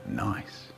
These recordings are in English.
Nice.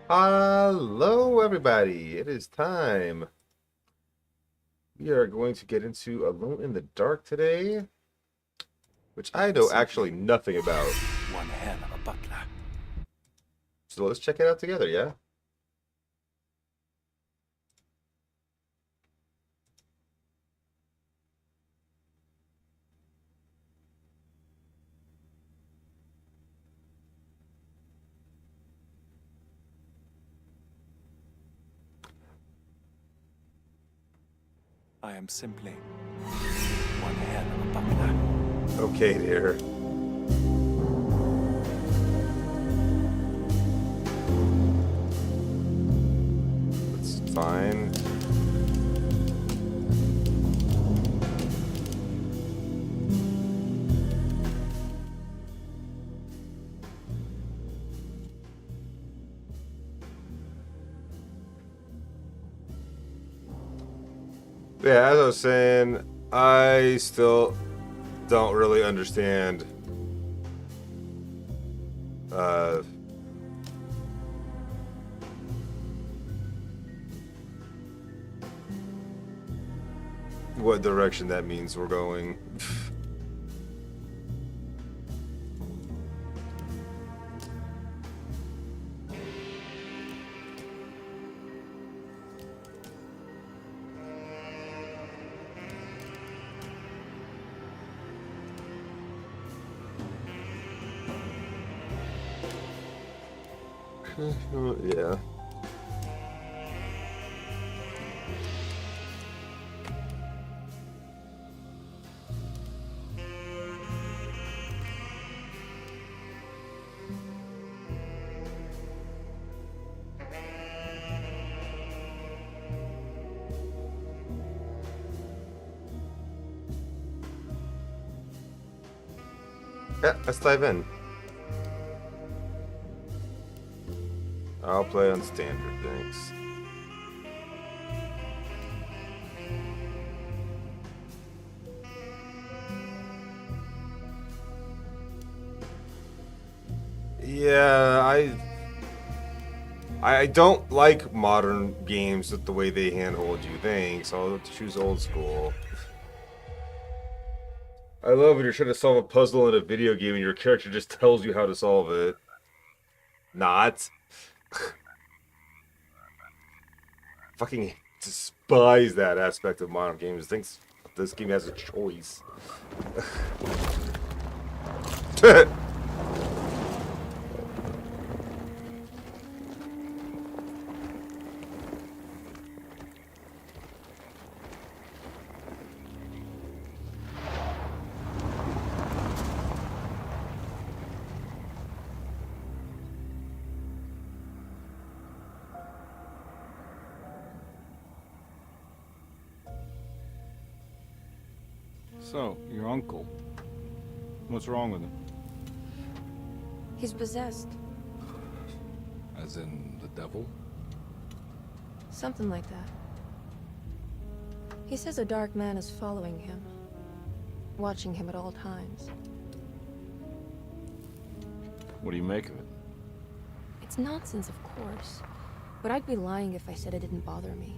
Hello, everybody. It is time. We are going to get into Alone in the Dark today, which I know actually nothing about. One hell of a butler. So let's check it out together, yeah? I am simply one hell of a butler. Okay, there. That's fine. Yeah, as I was saying, I still don't really understand what direction that means we're going. Yeah. Yeah, let's dive in. I'll play on standard, thanks. Yeah, I don't like modern games with the way they handhold you. Thanks. I'll choose old school. I love when you're trying to solve a puzzle in a video game and your character just tells you how to solve it. Not. Fucking despise that aspect of modern games. Thinks this game has a choice. So, your uncle. What's wrong with him? He's possessed. As in the devil? Something like that. He says a dark man is following him, watching him at all times. What do you make of it? It's nonsense, of course, but I'd be lying if I said it didn't bother me.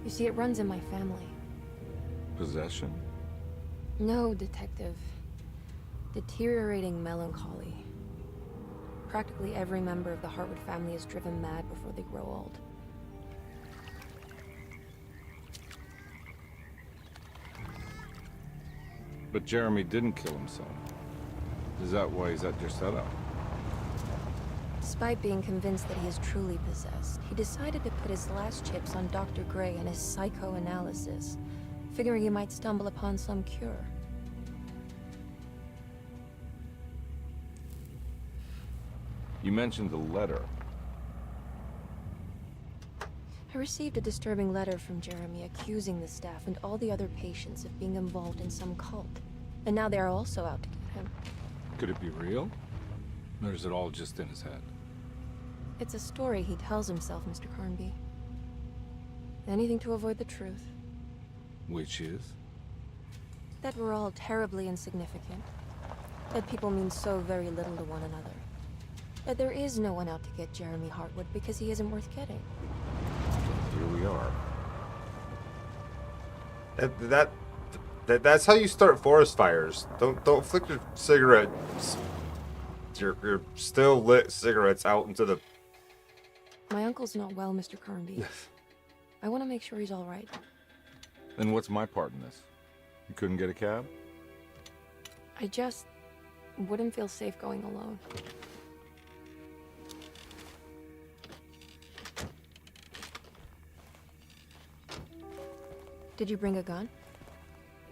You see, it runs in my family. Possession? No, Detective. Deteriorating melancholy. Practically every member of the Hartwood family is driven mad before they grow old. But Jeremy didn't kill himself. Is that why he's at your setup? Despite being convinced that he is truly possessed, he decided to put his last chips on Dr. Gray and his psychoanalysis, figuring he might stumble upon some cure. You mentioned the letter. I received a disturbing letter from Jeremy accusing the staff and all the other patients of being involved in some cult. And now they are also out to get him. Could it be real? Or is it all just in his head? It's a story he tells himself, Mr. Carnby. Anything to avoid the truth. Which is? That we're all terribly insignificant. That people mean so very little to one another. That there is no one out to get Jeremy Hartwood because he isn't worth getting. Here we are. That's how you start forest fires. Don't flick your cigarettes, your still lit cigarettes out into the. My uncle's not well, Mr. Carnby. I want to make sure he's all right. Then what's my part in this? You couldn't get a cab? I just wouldn't feel safe going alone. Did you bring a gun?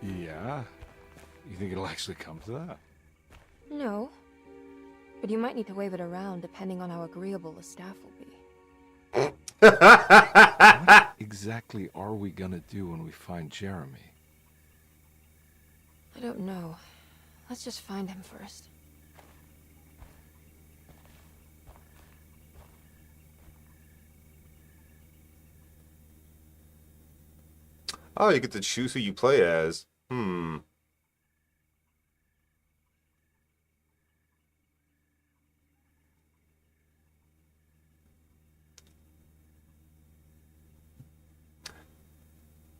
Yeah. You think it'll actually come to that? No. But you might need to wave it around depending on how agreeable the staff will be. What exactly are we gonna do when we find Jeremy? I don't know. Let's just find him first. Oh, you get to choose who you play as.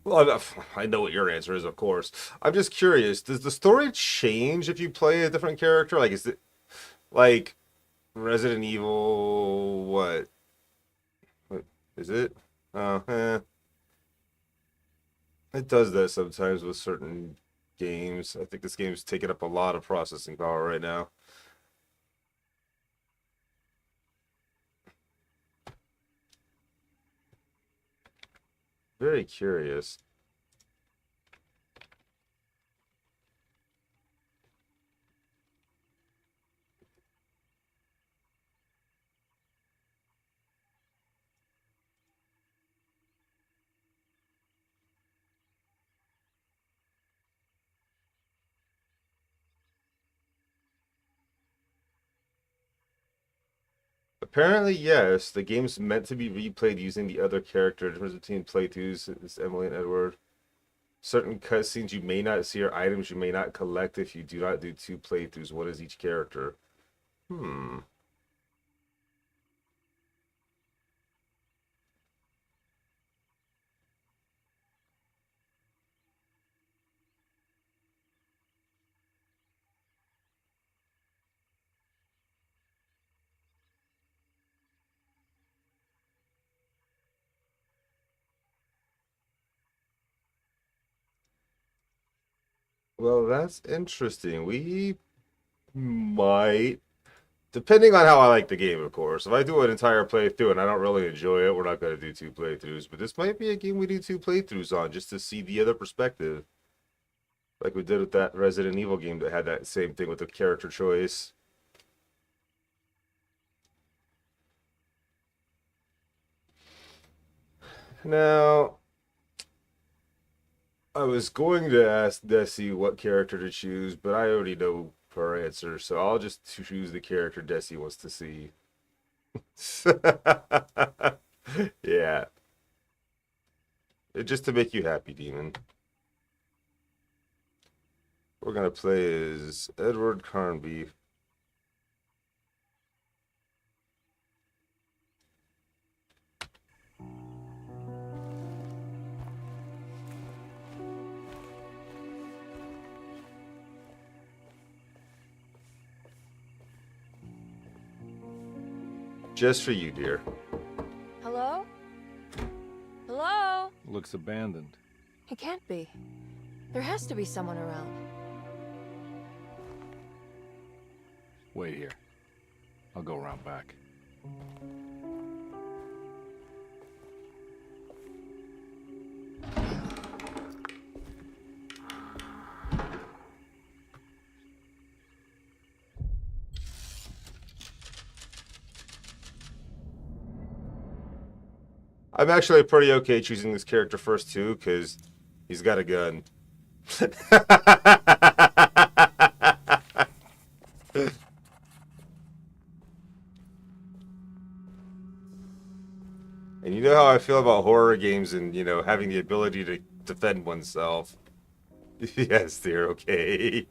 Well, I know what your answer is, of course. I'm just curious, does the story change if you play a different character? Like, is it like Resident Evil, what is it? It does that sometimes with certain games. I think this game's taking up a lot of processing power right now. Very curious. Apparently, yes. The game's meant to be replayed using the other character. The difference between playthroughs is Emily and Edward. Certain cutscenes you may not see or items you may not collect if you do not do 2 playthroughs. What is each character? Well, that's interesting. We might, depending on how I like the game, of course. If I do an entire playthrough and I don't really enjoy it, we're not going to do 2 playthroughs. But this might be a game we do 2 playthroughs on just to see the other perspective. Like we did with that Resident Evil game that had that same thing with the character choice. Now, I was going to ask Desi what character to choose, but I already know her answer, so I'll just choose the character Desi wants to see. Yeah. Just to make you happy, Demon. We're gonna play as Edward Carnby. Just for you, dear. Hello? Hello? Looks abandoned. It can't be. There has to be someone around. Wait here. I'll go around back. I'm actually pretty okay choosing this character first too, because he's got a gun. And you know how I feel about horror games and, you know, having the ability to defend oneself. Yes, dear, okay.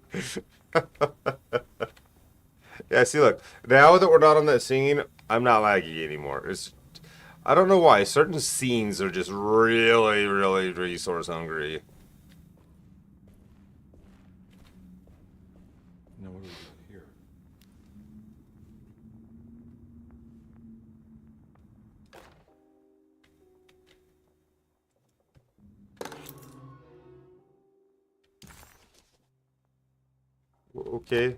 Yeah, see, look, now that we're not on that scene, I'm not laggy anymore. I don't know why. Certain scenes are just really, really resource hungry. Now what do we do here? Okay.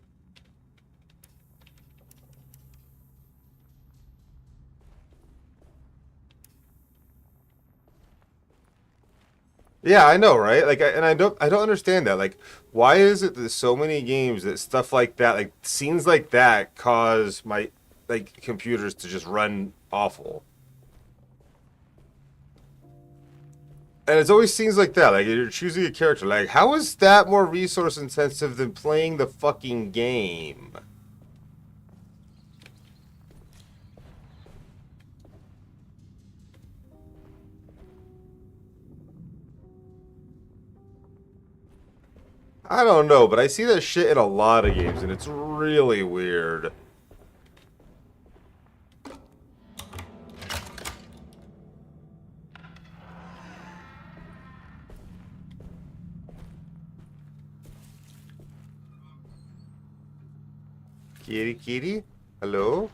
Yeah, I know, right? Like, I don't understand that. Like, why is it that so many games that stuff like that, like scenes like that, cause my like computers to just run awful? And it's always scenes like that. Like you're choosing a character. Like, how is that more resource intensive than playing the fucking game? I don't know, but I see that shit in a lot of games, and it's really weird. Kitty, kitty? Hello?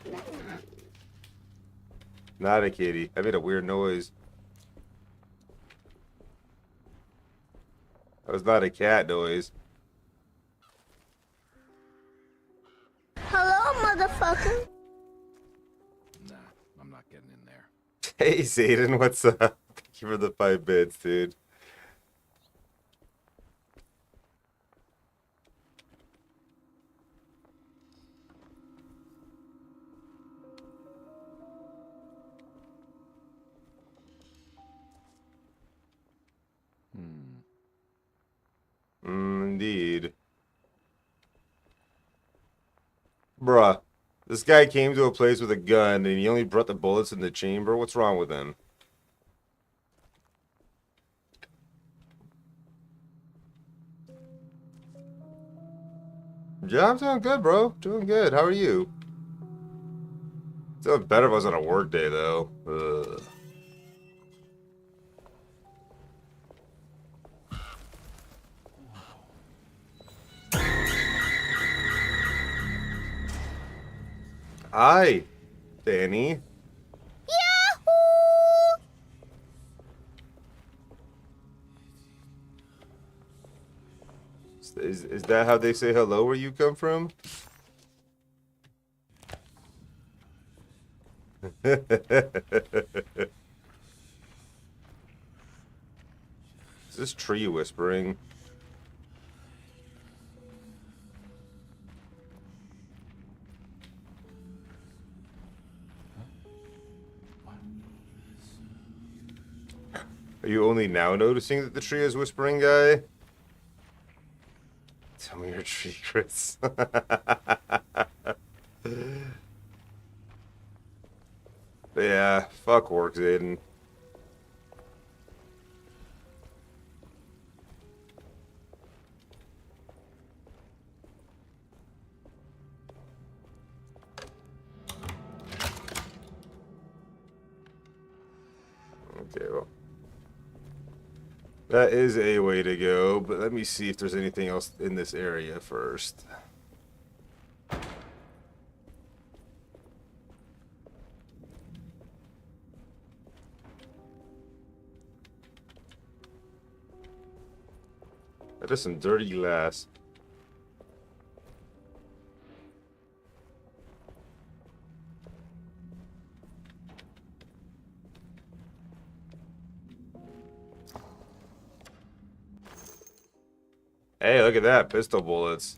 Not a kitty. I made a weird noise. That was not a cat noise. Hello, motherfucker. Nah, I'm not getting in there. Hey, Zayden, what's up? Thank you for the 5 bits, dude. Indeed. Bruh, this guy came to a place with a gun and he only brought the bullets in the chamber. What's wrong with him? Yeah, I'm doing good, bro. Doing good. How are you? Doing better if I was on a work day, though. Ugh. Hi, Danny. Is that how they say hello where you come from? Is this tree whispering? Are you only now noticing that the tree is whispering, guy? Tell me your tree, Chris. Yeah, fuck work, Zayden. Okay, well. That is a way to go, but let me see if there's anything else in this area first. That is some dirty glass. Hey, look at that. Pistol bullets.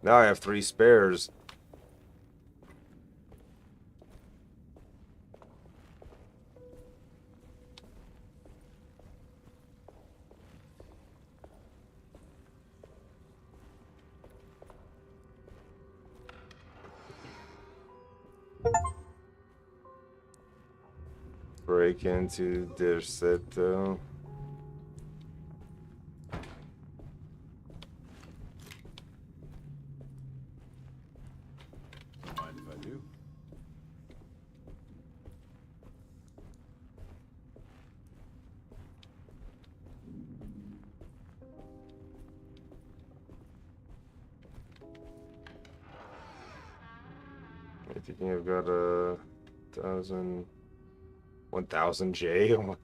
Now I have 3 spares. Break into Derceto. Mind if I do? I think I've got a 1000 J. 100%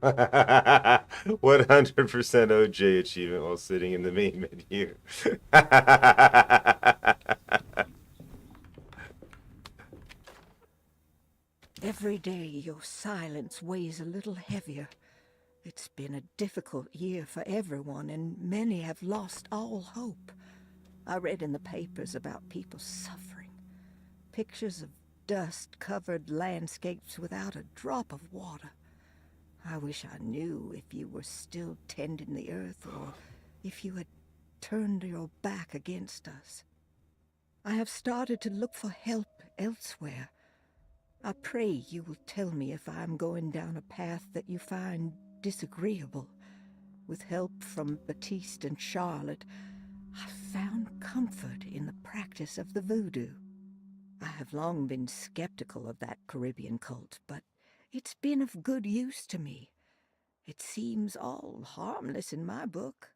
OJ achievement while sitting in the main menu. Every day your silence weighs a little heavier. It's been a difficult year for everyone, and many have lost all hope. I read in the papers about people suffering. Pictures of dust-covered landscapes without a drop of water. I wish I knew if you were still tending the earth or if you had turned your back against us. I have started to look for help elsewhere. I pray you will tell me if I am going down a path that you find disagreeable. With help from Baptiste and Charlotte, I found comfort in the practice of the voodoo. I have long been skeptical of that Caribbean cult, but it's been of good use to me. It seems all harmless in my book.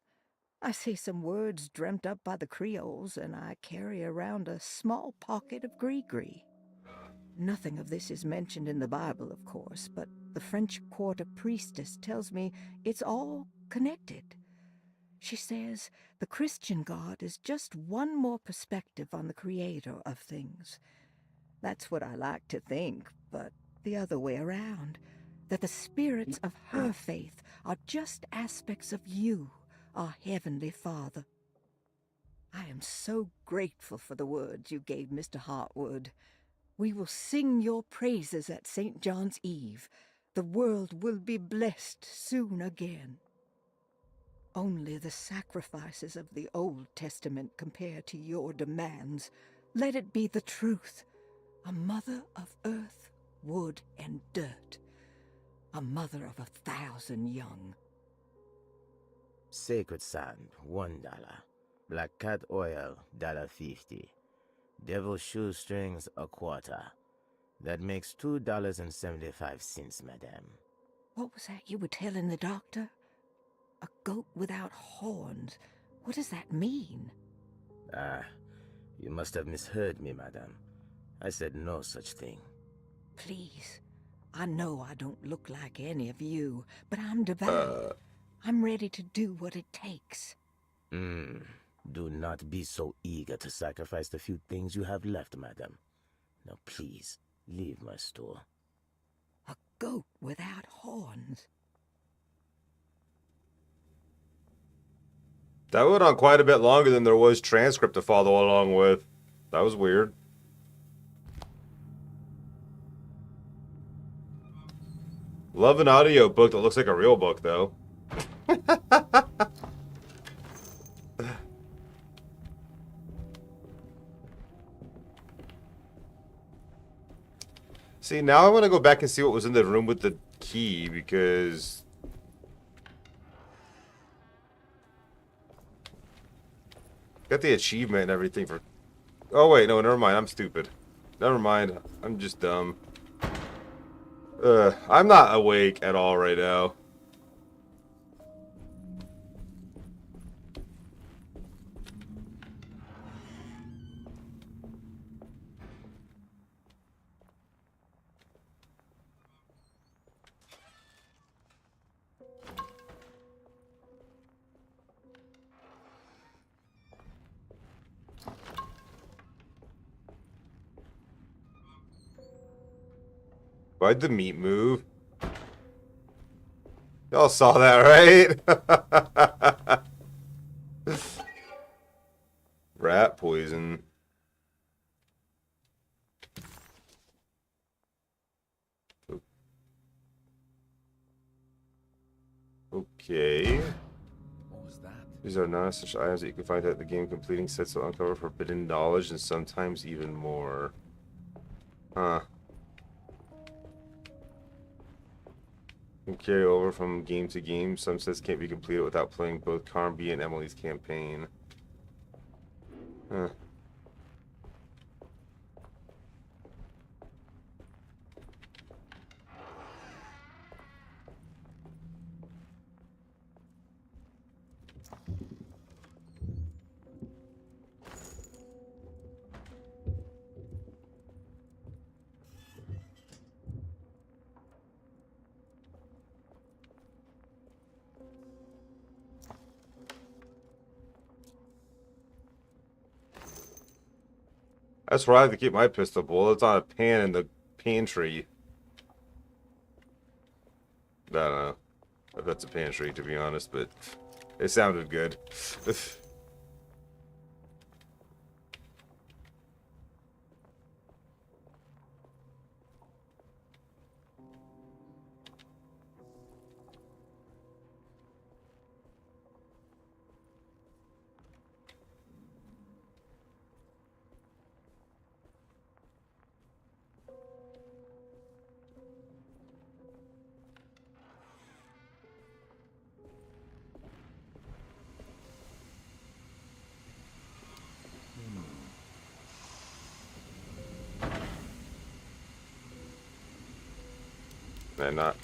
I say some words dreamt up by the Creoles, and I carry around a small pocket of gris-gris. Nothing of this is mentioned in the Bible, of course, but the French Quarter priestess tells me it's all connected. She says the Christian God is just one more perspective on the creator of things. That's what I like to think, but the other way around, that the spirits of her faith are just aspects of you, our Heavenly Father. I am so grateful for the words you gave Mr. Hartwood. We will sing your praises at St. John's Eve. The world will be blessed soon again. Only the sacrifices of the Old Testament compare to your demands. Let it be the truth. A mother of earth, wood, and dirt. A mother of 1,000 young. Sacred sand, $1. Black cat oil, $1.50. Devil shoestrings, a quarter. That makes $2.75, madame. What was that you were telling the doctor? A goat without horns. What does that mean? Ah, you must have misheard me, madame. I said no such thing. Please. I know I don't look like any of you, but I'm devout. I'm ready to do what it takes. Do not be so eager to sacrifice the few things you have left, madam. Now please, leave my store. A goat without horns. That went on quite a bit longer than there was transcript to follow along with. That was weird. Love an audio book that looks like a real book, though. See, now I want to go back and see what was in the room with the key, because... got the achievement and everything for... Oh, wait, no, never mind. I'm stupid. Never mind. I'm just dumb. I'm not awake at all right now. Why'd the meat move? Y'all saw that, right? Rat poison. Okay. What was that? These are non-essential items that you can find out the game completing sets will uncover forbidden knowledge and sometimes even more. Huh. Can carry over from game to game. Some sets can't be completed without playing both Carnby and Emily's campaign. Huh. That's where I have to keep my pistol bullet. It's on a pan in the pantry. I don't know if that's a pantry, to be honest, but it sounded good. And not.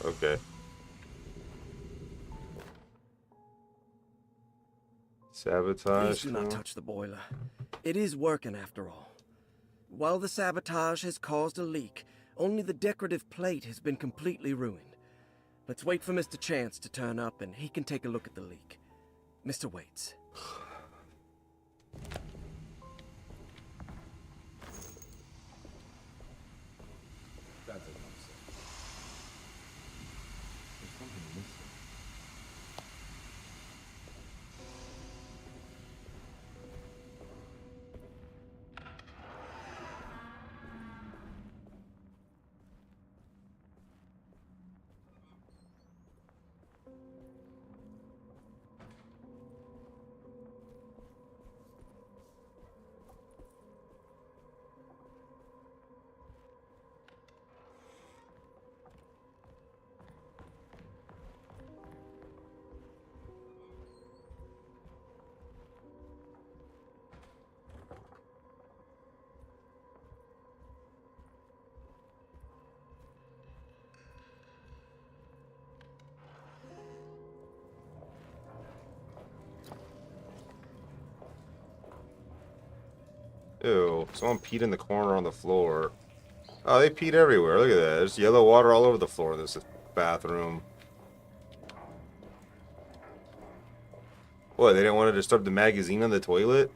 Okay. Sabotage. Please do not touch the boiler. It is working after all. While the sabotage has caused a leak, only the decorative plate has been completely ruined. Let's wait for Mr. Chance to turn up and he can take a look at the leak. Mr. Waits. That's a dump set. There's something missing. someone peed in the corner on the floor. Oh, they peed everywhere. Look at that. There's yellow water all over the floor of this bathroom. What, they didn't want to disturb the magazine on the toilet?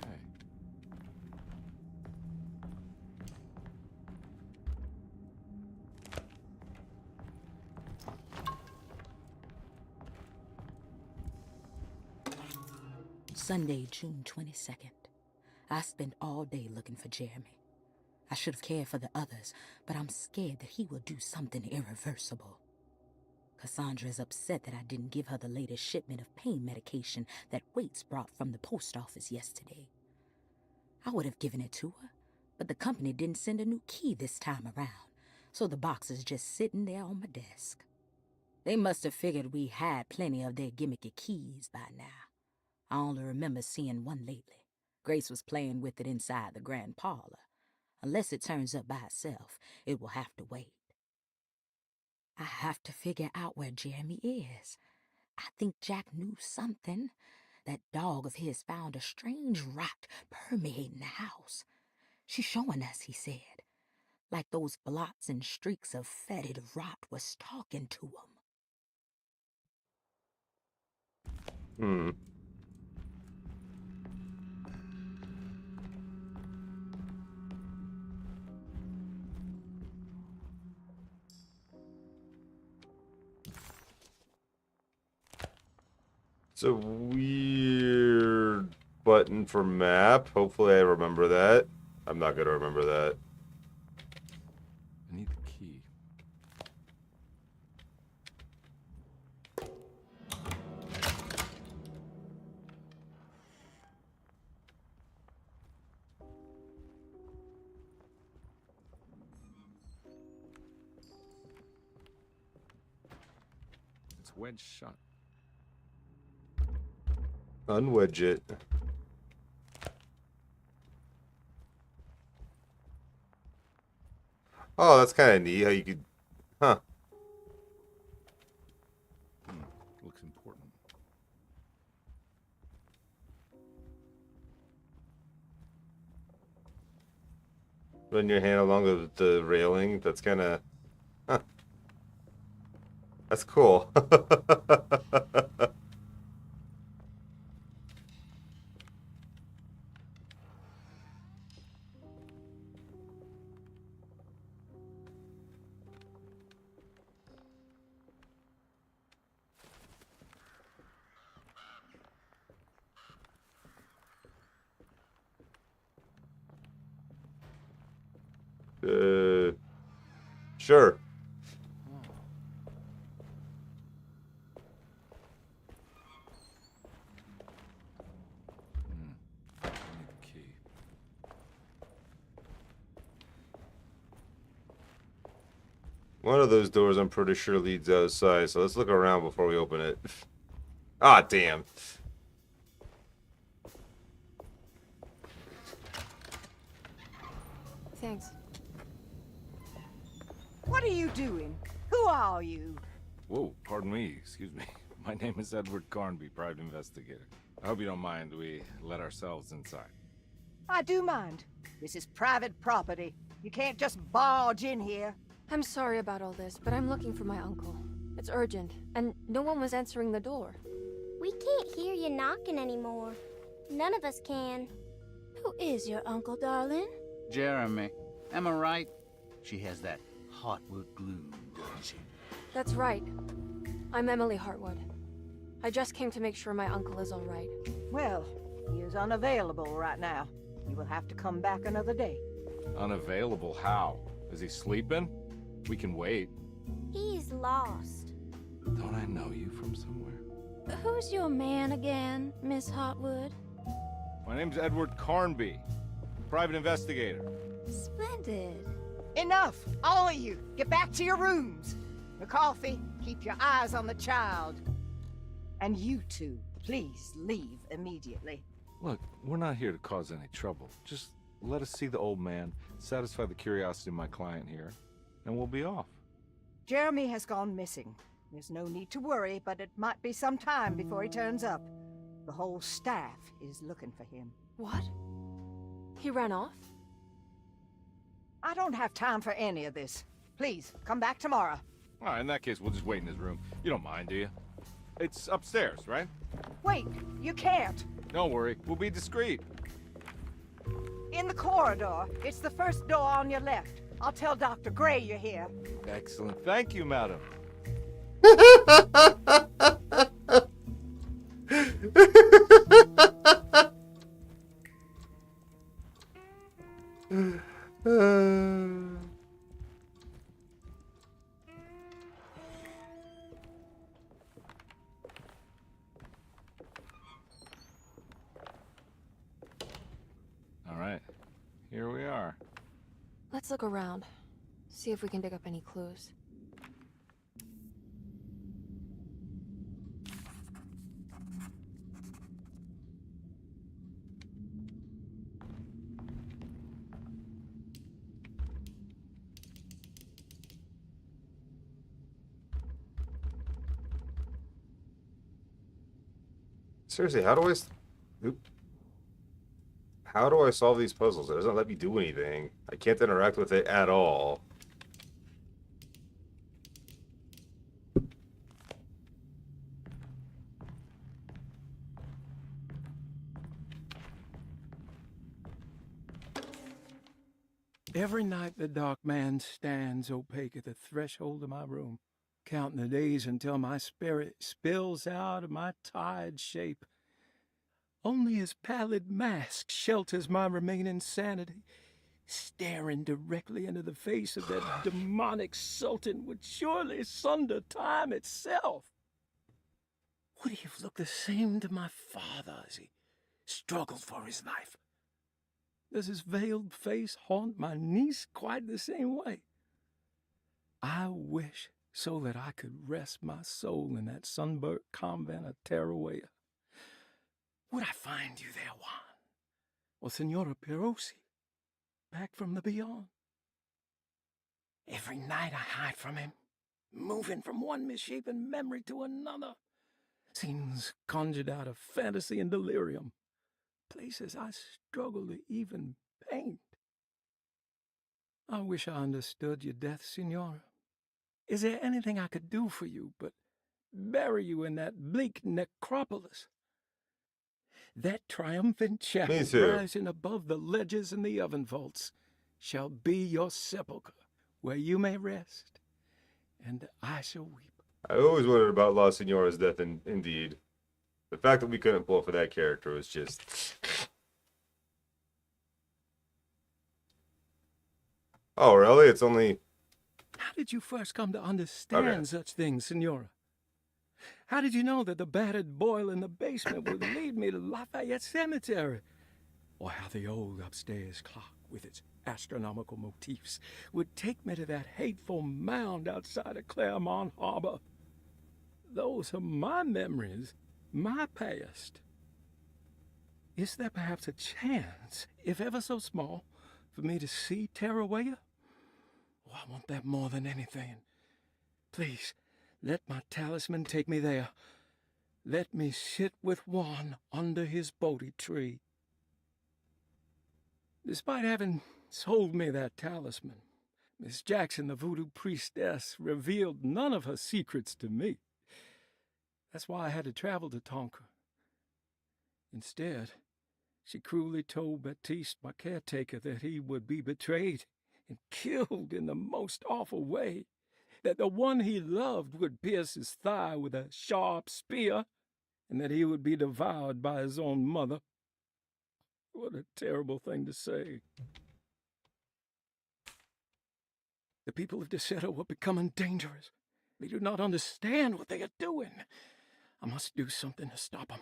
Hey. Sunday, June 22nd. I spent all day looking for Jeremy. I should have cared for the others, but I'm scared that he will do something irreversible. Cassandra is upset that I didn't give her the latest shipment of pain medication that Waits brought from the post office yesterday. I would have given it to her, but the company didn't send a new key this time around, so the box is just sitting there on my desk. They must have figured we had plenty of their gimmicky keys by now. I only remember seeing one lately. Grace was playing with it inside the grand parlor. Unless it turns up by itself, it will have to wait. I have to figure out where Jeremy is. I think Jack knew something. That dog of his found a strange rot permeating the house. She's showing us, he said. Like those blots and streaks of fetid rot was talking to him. It's a weird button for map. Hopefully I remember that. I'm not gonna remember that. I need the key. It's wedged shut. Unwedge it. Oh, that's kind of neat how you could... Huh. Looks important. Run your hand along the railing. That's kind of... Huh. That's cool. Sure. I need the key. One of those doors I'm pretty sure leads outside, so let's look around before we open it. Ah, damn. Thanks. What are you doing? Who are you? Whoa, pardon me, excuse me. My name is Edward Carnby, private investigator. I hope you don't mind we let ourselves inside. I do mind. This is private property. You can't just barge in here. I'm sorry about all this, but I'm looking for my uncle. It's urgent, and no one was answering the door. We can't hear you knocking anymore. None of us can. Who is your uncle, darling? Jeremy. Am I right? She has that Hartwood glue, doesn't she? That's right. I'm Emily Hartwood. I just came to make sure my uncle is all right. Well, he is unavailable right now. You will have to come back another day. Unavailable how? Is he sleeping? We can wait. He's lost. Don't I know you from somewhere? Who's your man again, Miss Hartwood? My name's Edward Carnby, private investigator. Splendid. Enough! All of you! Get back to your rooms! McCarthy, keep your eyes on the child. And you two, please leave immediately. Look, we're not here to cause any trouble. Just let us see the old man, satisfy the curiosity of my client here, and we'll be off. Jeremy has gone missing. There's no need to worry, but it might be some time before he turns up. The whole staff is looking for him. What? He ran off? I don't have time for any of this. Please, come back tomorrow. All right, in that case, we'll just wait in his room. You don't mind, do you? It's upstairs, right? Wait, you can't. Don't worry, we'll be discreet. In the corridor. It's the first door on your left. I'll tell Dr. Gray you're here. Excellent. Thank you, madam. All right, here we are. Let's look around. See if we can dig up any clues. Seriously, how do I... Oop. How do I solve these puzzles? It doesn't let me do anything. I can't interact with it at all. Every night the dark man stands opaque at the threshold of my room, counting the days until my spirit spills out of my tired shape. Only his pallid mask shelters my remaining sanity. Staring directly into the face of that demonic sultan would surely sunder time itself. Would he have looked the same to my father as he struggled for his life? Does his veiled face haunt my niece quite the same way? I wish so that I could rest my soul in that sunburnt convent of Tarawea. Would I find you there, Juan? Or Senora Perosi, back from the beyond? Every night I hide from him, moving from one misshapen memory to another. Scenes conjured out of fantasy and delirium. Places I struggle to even paint. I wish I understood your death, Senora. Is there anything I could do for you but bury you in that bleak necropolis? That triumphant chapel rising above the ledges and the oven vaults shall be your sepulchre, where you may rest, and I shall weep. I always wondered about La Senora's death, indeed. The fact that we couldn't pull for that character was just... Oh, really? It's only... How did you first come to understand such things, Senora? How did you know that the battered boil in the basement would lead me to Lafayette Cemetery? Or how the old upstairs clock, with its astronomical motifs, would take me to that hateful mound outside of Claremont Harbor? Those are my memories, my past. Is there perhaps a chance, if ever so small, for me to see Tarawea? Oh, I want that more than anything. Please, let my talisman take me there. Let me sit with Juan under his Bodhi tree. Despite having sold me that talisman, Miss Jackson, the voodoo priestess, revealed none of her secrets to me. That's why I had to travel to Tonka. Instead, she cruelly told Baptiste, my caretaker, that he would be betrayed and killed in the most awful way, that the one he loved would pierce his thigh with a sharp spear, and that he would be devoured by his own mother. What a terrible thing to say. The people of Deseto are becoming dangerous. They do not understand what they are doing. I must do something to stop them.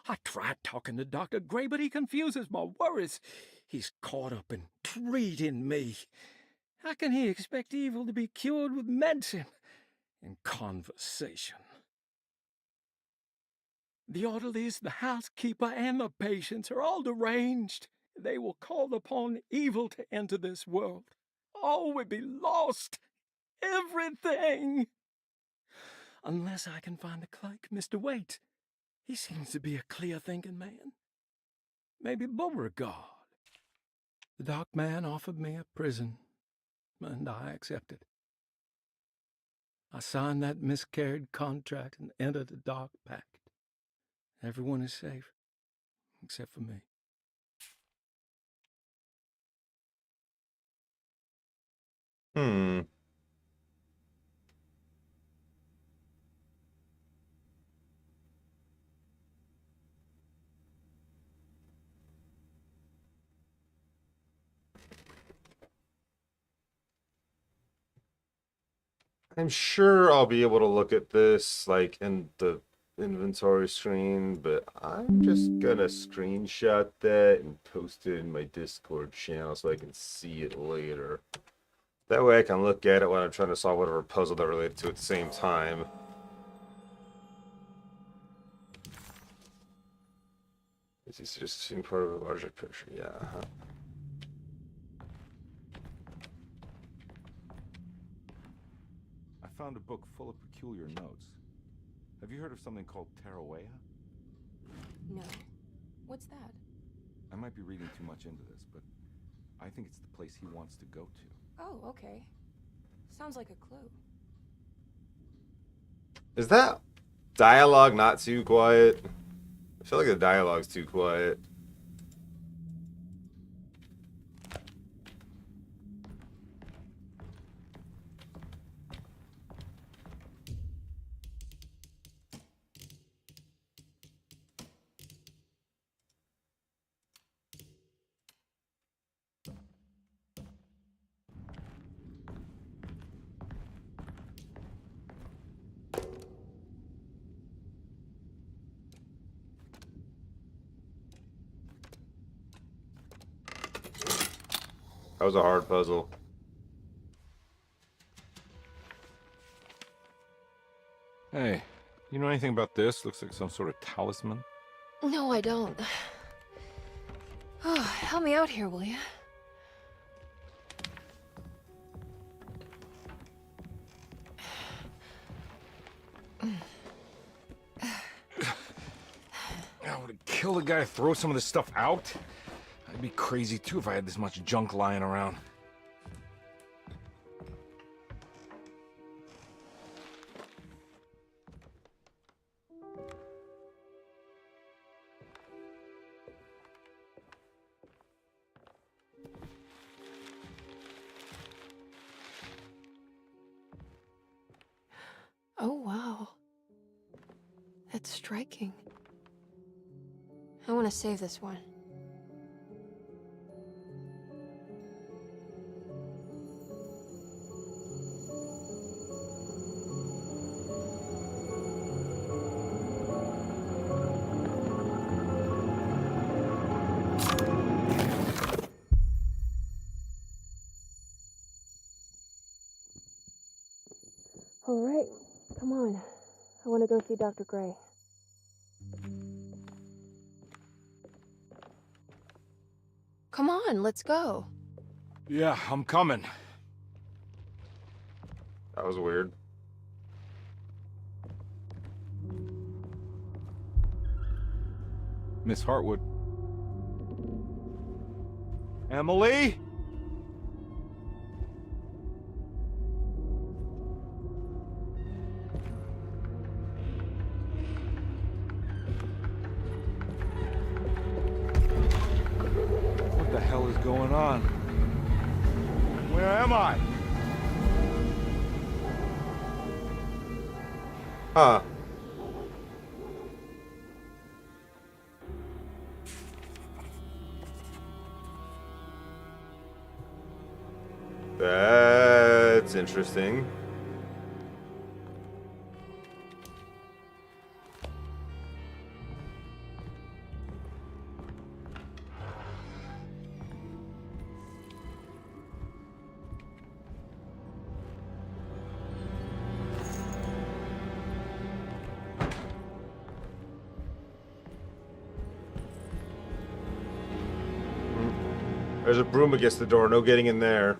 I tried talking to Dr. Gray, but he confuses my worries. He's caught up in treating me. How can he expect evil to be cured with medicine and conversation? The orderlies, the housekeeper, and the patients are all deranged. They will call upon evil to enter this world. All will be lost. Everything. Unless I can find the clerk, Mr. Waite. He seems to be a clear-thinking man. Maybe Beauregard. The dark man offered me a prison, and I accepted. I signed that miscarried contract and entered the dark pact. Everyone is safe, except for me. I'm sure I'll be able to look at this like in the inventory screen, but I'm just gonna screenshot that and post it in my Discord channel so I can see it later. That way I can look at it when I'm trying to solve whatever puzzle that related to at the same time. Is this just seeing part of a larger picture? Yeah. I found a book full of peculiar notes. Have you heard of something called Tarawea? No. What's that? I might be reading too much into this, but I think it's the place he wants to go to. Oh, okay. Sounds like a clue. Is that dialogue not too quiet? I feel like the dialogue's too quiet. That was a hard puzzle. Hey, you know anything about this? Looks like some sort of talisman. No, I don't. Oh, help me out here, will you? I would kill the guy to throw some of this stuff out. I'd be crazy too if I had this much junk lying around. Oh, wow. That's striking. I want to save this one. All right, come on. I want to go see Dr. Gray. Come on, let's go. Yeah, I'm coming. That was weird. Miss Hartwood. Emily? What the hell is going on? Where am I? Huh. That's interesting. There's a broom against the door. No getting in there.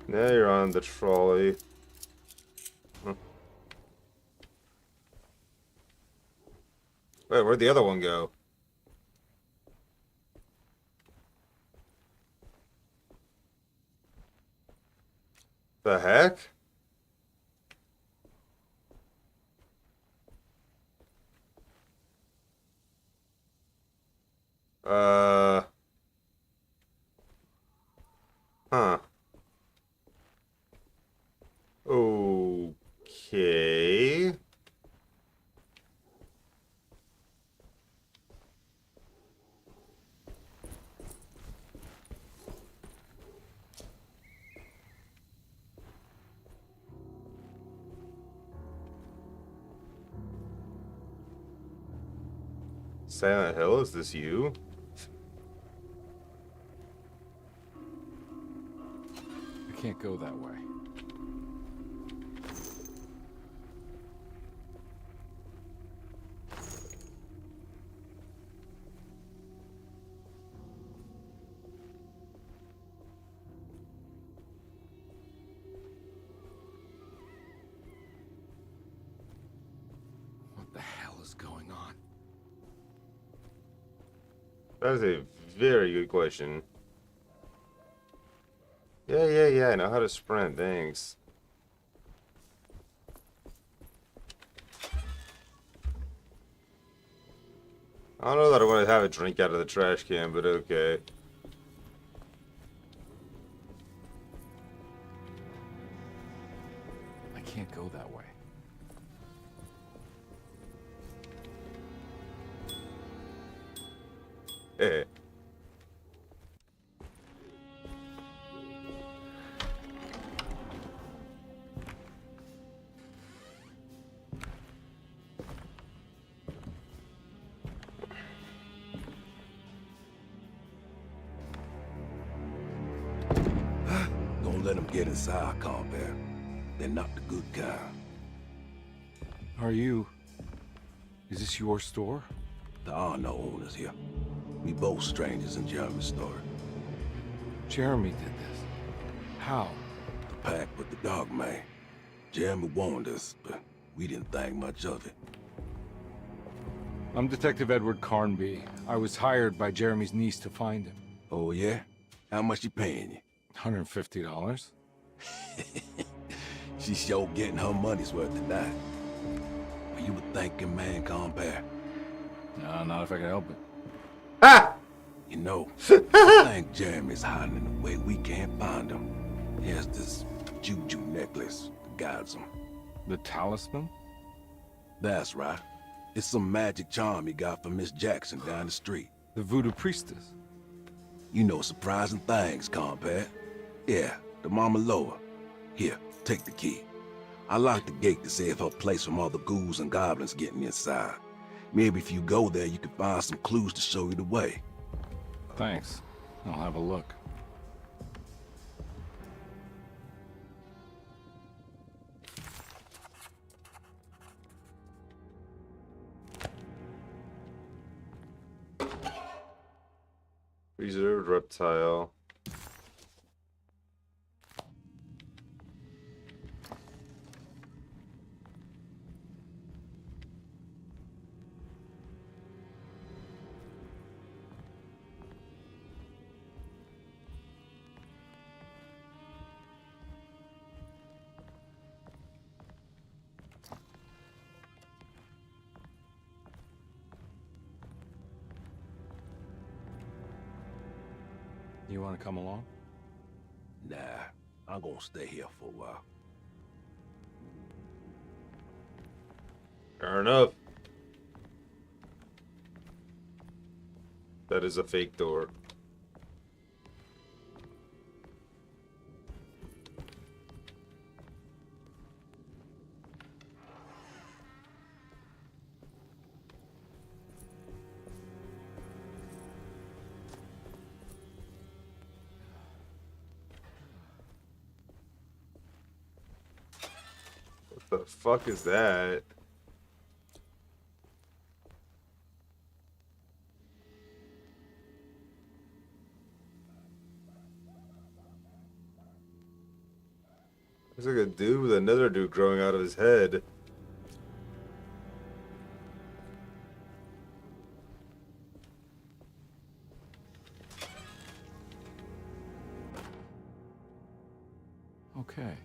Now you're on the trolley. Huh. Wait, where'd the other one go? The heck? Huh. Okay. Silent Hill, is this you? I can't go that way. What the hell is going on? That is a very good question. Yeah, I know how to sprint, thanks. I don't know that I want to have a drink out of the trash can, but okay. I can't go that way. Eh. Don't let them get inside, combat. They're not the good kind. Are you... Is this your store? There are no owners here. We both strangers in Jeremy's story. Jeremy did this. How? The pact with the dog man. Jeremy warned us, but we didn't think much of it. I'm Detective Edward Carnby. I was hired by Jeremy's niece to find him. Oh, yeah? How much she paying you? $150. She's sure getting her money's worth tonight. Are you a thinking man, compare? No, not if I can help it. Ah! You know, I think Jeremy's hiding in a way we can't find him. He has this juju necklace that guides him. The talisman? That's right. It's some magic charm he got from Miss Jackson down the street. The voodoo priestess? You know surprising things, compare. Yeah, the Mama Loa. Here, take the key. I locked the gate to save her place from all the ghouls and goblins getting inside. Maybe if you go there, you can find some clues to show you the way. Thanks. I'll have a look. Reserved reptile. You want to come along? Nah, I'm gonna stay here for a while. Fair enough. That is a fake door. What the fuck is that? Looks like a dude with another dude growing out of his head. Okay.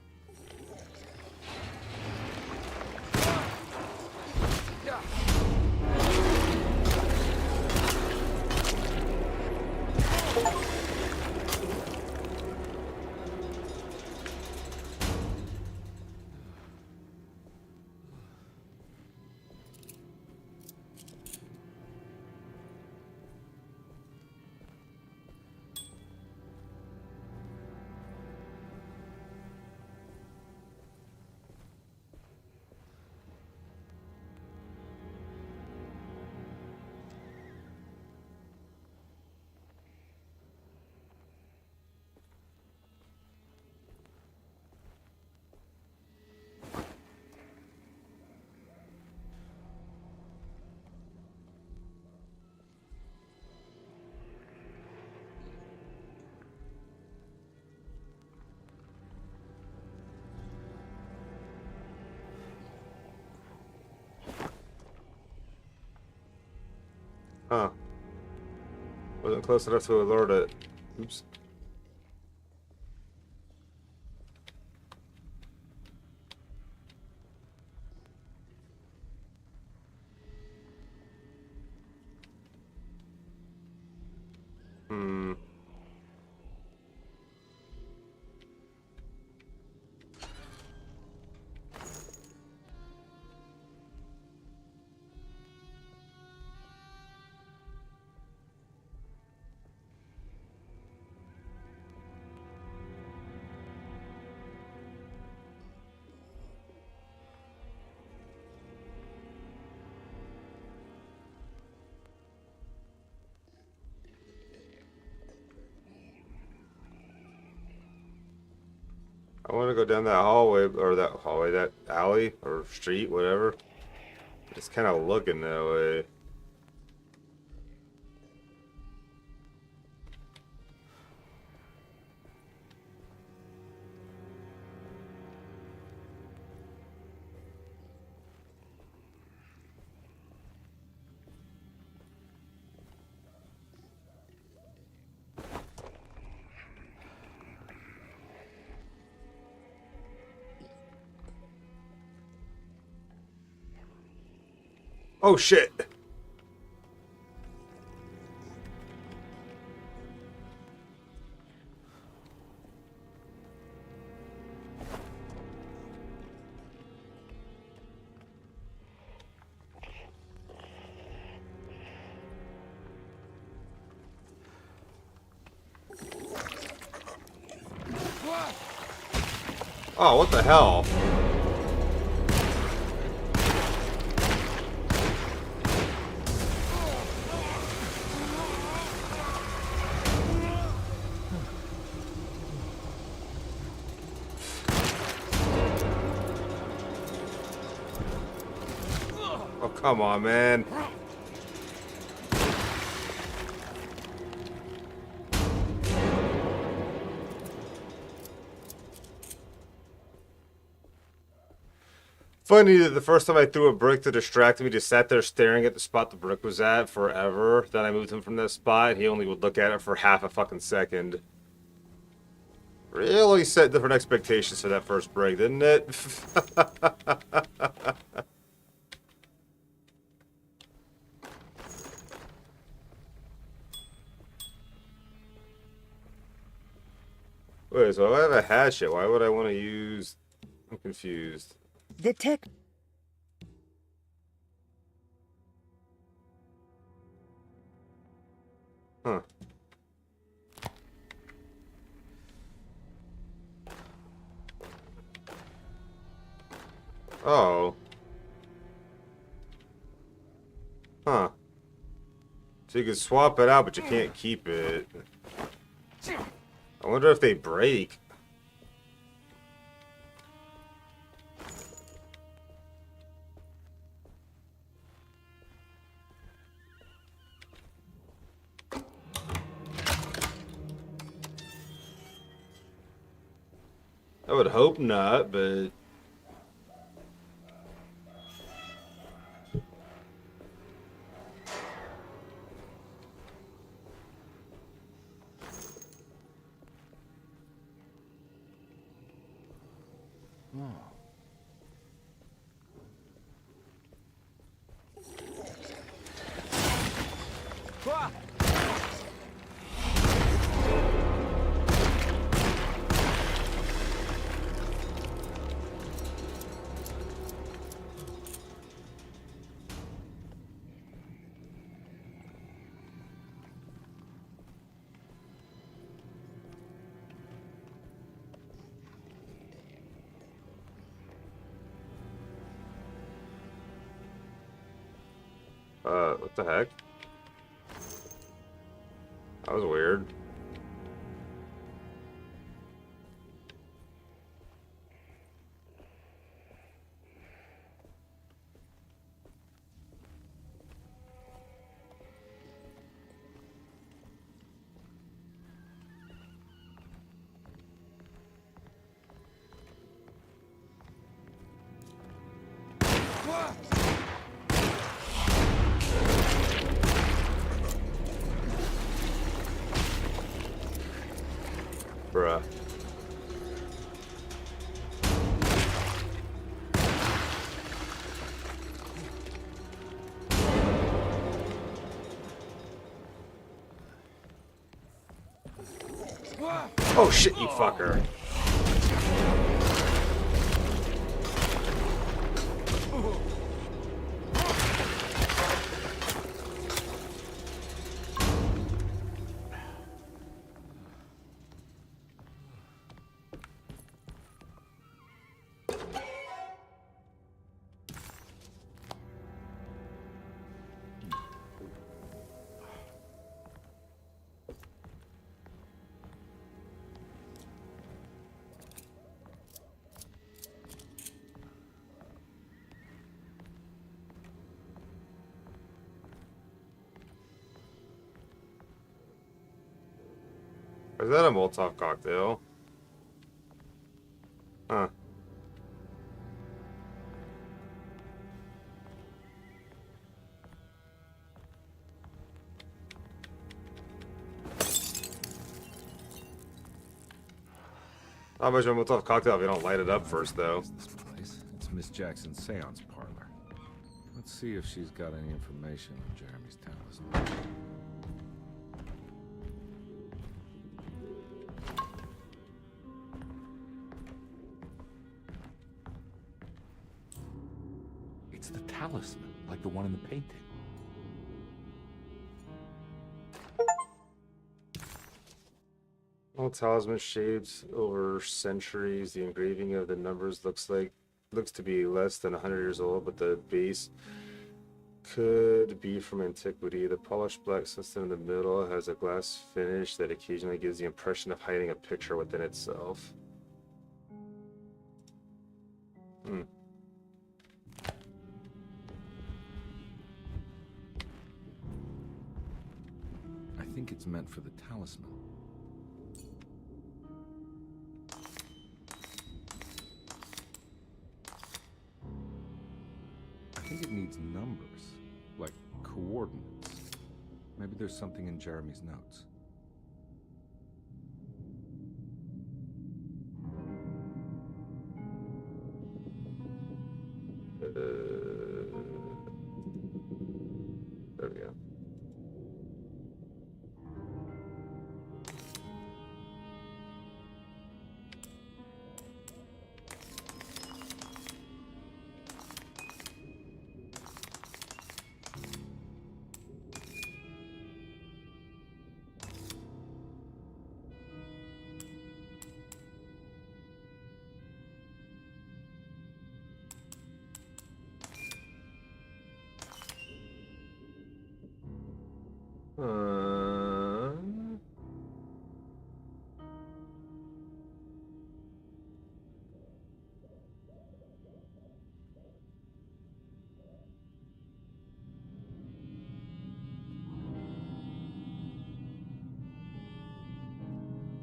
Huh. Wasn't close enough to alert it. Oops. Hmm. I want to go down that hallway, or that alley, or street, whatever. It's kind of looking that way. Oh shit! Oh, what the hell? Oh, come on, man. Funny that the first time I threw a brick to distract him, he just sat there staring at the spot the brick was at forever. Then I moved him from that spot, and he only would look at it for half a fucking second. Really set different expectations for that first brick, didn't it? Wait, so if I have a hatchet, why would I want to use... I'm confused. The tech... Huh. Oh. Huh. So you can swap it out, but you can't keep it. I wonder if they break. I would hope not, but... what the heck? That was weird. Bruh. Oh shit, you fucker. Is that a Molotov cocktail? Huh. Not much of a Molotov cocktail if you don't light it up first, though. This place. It's Miss Jackson's seance parlor. Let's see if she's got any information on Jeremy's talisman. It's the talisman, like the one in the painting. All talisman shaped over centuries. The engraving of the numbers looks to be less than 100 years old, but the base could be from antiquity. The polished black system in the middle has a glass finish that occasionally gives the impression of hiding a picture within itself. I think it's meant for the talisman. I think it needs numbers, like coordinates. Maybe there's something in Jeremy's notes. There we go.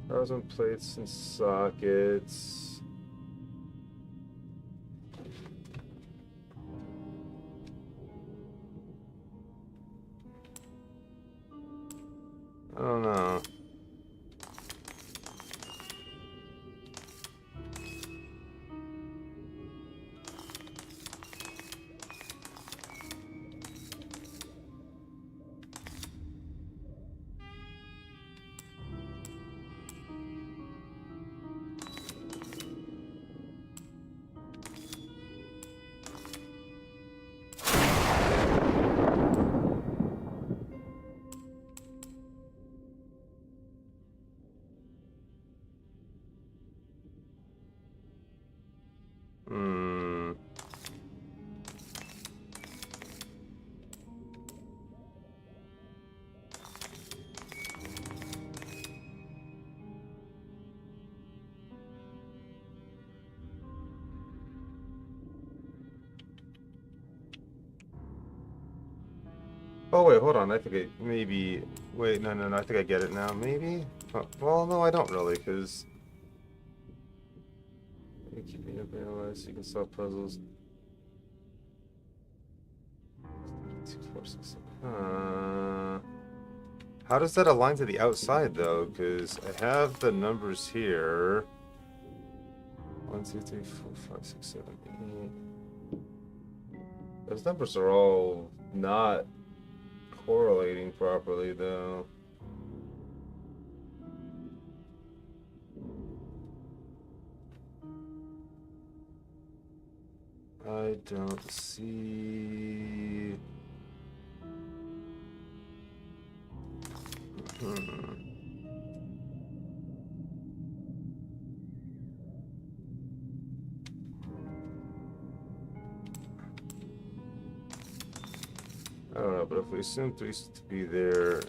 Thousand plates and sockets. I don't know. Oh wait, hold on. I think I maybe. Wait, no. I think I get it now. Maybe. Oh, well, no, I don't really, because you keep me up analyzed. You can solve puzzles. 2, 4, 6, 7. How does that align to the outside though? Because I have the numbers here. 1, 2, 3, 4, 5, 6, 7, 8. Those numbers are all not correlating properly though. I don't see. I don't know, but if we assume 3 is to be there, and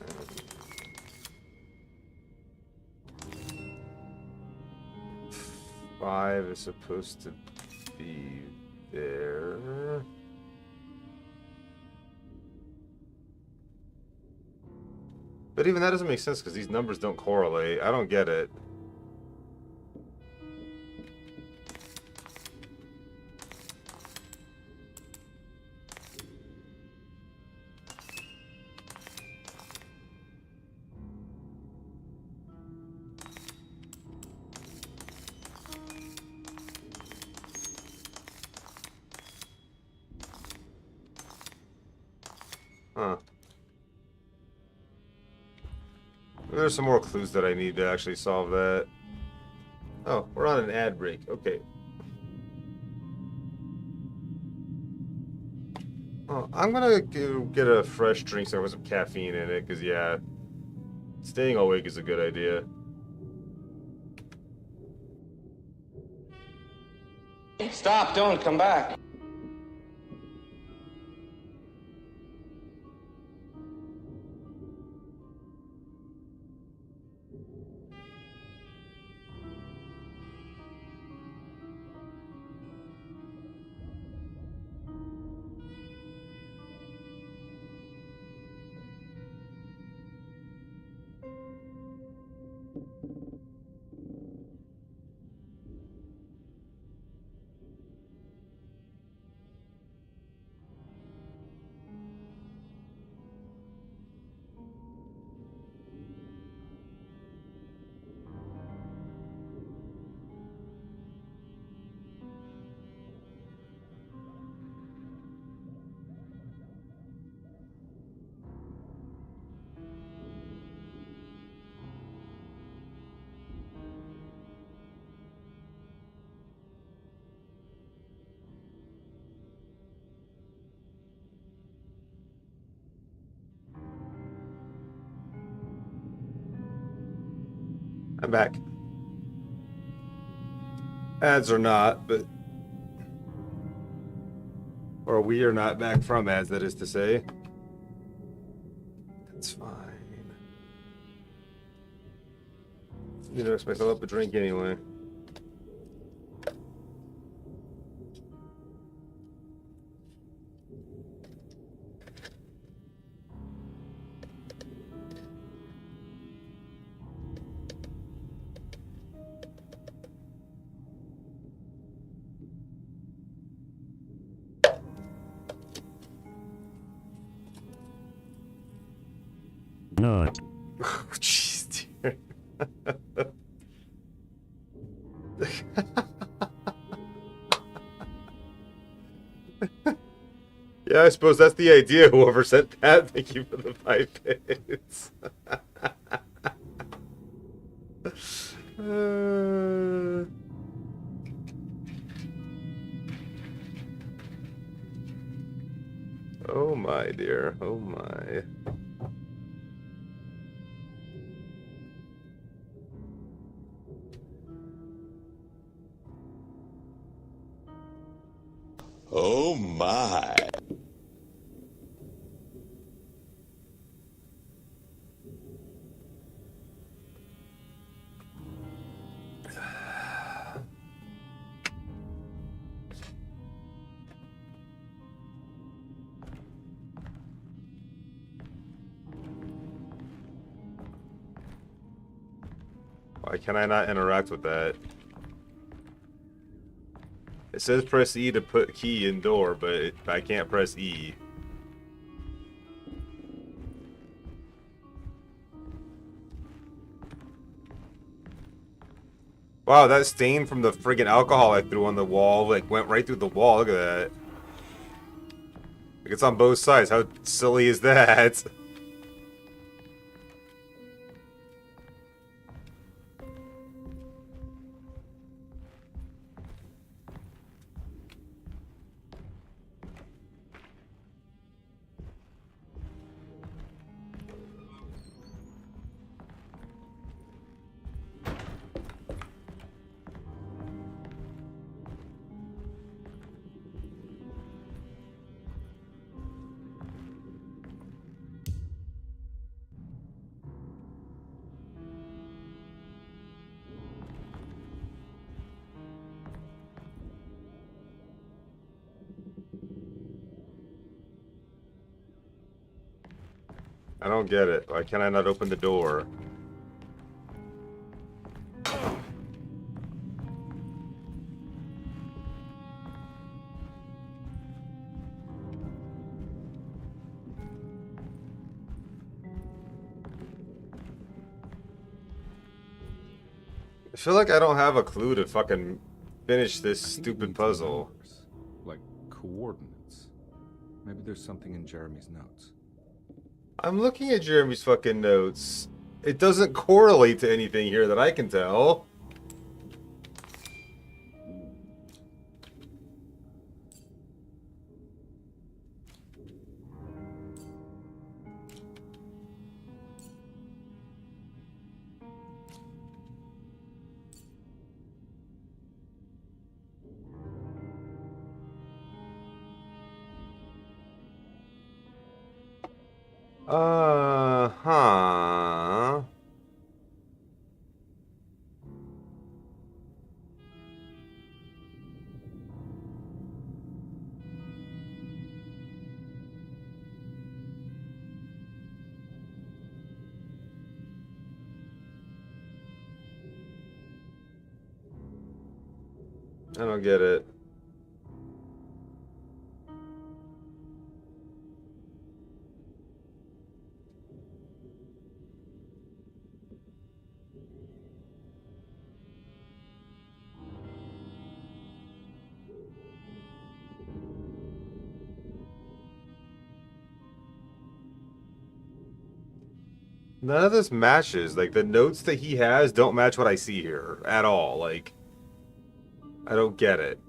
5 is supposed to be there. But even that doesn't make sense because these numbers don't correlate. I don't get it. Huh. There's some more clues that I need to actually solve that. Oh, we're on an ad break. Okay. Oh, I'm gonna get a fresh drink somewhere with some caffeine in it, because, yeah, staying awake is a good idea. Stop, don't come back. I'm back. Ads or not, but... Or we are not back from ads, that is to say. It's fine. You know, expect I'll up a drink anyway. Not. Oh, jeez, dear. Yeah, I suppose that's the idea. Whoever sent that, thank you for the 5 bits. Oh my dear, oh my. Oh my. Why can I not interact with that? It says press E to put key in door, but I can't press E. Wow, that stain from the friggin' alcohol I threw on the wall, like, went right through the wall. Look at that. Like, it's on both sides. How silly is that? I don't get it. Why can I not open the door? I feel like I don't have a clue to fucking finish this stupid puzzle. Like coordinates. Maybe there's something in Jeremy's notes. I'm looking at Jeremy's fucking notes. It doesn't correlate to anything here that I can tell. Huh. I don't get it. None of this matches. Like, the notes that he has don't match what I see here at all. Like, I don't get it.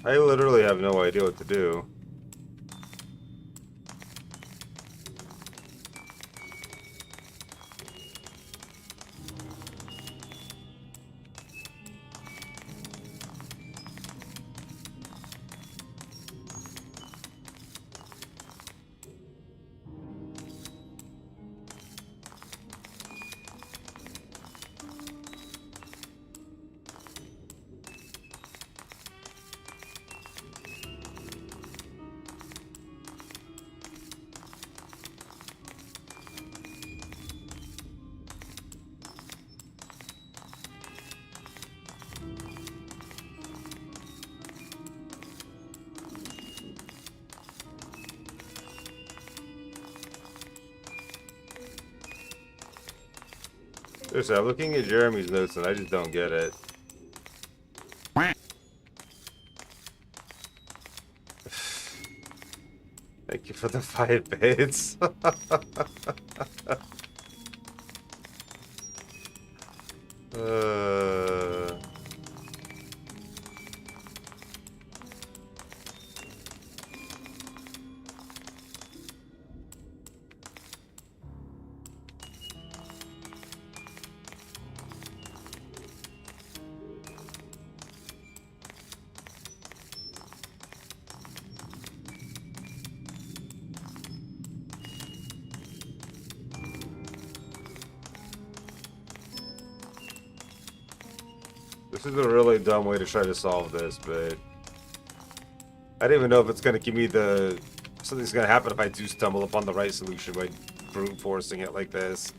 I literally have no idea what to do. Seriously, I'm looking at Jeremy's notes and I just don't get it. Thank you for the 5 bits. This is a really dumb way to try to solve this, but I don't even know if it's going to give me the... Something's going to happen if I do stumble upon the right solution by brute forcing it like this.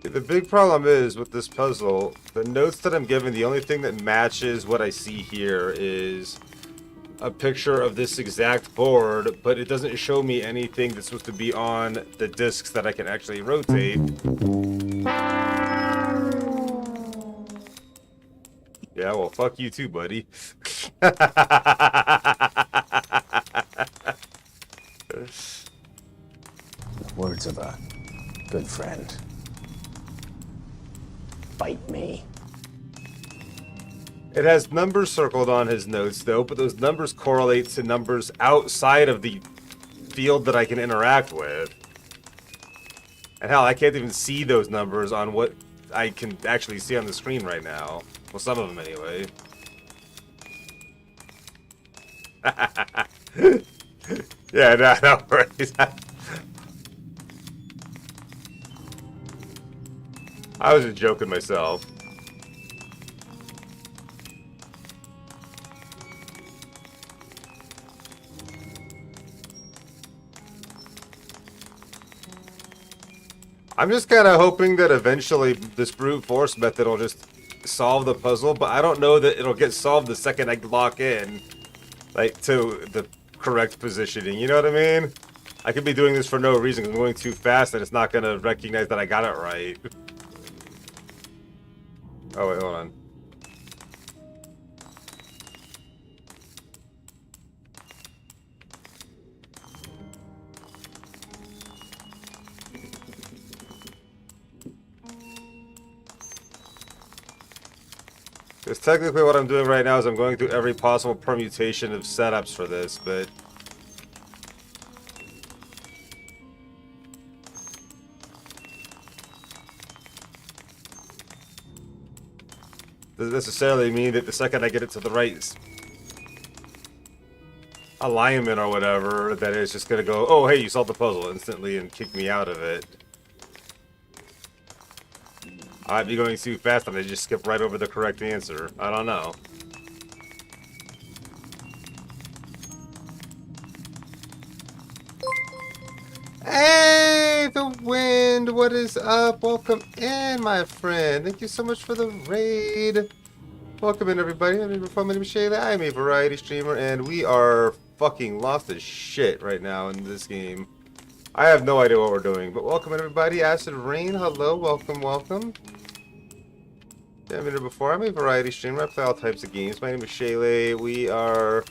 The big problem is with this puzzle, the notes that I'm given, the only thing that matches what I see here is a picture of this exact board, but it doesn't show me anything that's supposed to be on the discs that I can actually rotate. Yeah, well, fuck you too, buddy. Words of a good friend. Bite me. It has numbers circled on his notes, though, but those numbers correlate to numbers outside of the field that I can interact with. And hell, I can't even see those numbers on what I can actually see on the screen right now. Well, some of them anyway. Yeah, no worries. I was just joking myself. I'm just kind of hoping that eventually this brute force method will just solve the puzzle, but I don't know that it'll get solved the second I lock in, like, to the correct positioning. You know what I mean? I could be doing this for no reason. I'm going too fast, and it's not gonna recognize that I got it right. Oh wait, hold on. Because technically what I'm doing right now is I'm going through every possible permutation of setups for this, but... doesn't necessarily mean that the second I get it to the right alignment or whatever, that it's just gonna go, oh hey, you solved the puzzle instantly and kick me out of it. I might be going too fast and I just skip right over the correct answer. I don't know. Hey, the wind, what is up? Welcome in, my friend. Thank you so much for the raid. Welcome in, everybody. My name is Shayla. I'm a variety streamer, and we are fucking lost as shit right now in this game. I have no idea what we're doing, but welcome in, everybody. Acid Rain, hello, welcome, welcome. Yeah, I've been here before. I'm a variety streamer. I play all types of games. My name is Shayla. We are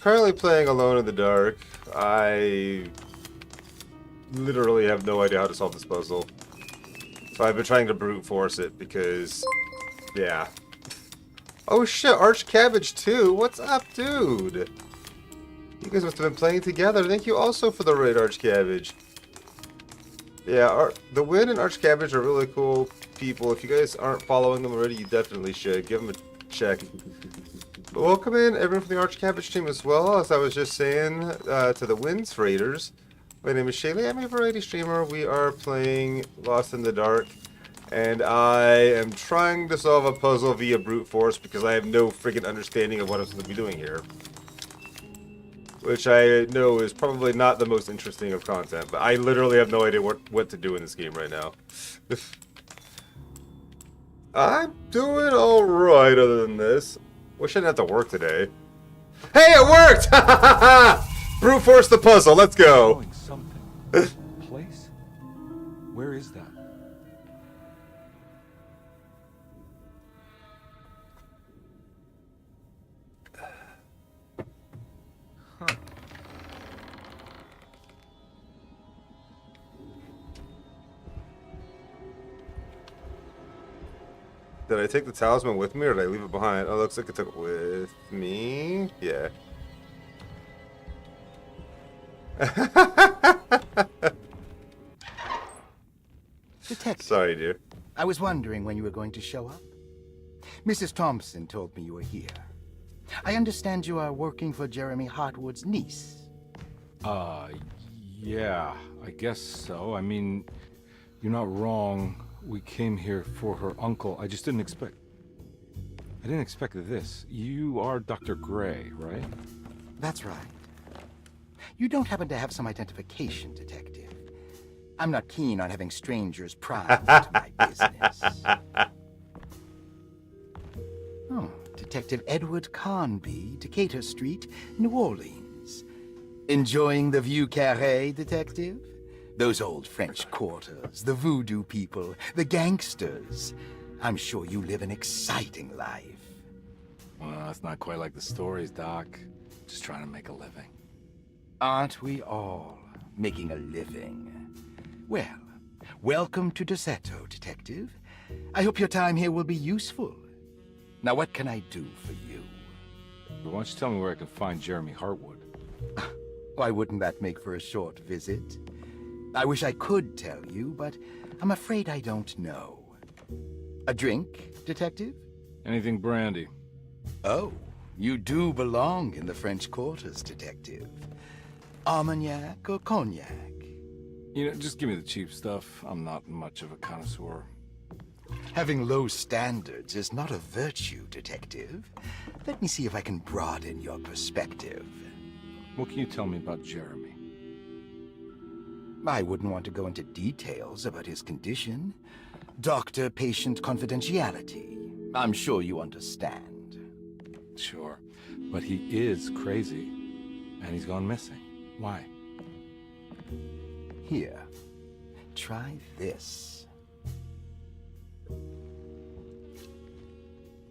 currently playing Alone in the Dark. I literally have no idea how to solve this puzzle. So I've been trying to brute force it because, yeah. Oh shit, Arch Cabbage too. What's up, dude? You guys must have been playing together. Thank you also for the raid, Arch Cabbage. Yeah, the Wind and Arch Cabbage are really cool people. If you guys aren't following them already, you definitely should. Give them a check. But welcome in everyone from the Arch Cabbage team as well. As I was just saying to the Winds Raiders. My name is Shayla. I'm a variety streamer. We are playing Lost in the Dark. And I am trying to solve a puzzle via brute force because I have no freaking understanding of what I'm supposed to be doing here. Which I know is probably not the most interesting of content, but I literally have no idea what to do in this game right now. I'm doing alright other than this. Wish I didn't have to work today. Hey, it worked! Brute force the puzzle, let's go! Something. Place? Where is that? Did I take the talisman with me or did I leave it behind? Oh, looks like I took it with me. Yeah. Detective. Sorry, dear. I was wondering when you were going to show up. Mrs. Thompson told me you were here. I understand you are working for Jeremy Hartwood's niece. Yeah, I guess so. I mean, you're not wrong. We came here for her uncle. I just didn't expect... I didn't expect this. You are Dr. Gray, right? That's right. You don't happen to have some identification, Detective. I'm not keen on having strangers pry into my business. Oh, Detective Edward Carnby, Decatur Street, New Orleans. Enjoying the Vieux Carré, Detective? Those old French quarters, the voodoo people, the gangsters. I'm sure you live an exciting life. Well, it's not quite like the stories, Doc. Just trying to make a living. Aren't we all making a living? Well, welcome to Deseto, Detective. I hope your time here will be useful. Now, what can I do for you? Why don't you tell me where I can find Jeremy Hartwood? Why wouldn't that make for a short visit? I wish I could tell you, but I'm afraid I don't know. A drink, Detective? Anything brandy. Oh, you do belong in the French quarters, Detective. Armagnac or cognac? You know, just give me the cheap stuff. I'm not much of a connoisseur. Having low standards is not a virtue, Detective. Let me see if I can broaden your perspective. What can you tell me about Jeremy? I wouldn't want to go into details about his condition. Doctor-patient confidentiality. I'm sure you understand. Sure. But he is crazy. And he's gone missing. Why? Here, try this.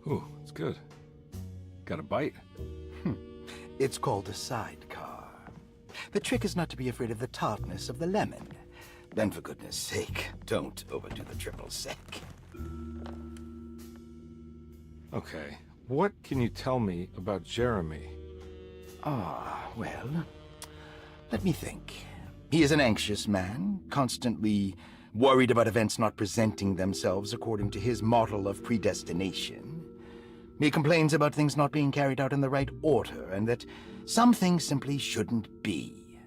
Ooh, it's good. Got a bite? It's called a sidecar. The trick is not to be afraid of the tartness of the lemon. Then, for goodness sake, don't overdo the triple sec. Okay. What can you tell me about Jeremy? Well, let me think. He is an anxious man, constantly worried about events not presenting themselves according to his model of predestination. He complains about things not being carried out in the right order, and that some things simply shouldn't be.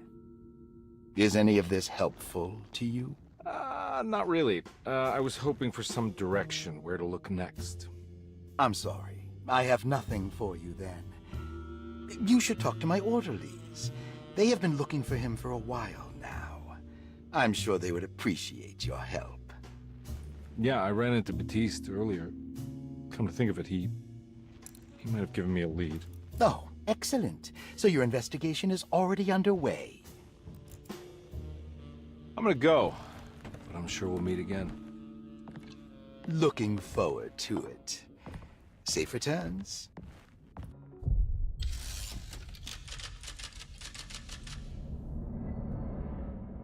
Is any of this helpful to you? Not really. I was hoping for some direction where to look next. I'm sorry. I have nothing for you then. You should talk to my orderlies. They have been looking for him for a while now. I'm sure they would appreciate your help. Yeah, I ran into Batiste earlier. Come to think of it, he might have given me a lead. Oh, excellent. So your investigation is already underway. I'm gonna go, but I'm sure we'll meet again. Looking forward to it. Safe returns.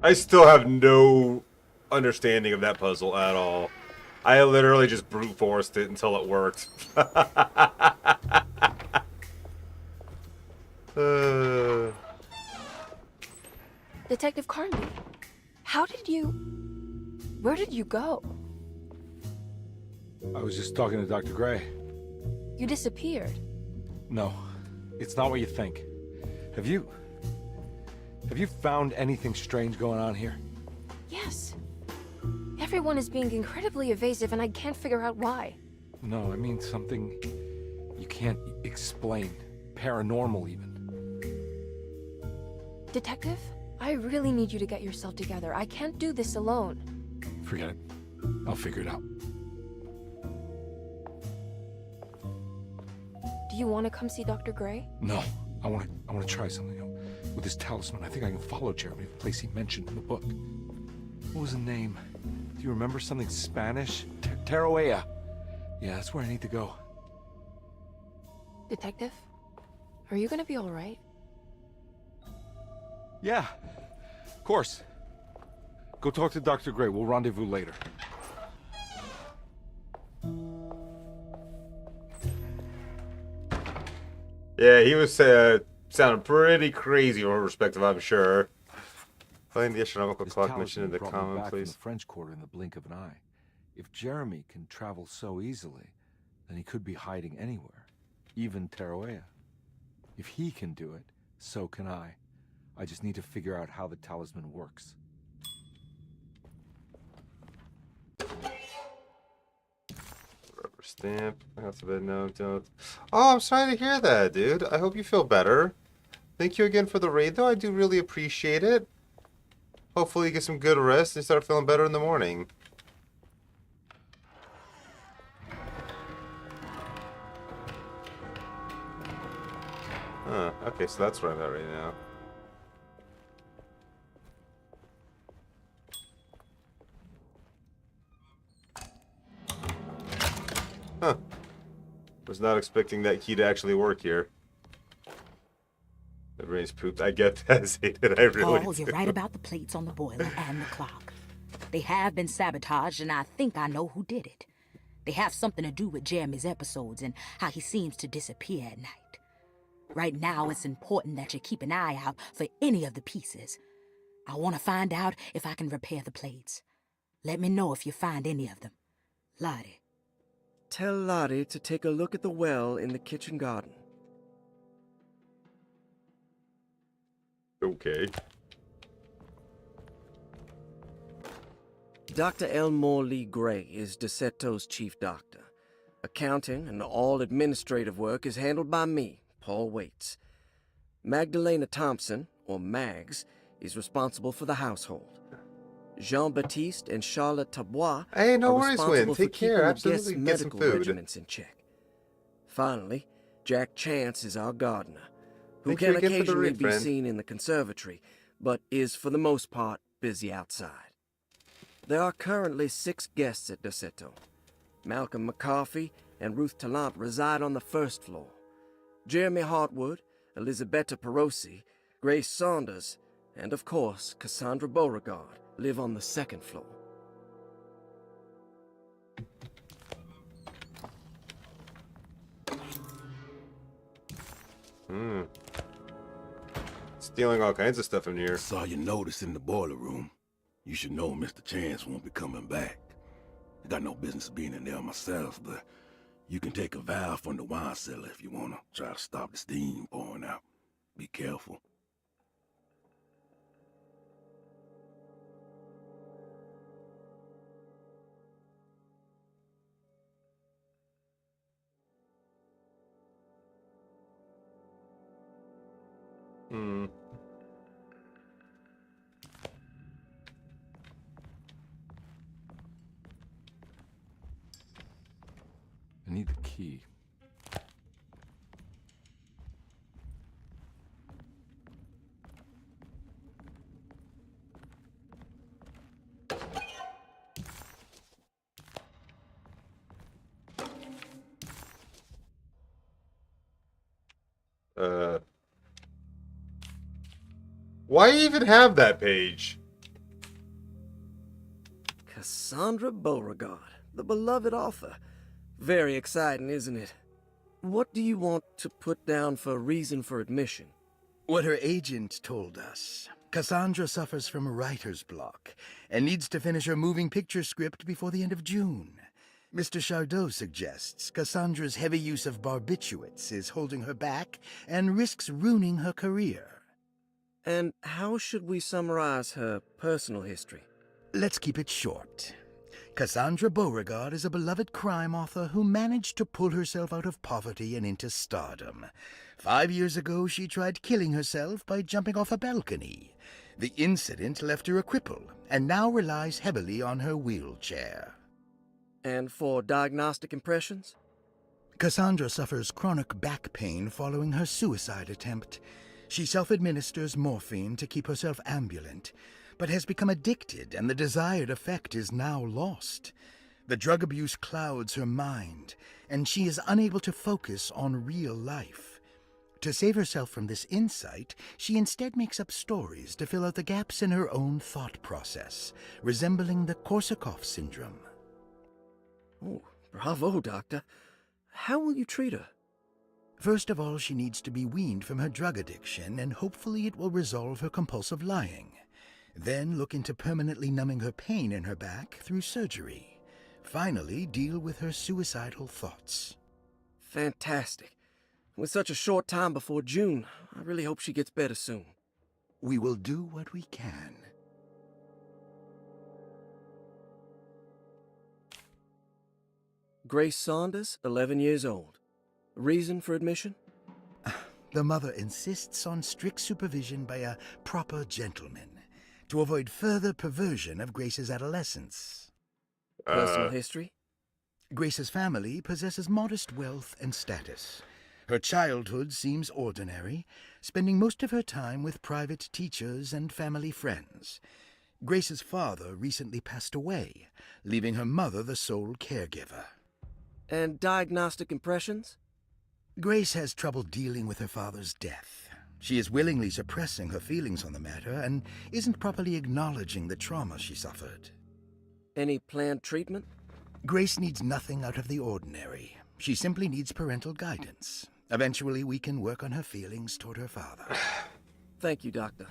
I still have no understanding of that puzzle at all. I literally just brute forced it until it worked. Detective Carnby, where did you go? I was just talking to Dr. Gray. You disappeared. No, it's not what you think. Have you found anything strange going on here? Yes. Everyone is being incredibly evasive and I can't figure out why. No, I mean something you can't explain. Paranormal, even. Detective, I really need you to get yourself together. I can't do this alone. Forget it. I'll figure it out. Do you want to come see Dr. Gray? No, I want to try something. With this talisman, I think I can follow Jeremy to the place he mentioned in the book. What was the name? Do you remember something Spanish? Tarawea. Yeah, that's where I need to go. Detective, are you gonna be all right? Yeah, of course. Go talk to Dr. Gray. We'll rendezvous later. Yeah, he was sounding pretty crazy from her perspective, I'm sure. Find the astronomical clock mentioned in the comment, please. The French Quarter in the blink of an eye. If Jeremy can travel so easily, then he could be hiding anywhere, even Tarawea. If he can do it, so can I. I just need to figure out how the talisman works. Rubber stamp. That's a bit no, don't. Oh, I'm sorry to hear that, dude. I hope you feel better. Thank you again for the raid, though. I do really appreciate it. Hopefully you get some good rest and start feeling better in the morning. Huh, okay, so that's where I'm at right now. Huh. Was not expecting that key to actually work here. The brain's pooped. I get that, Zayden. I really Oh, do. you're right about the plates on the boiler and the clock. They have been sabotaged, and I think I know who did it. They have something to do with Jeremy's episodes and how he seems to disappear at night. Right now, it's important that you keep an eye out for any of the pieces. I want to find out if I can repair the plates. Let me know if you find any of them. Lottie. Tell Lottie to take a look at the well in the kitchen garden. Okay. Dr. Elmore Lee Gray is DeSeto's chief doctor. Accounting and all administrative work is handled by me, Paul Waits. Magdalena Thompson, or Mags, is responsible for the household. Jean-Baptiste and Charlotte Tabois Hey, no are worries, Win. responsible for Take keeping care. the Absolutely. guests' Get some medical food. regiments in check. Finally, Jack Chance is our gardener, who Thank you can again for the occasionally read, be friend. seen in the conservatory, but is for the most part busy outside. There are currently 6 guests at Dosetto. Malcolm McCarthy and Ruth Tallant reside on the first floor. Jeremy Hartwood, Elisabetta Perosi, Grace Saunders, and of course, Cassandra Beauregard live on the second floor. Stealing all kinds of stuff in here. Saw your notice in the boiler room. You should know Mr. Chance won't be coming back. I got no business being in there myself, but you can take a valve from the wine cellar if you want to try to stop the steam pouring out. Be careful. I need the key. Why even have that page? Cassandra Beauregard, the beloved author. Very exciting, isn't it? What do you want to put down for reason for admission? What her agent told us. Cassandra suffers from writer's block and needs to finish her moving picture script before the end of June. Mr. Chardot suggests Cassandra's heavy use of barbiturates is holding her back and risks ruining her career. And how should we summarize her personal history? Let's keep it short. Cassandra Beauregard is a beloved crime author who managed to pull herself out of poverty and into stardom. 5 years ago, she tried killing herself by jumping off a balcony. The incident left her a cripple, and now relies heavily on her wheelchair. And for diagnostic impressions? Cassandra suffers chronic back pain following her suicide attempt. She self-administers morphine to keep herself ambulant, but has become addicted, and the desired effect is now lost. The drug abuse clouds her mind, and she is unable to focus on real life. To save herself from this insight, she instead makes up stories to fill out the gaps in her own thought process, resembling the Korsakoff syndrome. Oh, bravo, Doctor. How will you treat her? First of all, she needs to be weaned from her drug addiction, and hopefully it will resolve her compulsive lying. Then look into permanently numbing her pain in her back through surgery. Finally, deal with her suicidal thoughts. Fantastic. With such a short time before June, I really hope she gets better soon. We will do what we can. Grace Saunders, 11 years old. Reason for admission? The mother insists on strict supervision by a proper gentleman to avoid further perversion of Grace's adolescence. Personal history? Grace's family possesses modest wealth and status. Her childhood seems ordinary, spending most of her time with private teachers and family friends. Grace's father recently passed away, leaving her mother the sole caregiver. And diagnostic impressions? Grace has trouble dealing with her father's death. She is willingly suppressing her feelings on the matter and isn't properly acknowledging the trauma she suffered. Any planned treatment? Grace needs nothing out of the ordinary. She simply needs parental guidance. Eventually, we can work on her feelings toward her father. Thank you, Doctor.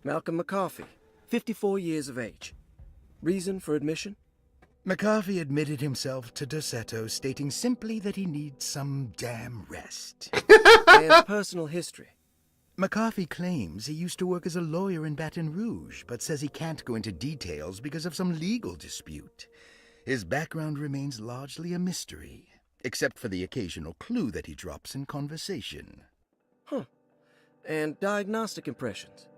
Malcolm McCarthy, 54 years of age. Reason for admission? McCarthy admitted himself to Dosetto, stating simply that he needs some damn rest. And personal history? McCarthy claims he used to work as a lawyer in Baton Rouge, but says he can't go into details because of some legal dispute. His background remains largely a mystery, except for the occasional clue that he drops in conversation. Huh. And diagnostic impressions?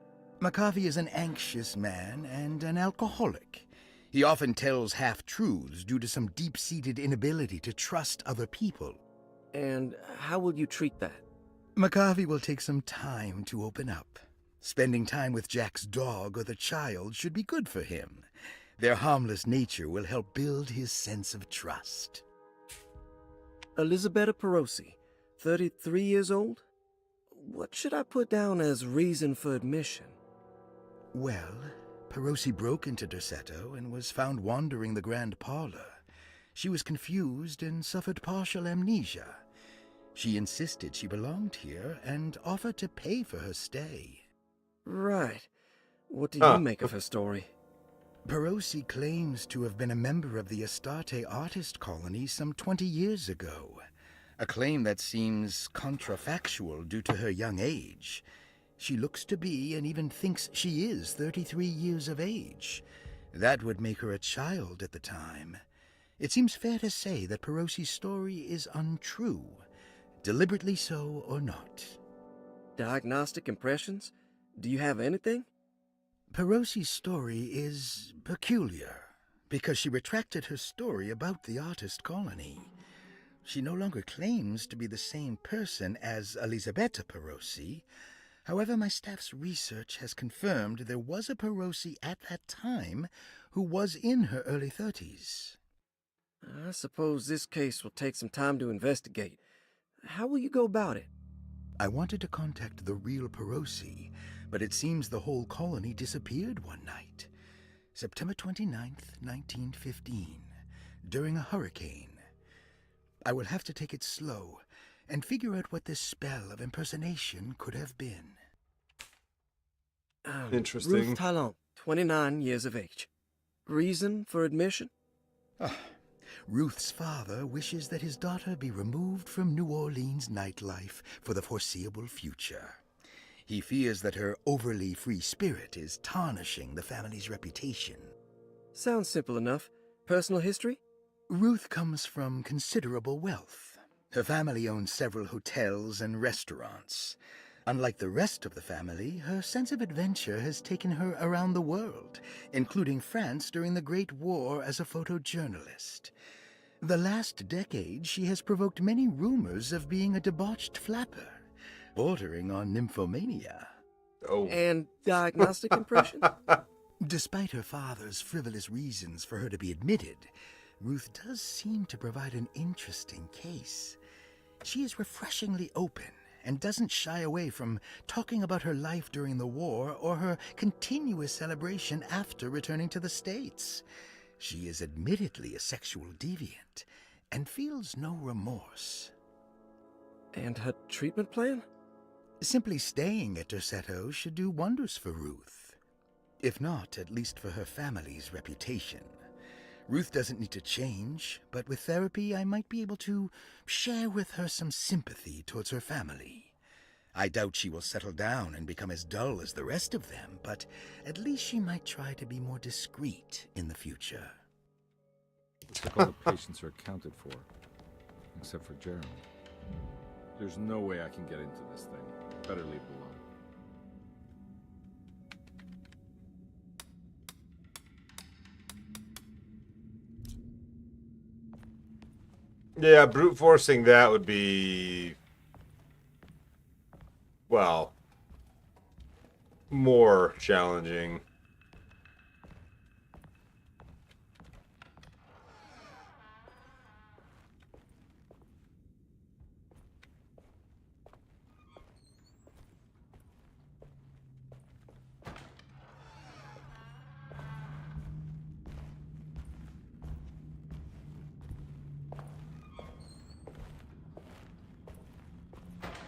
McCarthy is an anxious man and an alcoholic. He often tells half-truths due to some deep-seated inability to trust other people. And how will you treat that? McCarthy will take some time to open up. Spending time with Jack's dog or the child should be good for him. Their harmless nature will help build his sense of trust. Elisabetta Perosi, 33 years old? What should I put down as reason for admission? Well, Perosi broke into Derceto and was found wandering the grand parlor. She was confused and suffered partial amnesia. She insisted she belonged here and offered to pay for her stay. Right. What do you make of her story? Perosi claims to have been a member of the Astarte artist colony some 20 years ago, a claim that seems contrafactual due to her young age. She looks to be and even thinks she is 33 years of age. That would make her a child at the time. It seems fair to say that Perosi's story is untrue, deliberately so or not. Diagnostic impressions? Do you have anything? Perosi's story is peculiar, because she retracted her story about the artist colony. She no longer claims to be the same person as Elisabetta Perosi. However, my staff's research has confirmed there was a Perosi at that time who was in her early 30s. I suppose this case will take some time to investigate. How will you go about it? I wanted to contact the real Perosi, but it seems the whole colony disappeared one night. September 29th, 1915, during a hurricane. I will have to take it slow and figure out what this spell of impersonation could have been. Interesting. Ruth Talon, 29 years of age. Reason for admission? Ruth's father wishes that his daughter be removed from New Orleans nightlife for the foreseeable future. He fears that her overly free spirit is tarnishing the family's reputation. Sounds simple enough. Personal history? Ruth comes from considerable wealth. Her family owns several hotels and restaurants. Unlike the rest of the family, her sense of adventure has taken her around the world, including France during the Great War as a photojournalist. The last decade, she has provoked many rumors of being a debauched flapper, bordering on nymphomania. Oh. And diagnostic impression? Despite her father's frivolous reasons for her to be admitted, Ruth does seem to provide an interesting case. She is refreshingly open and doesn't shy away from talking about her life during the war or her continuous celebration after returning to the States. She is admittedly a sexual deviant and feels no remorse. And her treatment plan? Simply staying at Derceto should do wonders for Ruth. If not, at least for her family's reputation. Ruth doesn't need to change, but with therapy I might be able to share with her some sympathy towards her family. I doubt she will settle down and become as dull as the rest of them, but at least she might try to be more discreet in the future. Looks like all the patients are accounted for, except for Jeremy. There's no way I can get into this thing. Better leave it alone. Yeah, brute forcing that would be, well, more challenging.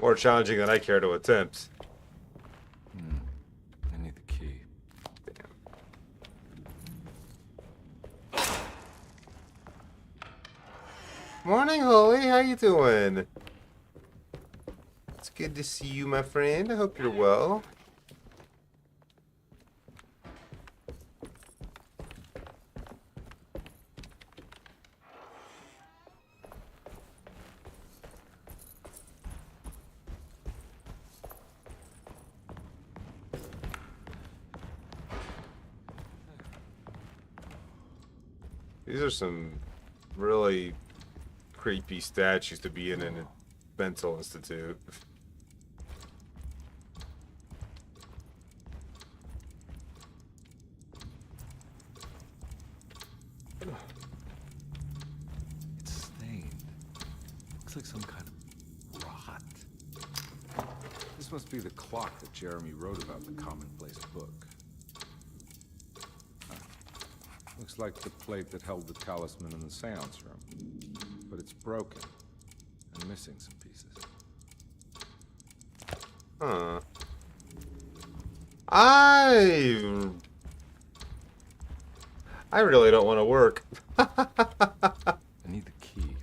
More challenging than I care to attempt. I need the key. Morning, Holly. How you doing? It's good to see you, my friend. I hope you're well. These are some really creepy statues to be in a mental institute. It's stained. Looks like some kind of rot. This must be the clock that Jeremy wrote about in the commonplace book. Huh. Looks like the plate that held the talisman in the seance room. But it's broken and missing some pieces. Huh. I really don't want to work. I need the key.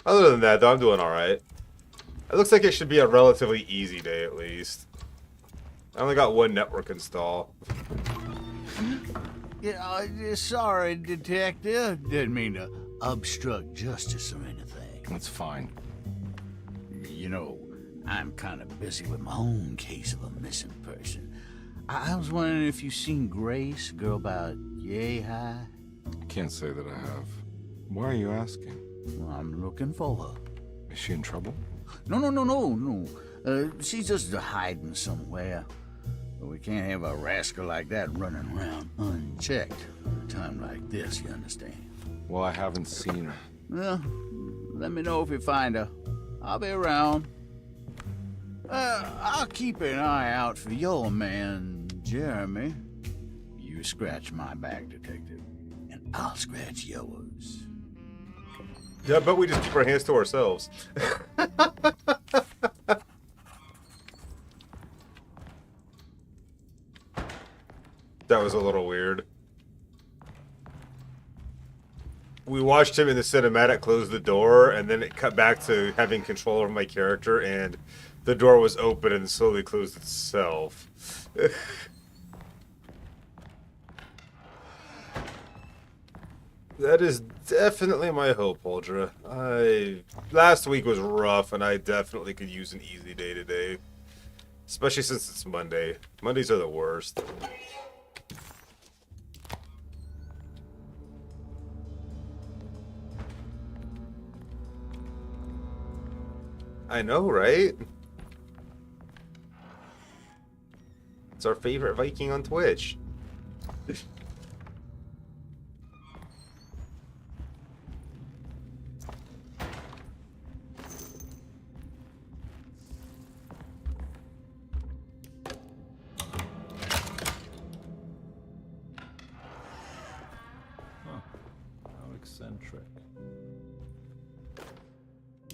Other than that, though, I'm doing alright. It looks like it should be a relatively easy day, at least. I only got one network install. Yeah, sorry, Detective. Didn't mean to obstruct justice or anything. That's fine. You know, I'm kind of busy with my own case of a missing person. I was wondering if you've seen Grace, a girl about yay high? I can't say that I have. Why are you asking? Well, I'm looking for her. Is she in trouble? No. She's just hiding somewhere. But we can't have a rascal like that running around unchecked at a time like this, you understand? Well, I haven't seen her. Well, let me know if you find her. I'll be around. I'll keep an eye out for your man, Jeremy. You scratch my back, Detective, and I'll scratch yours. Yeah, but we just keep our hands to ourselves. That was a little weird. We watched him in the cinematic close the door, and then it cut back to having control over my character, and the door was open and slowly closed itself. That is definitely my hope, Uldra. Last week was rough, and I definitely could use an easy day today. Especially since it's Monday. Mondays are the worst. I know, right? It's our favorite Viking on Twitch. How eccentric.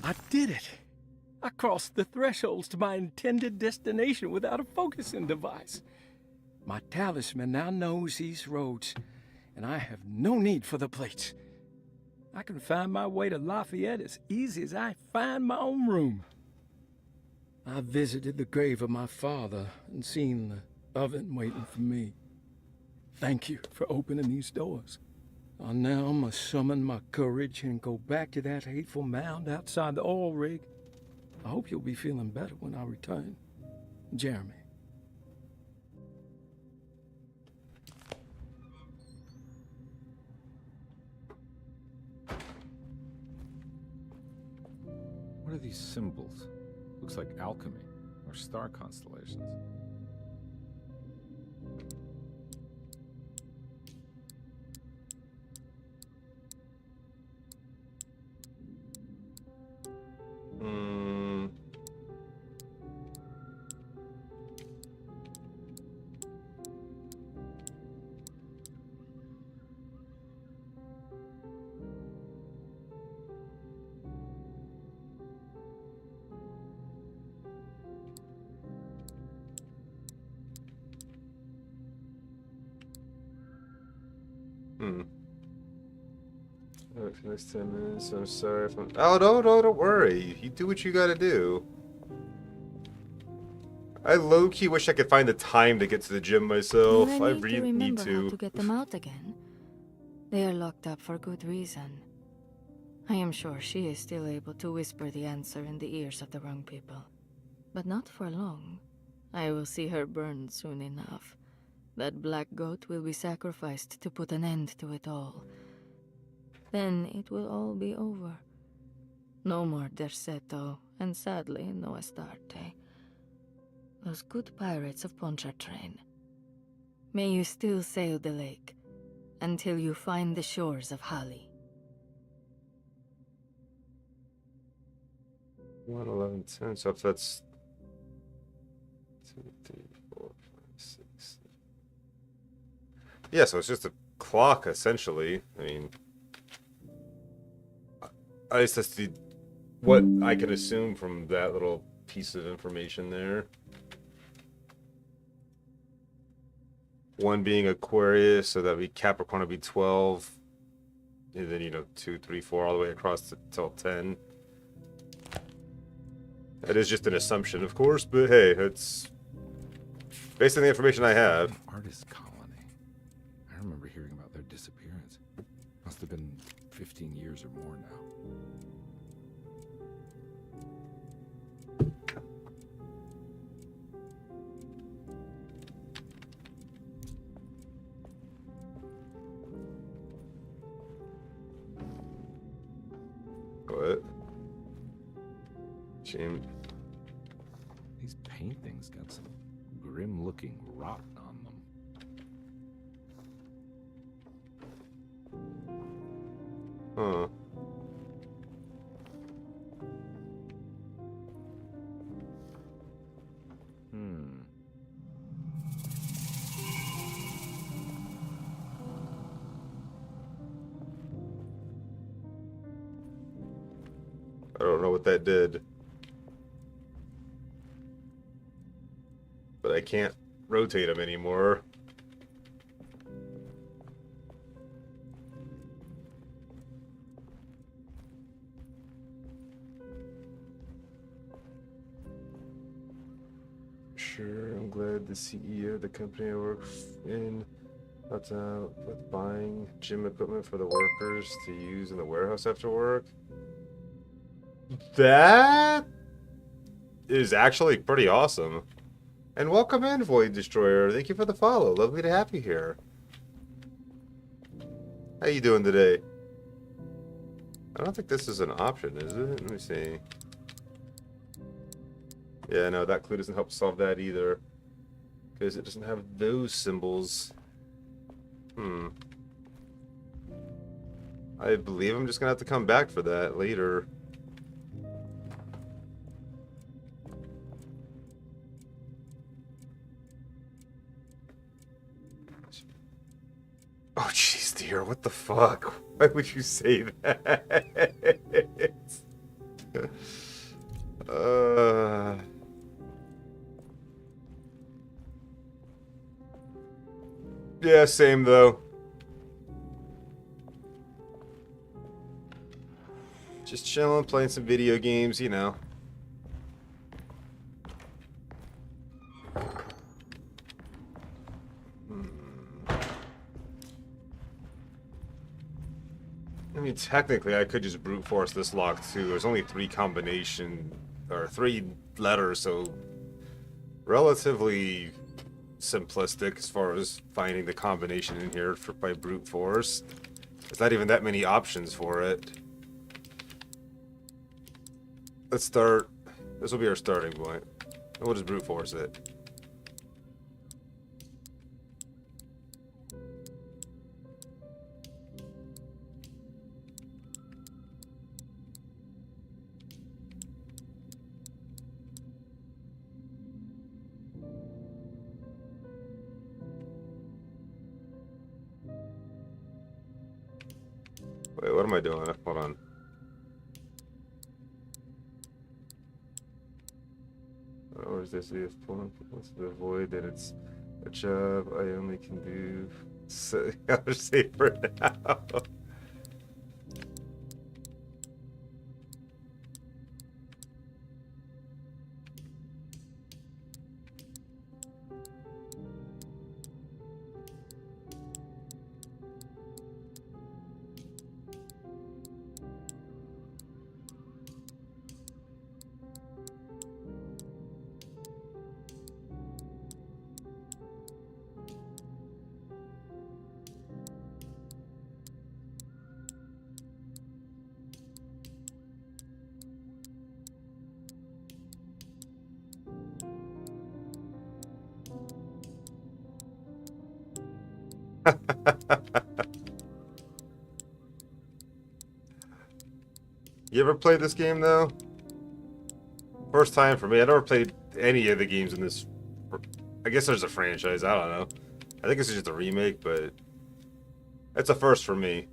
I did it! I crossed the thresholds to my intended destination without a focusing device. My talisman now knows these roads, and I have no need for the plates. I can find my way to Lafayette as easy as I find my own room. I visited the grave of my father and seen the oven waiting for me. Thank you for opening these doors. I now must summon my courage and go back to that hateful mound outside the oil rig. I hope you'll be feeling better when I return. Jeremy. What are these symbols? Looks like alchemy or star constellations. Next 10 minutes. I'm sorry if I'm. Oh, no, don't worry. You do what you gotta do. I low-key wish I could find the time to get to the gym myself. I really need to. How to get them out again. They are locked up for good reason. I am sure she is still able to whisper the answer in the ears of the wrong people. But not for long. I will see her burned soon enough. That black goat will be sacrificed to put an end to it all. Then it will all be over. No more Derceto, and sadly, no Astarte. Those good pirates of Pontchartrain. May you still sail the lake, until you find the shores of Hali. 1, 11, 10. So if that's 2, 3, 4, 5, 6. Yeah, so it's just a clock essentially. I mean, I just that's what I can assume from that little piece of information there. 1 being Aquarius, so that would be Capricorn would be 12, and then 2, 3, 4 all the way across till 10. That is just an assumption, of course, but hey, it's based on the information I have. An artist colony. I remember hearing about their disappearance. Must have been 15 years or more now. What? Jim. These paintings got some grim-looking rot on them. Huh. I don't know what that did. But I can't rotate them anymore. Sure, I'm glad the CEO of the company I work in helped out with buying gym equipment for the workers to use in the warehouse after work. That is actually pretty awesome. And welcome in, Void Destroyer. Thank you for the follow. Lovely to have you here. How you doing today? I don't think this is an option, is it? Let me see. Yeah, no, that clue doesn't help solve that either. Because it doesn't have those symbols. I believe I'm just going to have to come back for that later. Oh, jeez, dear, what the fuck? Why would you say that? Yeah, same though. Just chilling, playing some video games, you know. I mean, technically, I could just brute force this lock too. There's only 3 letters, so relatively simplistic as far as finding the combination in here by brute force. There's not even that many options for it. Let's start. This will be our starting point. And we'll just brute force it. Wait, what am I doing? Hold on. Or is this the what's the void that it's a job I only can do? So I'll just say for now. You ever played this game though? First time for me. I never played any of the games in this. I guess there's a franchise. I don't know. I think it's just a remake, but it's a first for me.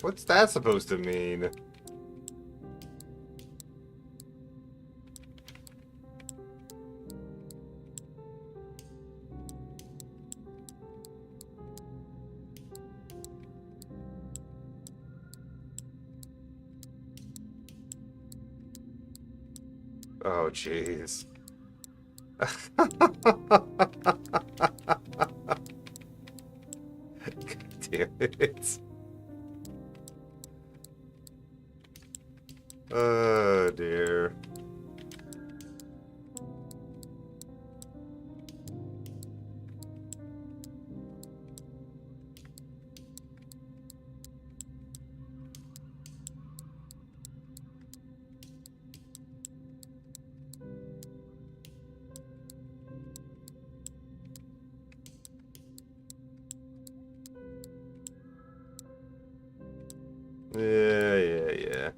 What's that supposed to mean? Oh, jeez. Damn it. Oh, dear. Yeah.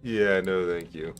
Yeah, no, thank you.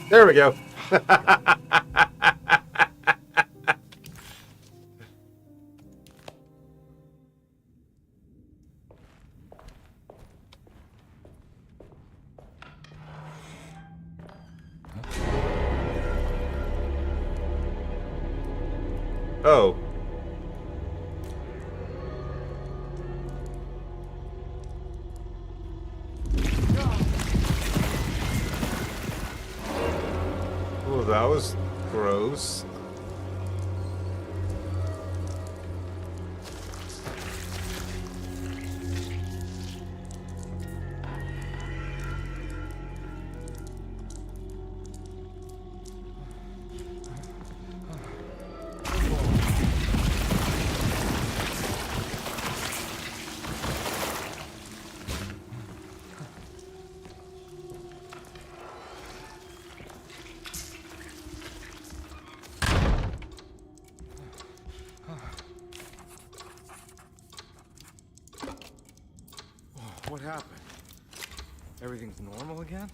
There we go. Oh. Oh, that was gross. What happened? Everything's normal again?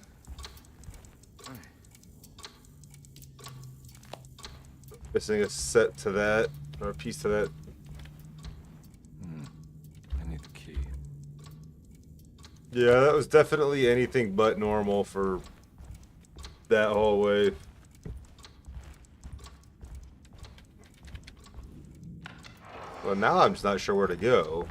Missing a set to that, or a piece to that. I need the key. Yeah, that was definitely anything but normal for that hallway. Well, now I'm just not sure where to go.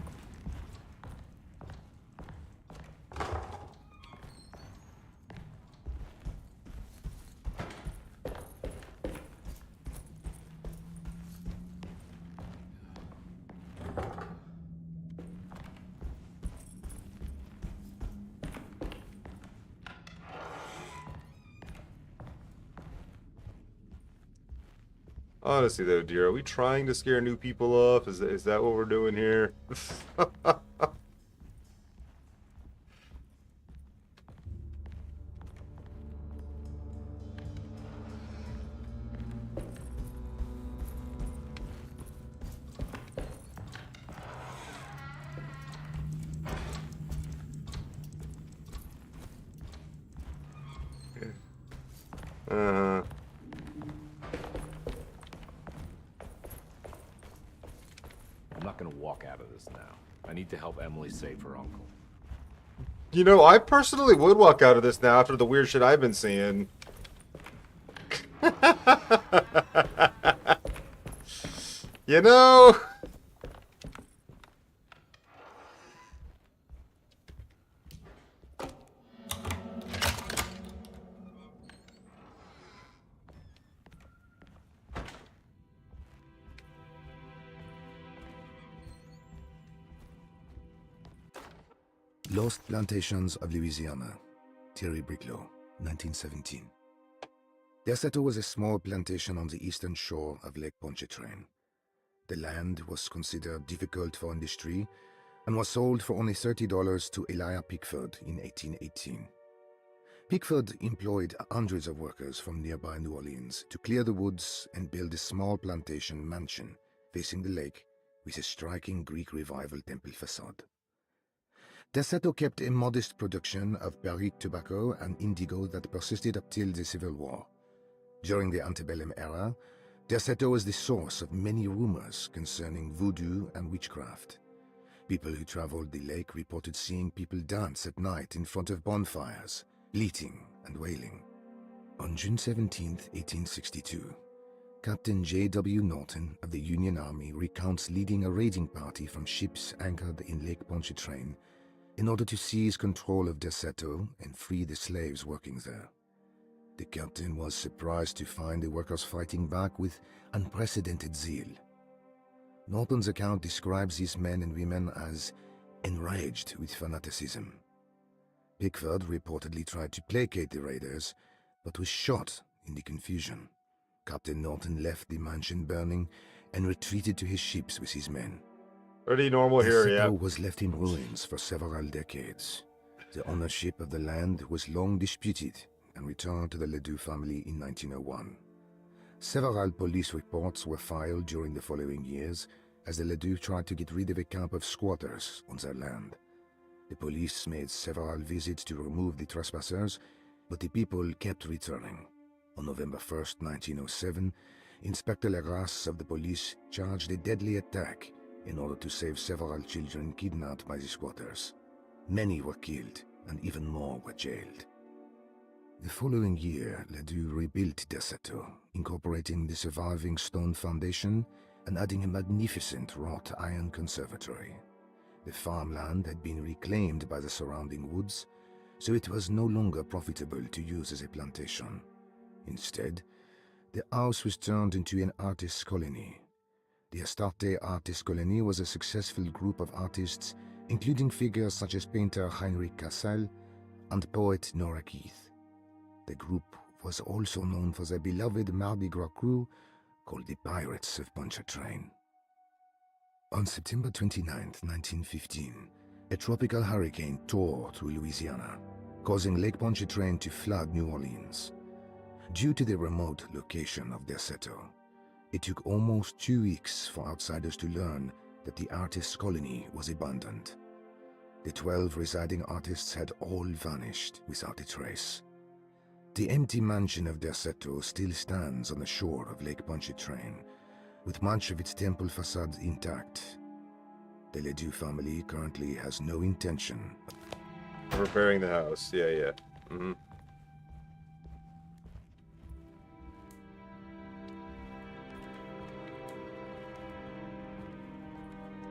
Honestly though, dear, are we trying to scare new people off? Is that what we're doing here? Uh-huh. I'm not gonna walk out of this now. I need to help Emily save her uncle. You know, I personally would walk out of this now after the weird shit I've been seeing. You know? Lost Plantations of Louisiana, Thierry Briclot, 1917. Derceto was a small plantation on the eastern shore of Lake Pontchartrain. The land was considered difficult for industry and was sold for only $30 to Elijah Pickford in 1818. Pickford employed hundreds of workers from nearby New Orleans to clear the woods and build a small plantation mansion facing the lake with a striking Greek Revival temple facade. Derceto kept a modest production of Barrique tobacco and indigo that persisted up till the Civil War. During the antebellum era, Derceto was the source of many rumors concerning voodoo and witchcraft. People who traveled the lake reported seeing people dance at night in front of bonfires, bleating and wailing. On June 17, 1862, Captain J.W. Norton of the Union Army recounts leading a raiding party from ships anchored in Lake Pontchartrain in order to seize control of Derceto and free the slaves working there. The captain was surprised to find the workers fighting back with unprecedented zeal. Norton's account describes these men and women as enraged with fanaticism. Pickford reportedly tried to placate the raiders, but was shot in the confusion. Captain Norton left the mansion burning and retreated to his ships with his men. Pretty normal here, yeah. Derceto was left in ruins for several decades. The ownership of the land was long disputed and returned to the Ledoux family in 1901. Several police reports were filed during the following years as the Ledoux tried to get rid of a camp of squatters on their land. The police made several visits to remove the trespassers, but the people kept returning. On November 1st, 1907, Inspector Legrasse of the police charged a deadly attack in order to save several children kidnapped by the squatters. Many were killed, and even more were jailed. The following year, Ledoux rebuilt Derceto, incorporating the surviving stone foundation and adding a magnificent wrought iron conservatory. The farmland had been reclaimed by the surrounding woods, so it was no longer profitable to use as a plantation. Instead, the house was turned into an artist's colony. The Astarte Artist Colony was a successful group of artists, including figures such as painter Heinrich Cassel and poet Nora Keith. The group was also known for their beloved Mardi Gras crew called the Pirates of Pontchartrain. On September 29, 1915, a tropical hurricane tore through Louisiana, causing Lake Pontchartrain to flood New Orleans. Due to the remote location of Derceto, it took almost 2 weeks for outsiders to learn that the artist's colony was abandoned. The 12 residing artists had all vanished without a trace. The empty mansion of Derceto still stands on the shore of Lake Pontchartrain, with much of its temple facade intact. The Ledoux family currently has no intention of repairing the house. Yeah. Mm-hmm.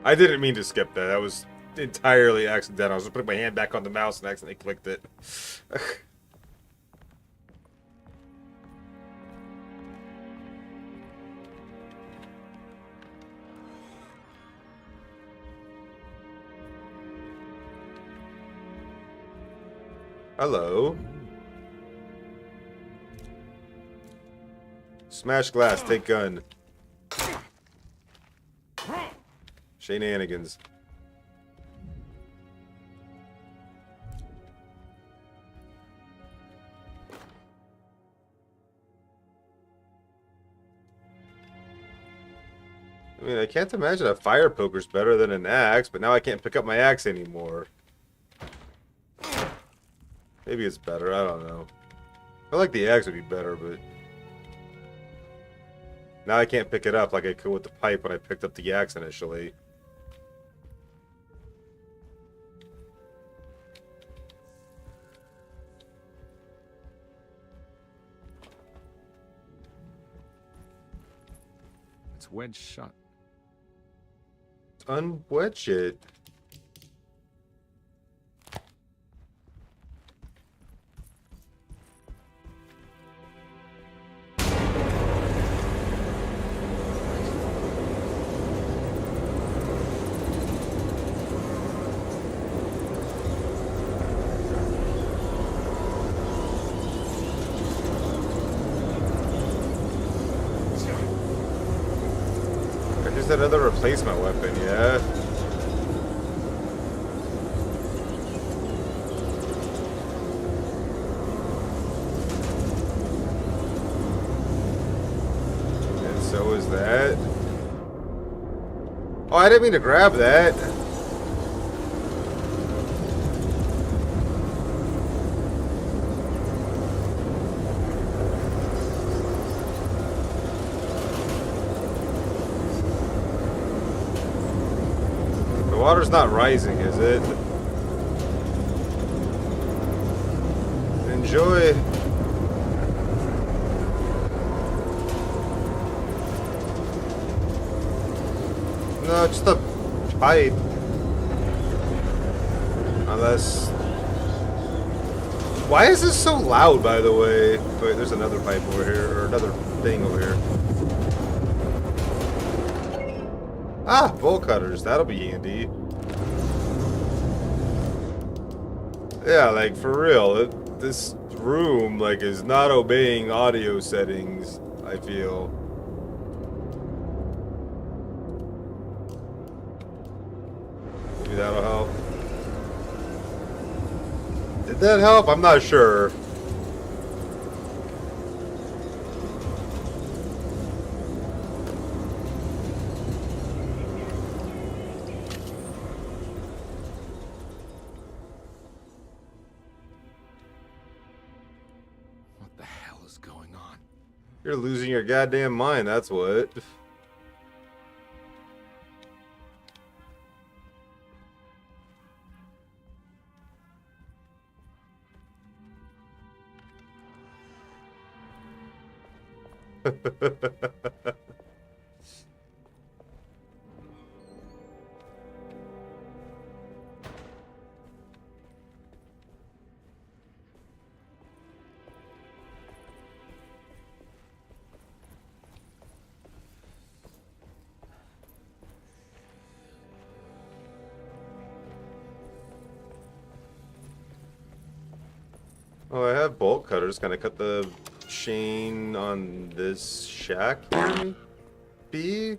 I didn't mean to skip that. That was entirely accidental. I was just putting my hand back on the mouse and accidentally clicked it. Hello. Smash glass, take gun. Shenanigans. I mean, I can't imagine a fire poker's better than an axe, but now I can't pick up my axe anymore. Maybe it's better, I don't know. I feel like the axe would be better, but now I can't pick it up like I could with the pipe when I picked up the axe initially. It's wedged shut. Unwedge it. Here's another replacement weapon, yeah. And so is that. Oh, I didn't mean to grab that. The water's not rising, is it? Enjoy. No, just a pipe. Unless... Why is this so loud, by the way? Wait, there's another pipe over here, or another thing over here. Ah, bolt cutters. That'll be handy. Yeah, like, for real. This room, like, is not obeying audio settings, I feel. Maybe that'll help. Did that help? I'm not sure. What the hell is going on? You're losing your goddamn mind, that's what. Oh, I have bolt cutters. Can I cut the chain on this shack here? B?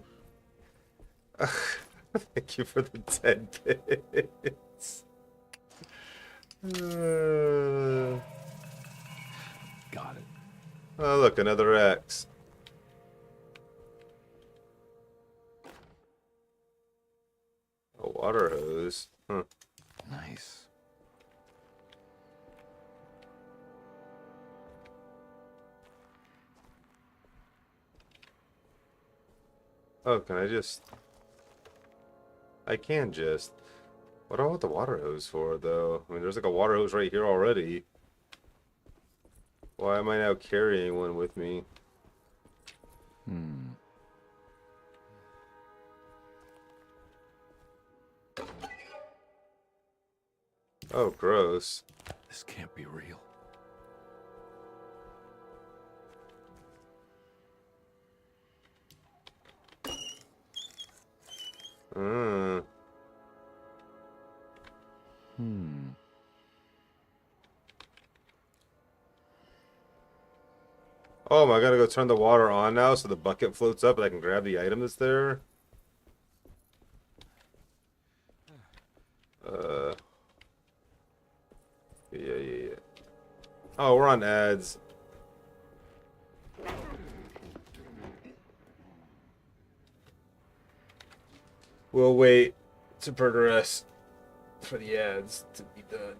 Thank you for the 10 bits. Got it. Oh, look, another X. A water hose. Huh. Nice. Oh, can I just... I can just... What do I want the water hose for, though? I mean, there's like a water hose right here already. Why am I now carrying one with me? Oh, gross. This can't be real. Oh, am I gonna go turn the water on now so the bucket floats up and I can grab the item that's there? Yeah. Oh, we're on ads. We'll wait to progress for the ads to be done.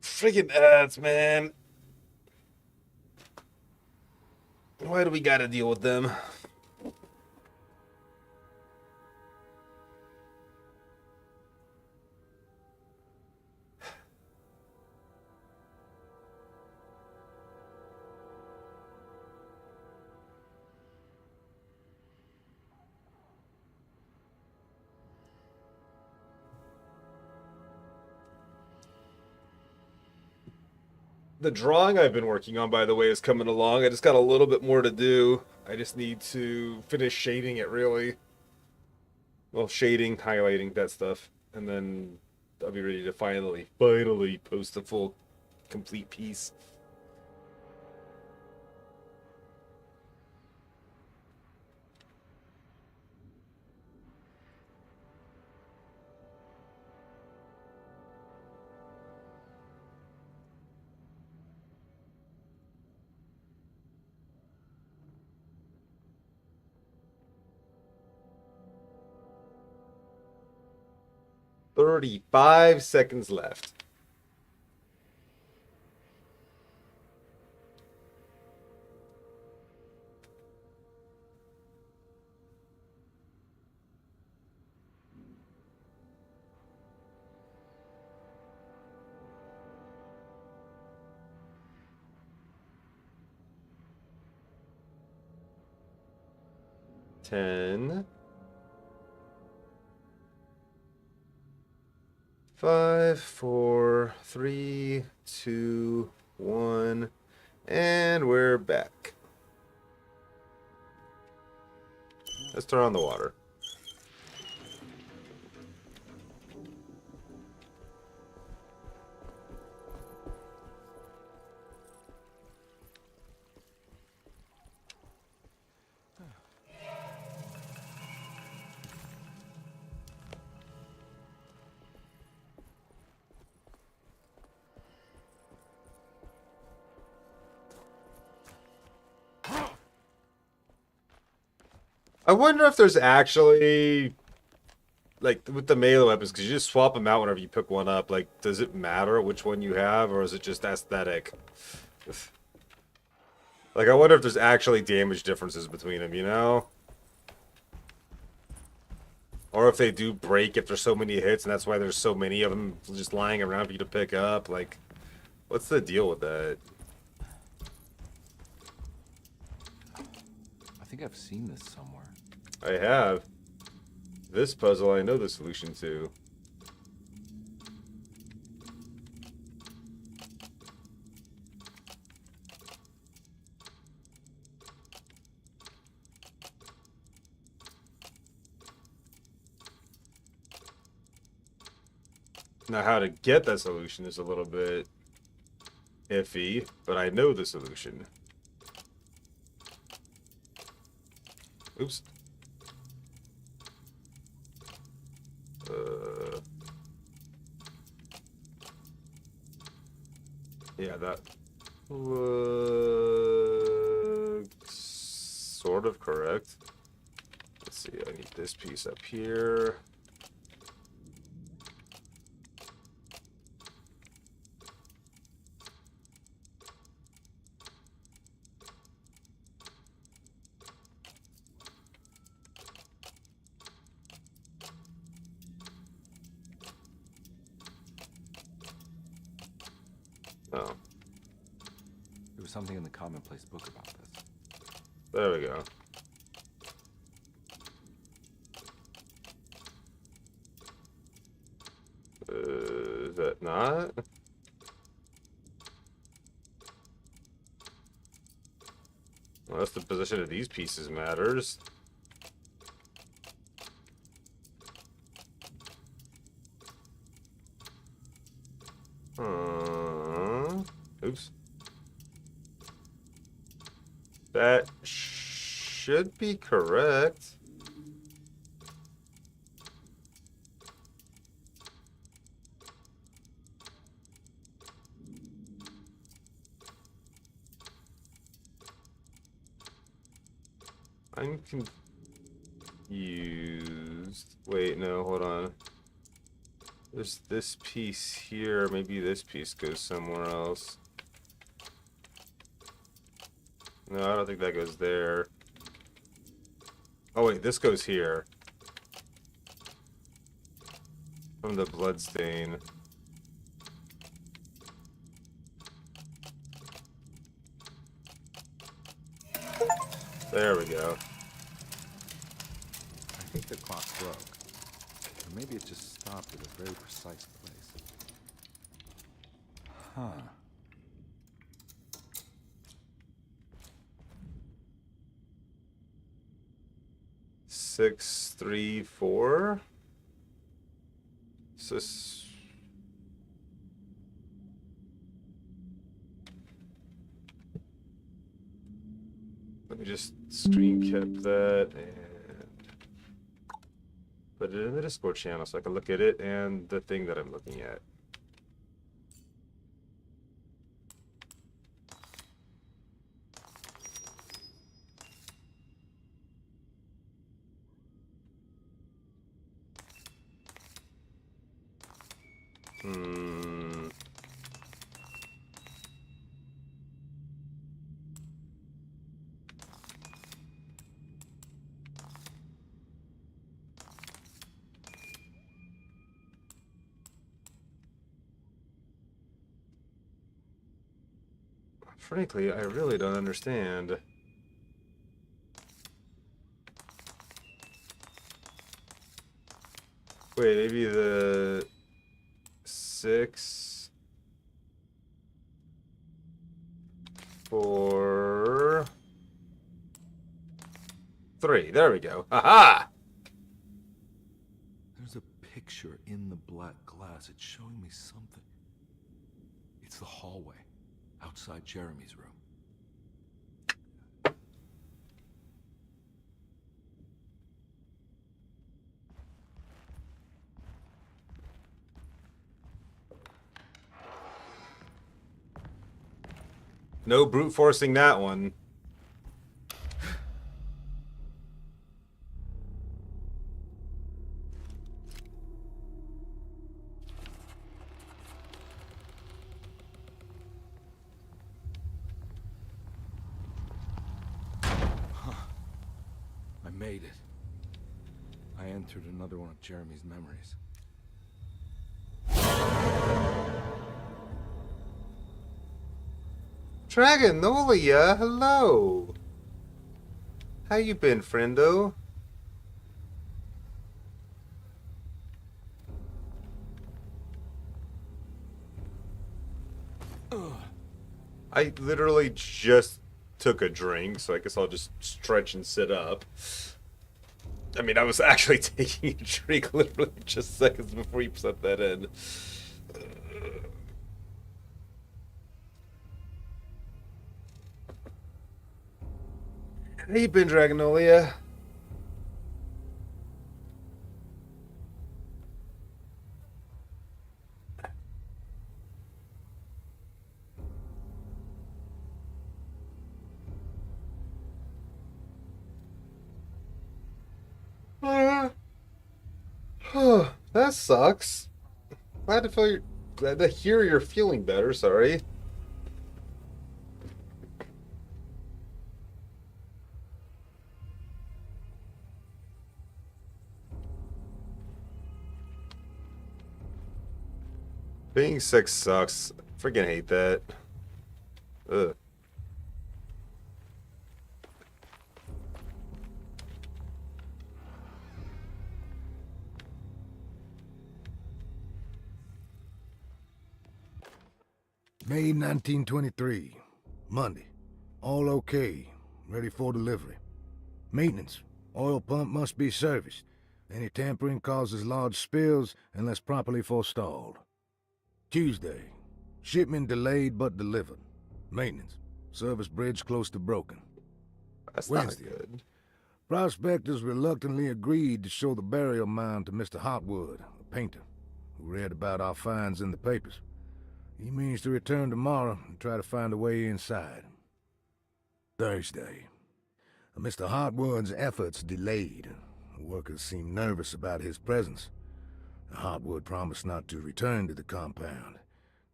Freaking ads, man. Why do we gotta deal with them? The drawing I've been working on, by the way, is coming along. I just got a little bit more to do. I just need to finish shading it, really. Well, shading, highlighting, that stuff. And then I'll be ready to finally post a full, complete piece. "35 seconds left." Ten. 5, 4, 3, 2, 1, and we're back. Let's turn on the water. I wonder if there's actually, like, with the melee weapons, because you just swap them out whenever you pick one up. Like, does it matter which one you have, or is it just aesthetic? Like, I wonder if there's actually damage differences between them, you know? Or if they do break if there's so many hits, and that's why there's so many of them just lying around for you to pick up. Like, what's the deal with that? I think I've seen this somewhere. I have. This puzzle I know the solution to. Now, how to get that solution is a little bit iffy, but I know the solution. Oops. Yeah, that looks sort of correct. Let's see, I need this piece up here. Oh. There was something in the commonplace book about this. There we go. Is that not? Unless the position of these pieces matters. Oops. That should be correct. I'm confused. Wait, no, hold on. There's this piece here. Maybe this piece goes somewhere else. No, I don't think that goes there. Oh wait, this goes here. From the bloodstain. There we go. I think the clock broke. Or maybe it just stopped at a very precise place. Huh. Six, 3, 4. Let me just screen cap that and put it in the Discord channel so I can look at it and the thing that I'm looking at. Frankly, I really don't understand. Wait, maybe the 6, 4, 3. There we go. Aha! There's a picture in the black glass. It's showing me something. It's the hallway outside Jeremy's room. No brute forcing that one. I made it. I entered another one of Jeremy's memories. Dragonolia, hello. How you been, friendo? I literally just took a drink, so I guess I'll just stretch and sit up. I mean, I was actually taking a drink literally just seconds before you set that in. How you been, Dragonolia? That sucks. Glad to hear you're feeling better. Sorry. Being sick sucks. Freaking hate that. Ugh. May 1923. Monday. All okay. Ready for delivery. Maintenance. Oil pump must be serviced. Any tampering causes large spills unless properly forestalled. Tuesday. Shipment delayed but delivered. Maintenance. Service bridge close to broken. That's Wednesday. not good. Prospectors reluctantly agreed to show the burial mound to Mr. Hotwood, a painter, who read about our finds in the papers. He means to return tomorrow and try to find a way inside. Thursday. Mr. Hotwood's efforts delayed. The workers seemed nervous about his presence. Hotwood promised not to return to the compound.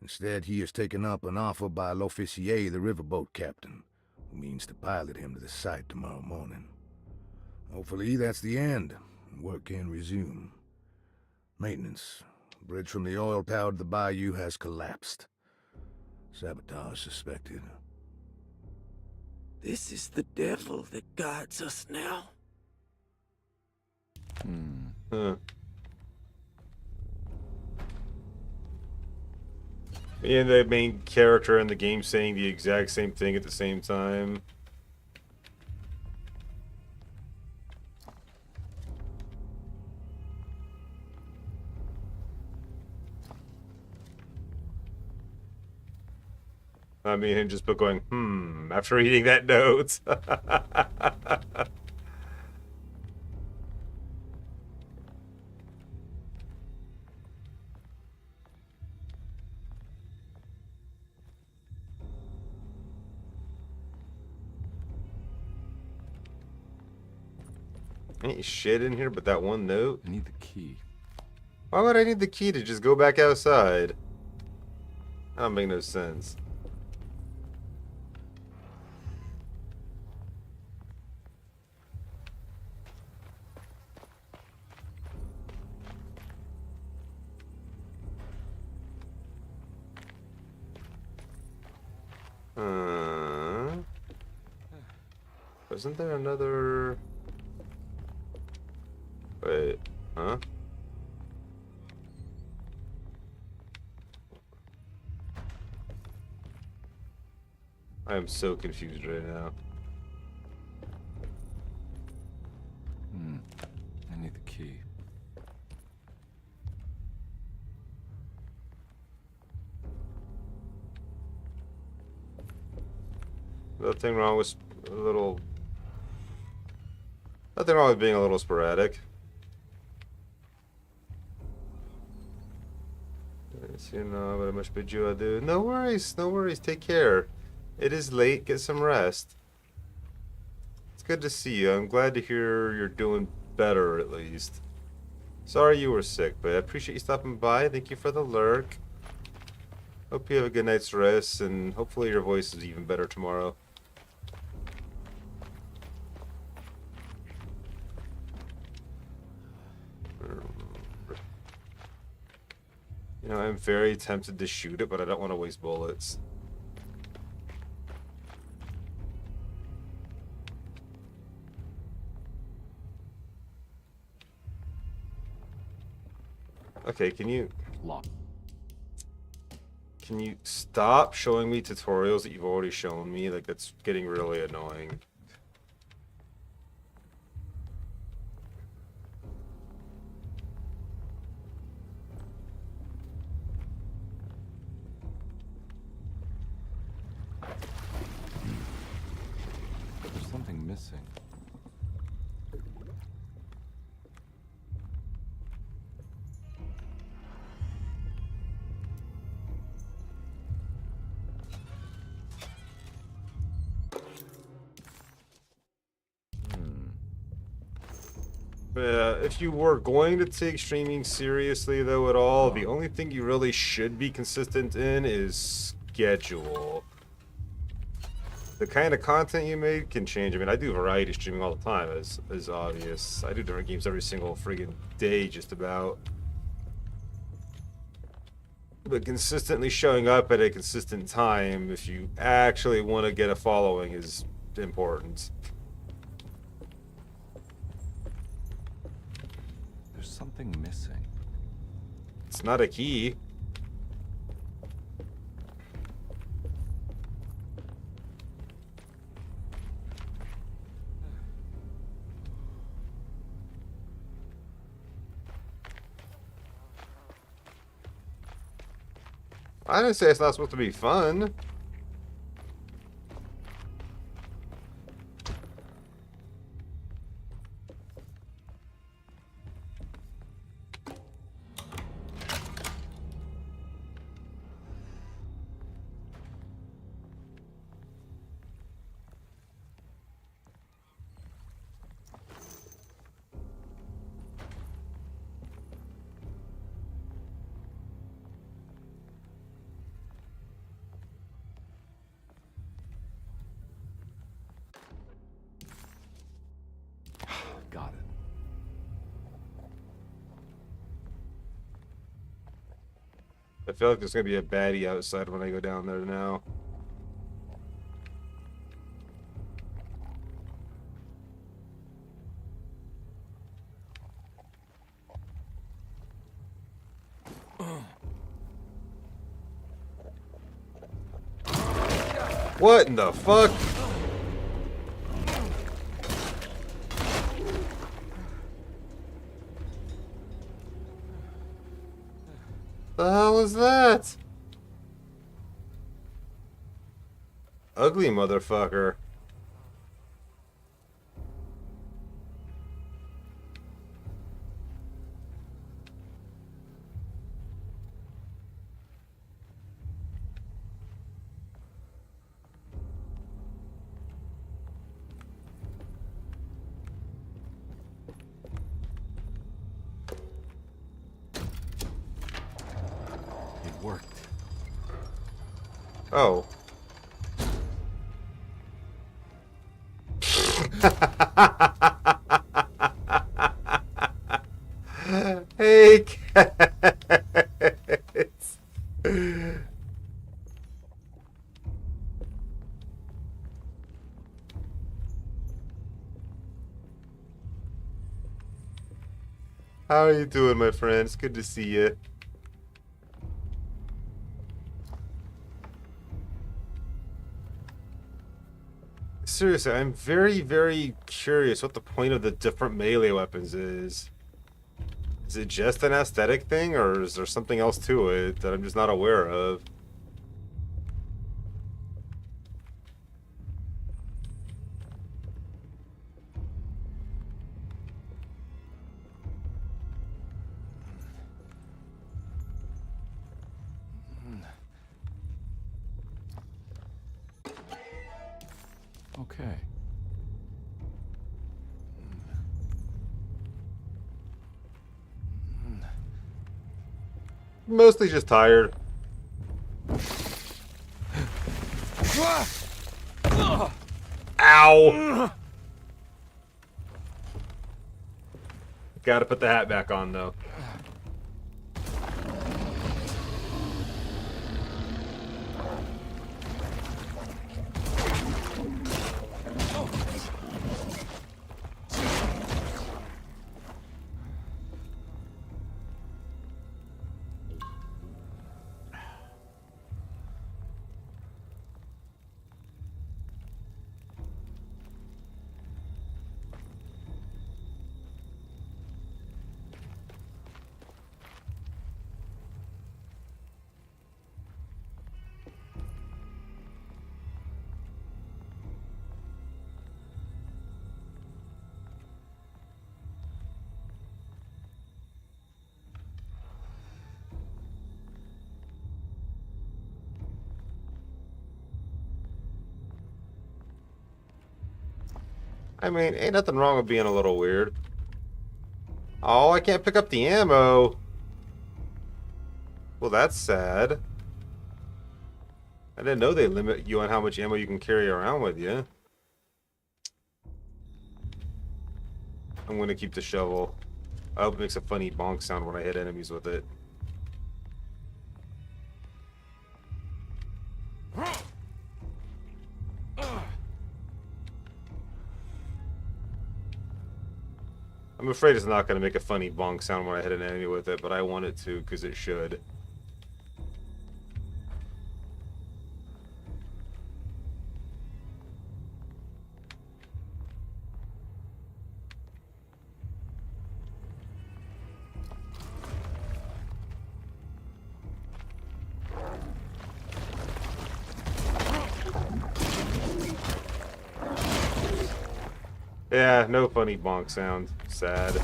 Instead, he has taken up an offer by L'Officier, the riverboat captain, who means to pilot him to the site tomorrow morning. Hopefully that's the end, and work can resume. Maintenance. Bridge from the oil tower to the bayou has collapsed. Sabotage suspected. This is the devil that guides us now. Huh. Me and the main character in the game saying the exact same thing at the same time. Me and him just going, after reading that note. Ain't shit in here but that one note. I need the key. Why would I need the key to just go back outside? That don't make no sense. Wasn't there another... Wait, huh? I am so confused right now. I need the key. Nothing wrong with a little... Nothing wrong with being a little sporadic. You know, but I must bid you adieu. No worries, no worries. Take care. It is late. Get some rest. It's good to see you. I'm glad to hear you're doing better, at least. Sorry you were sick, but I appreciate you stopping by. Thank you for the lurk. Hope you have a good night's rest, and hopefully your voice is even better tomorrow. You know, I'm very tempted to shoot it, but I don't want to waste bullets. Okay, can you... Lock. Can you stop showing me tutorials that you've already shown me? Like, that's getting really annoying. missing. If you were going to take streaming seriously, though, at all, the only thing you really should be consistent in is schedule. The kind of content you make can change. I mean, I do variety streaming all the time, as obvious. I do different games every single friggin' day, just about. But consistently showing up at a consistent time, if you actually want to get a following, is important. There's something missing. It's not a key. I didn't say it's not supposed to be fun. Got it. I feel like there's gonna be a baddie outside when I go down there now. What in the fuck? The hell is that? Ugly motherfucker. It worked. Oh. Hey, cats. How are you doing, my friend? It's good to see you. Seriously, I'm very, very curious what the point of the different melee weapons is. Is it just an aesthetic thing, or is there something else to it that I'm just not aware of? Okay. Mostly just tired. Ow! Gotta put the hat back on, though. I mean, ain't nothing wrong with being a little weird. Oh, I can't pick up the ammo. Well, that's sad. I didn't know they limit you on how much ammo you can carry around with you. I'm going to keep the shovel. I hope it makes a funny bonk sound when I hit enemies with it. I'm afraid it's not going to make a funny bonk sound when I hit an enemy with it, but I want it to because it should. Yeah, no funny bonk sound. Sad.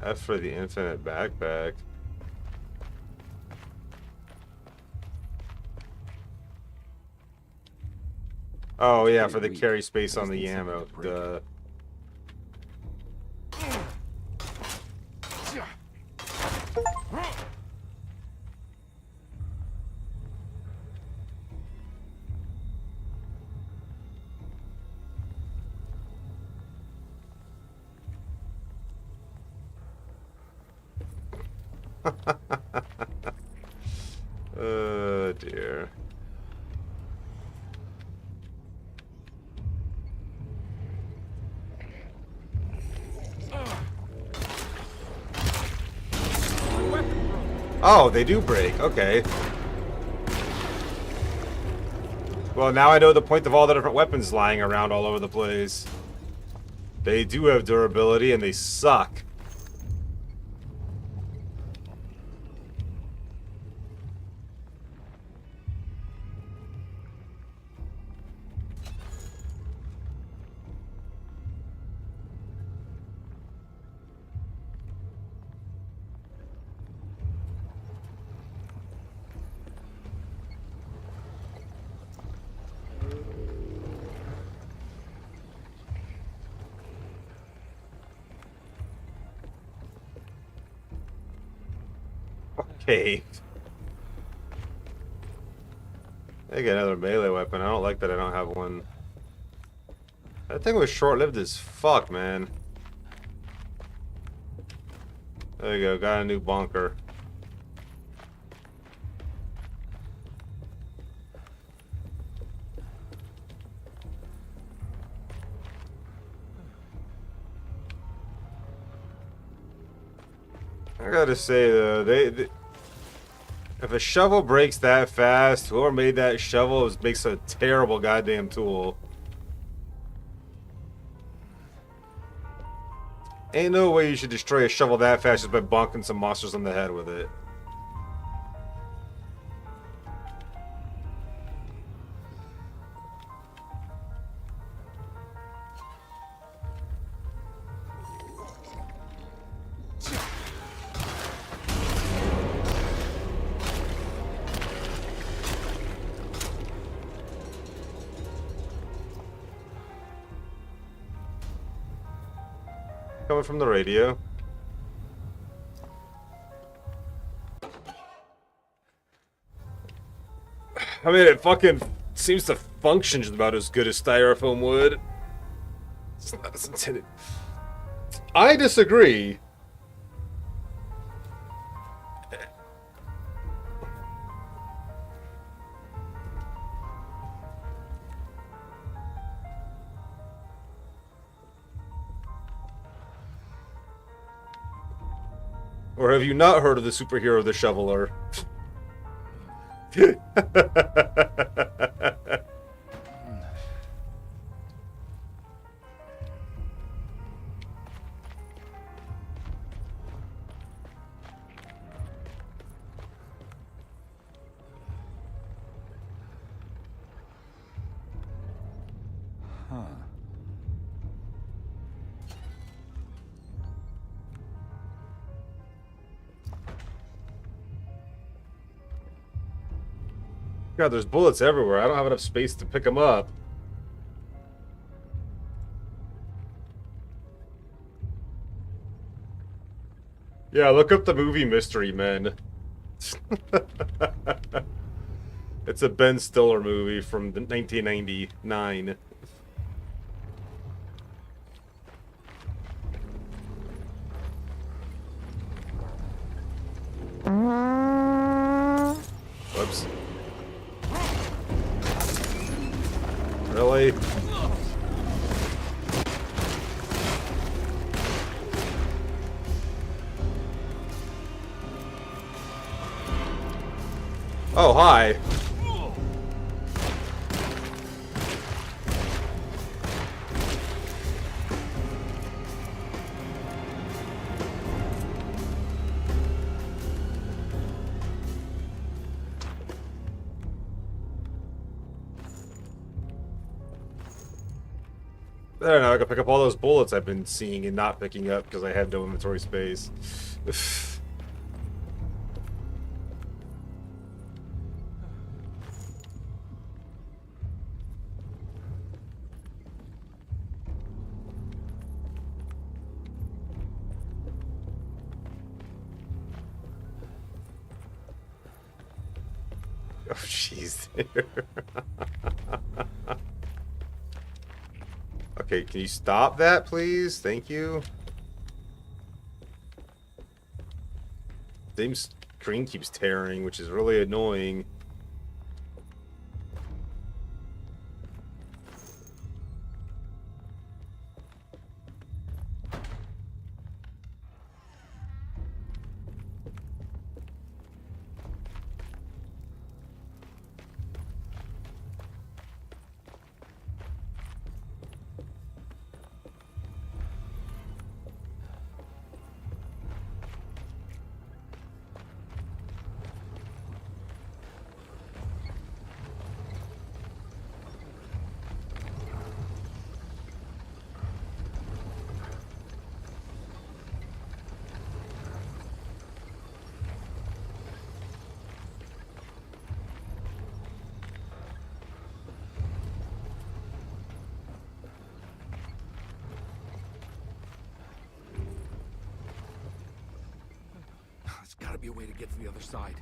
F for the infinite backpack. Oh yeah, for the carry space on the ammo. Duh. Oh dear. Oh, they do break. Okay. Well, now I know the point of all the different weapons lying around all over the place. They do have durability and they suck. Okay. I get another melee weapon. I don't like that I don't have one. That thing was short-lived as fuck, man. There you go. Got a new bunker. I gotta say though, they if a shovel breaks that fast, whoever made that shovel makes a terrible goddamn tool. Ain't no way you should destroy a shovel that fast just by bonking some monsters on the head with it. Coming from the radio. I mean, it fucking seems to function just about as good as styrofoam would. It's not as intended. I disagree. Or have you not heard of the superhero, the Shoveler? Huh. God, there's bullets everywhere. I don't have enough space to pick them up. Yeah, look up the movie Mystery Men. It's a Ben Stiller movie from 1999. Whoops. Really? Oh, hi. There, now I can pick up all those bullets I've been seeing and not picking up because I have no inventory space. Oh, jeez. Okay, can you stop that, please? Thank you. Same screen keeps tearing, which is really annoying. Gotta be a way to get to the other side.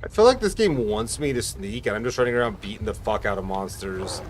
I feel like this game wants me to sneak, and I'm just running around beating the fuck out of monsters.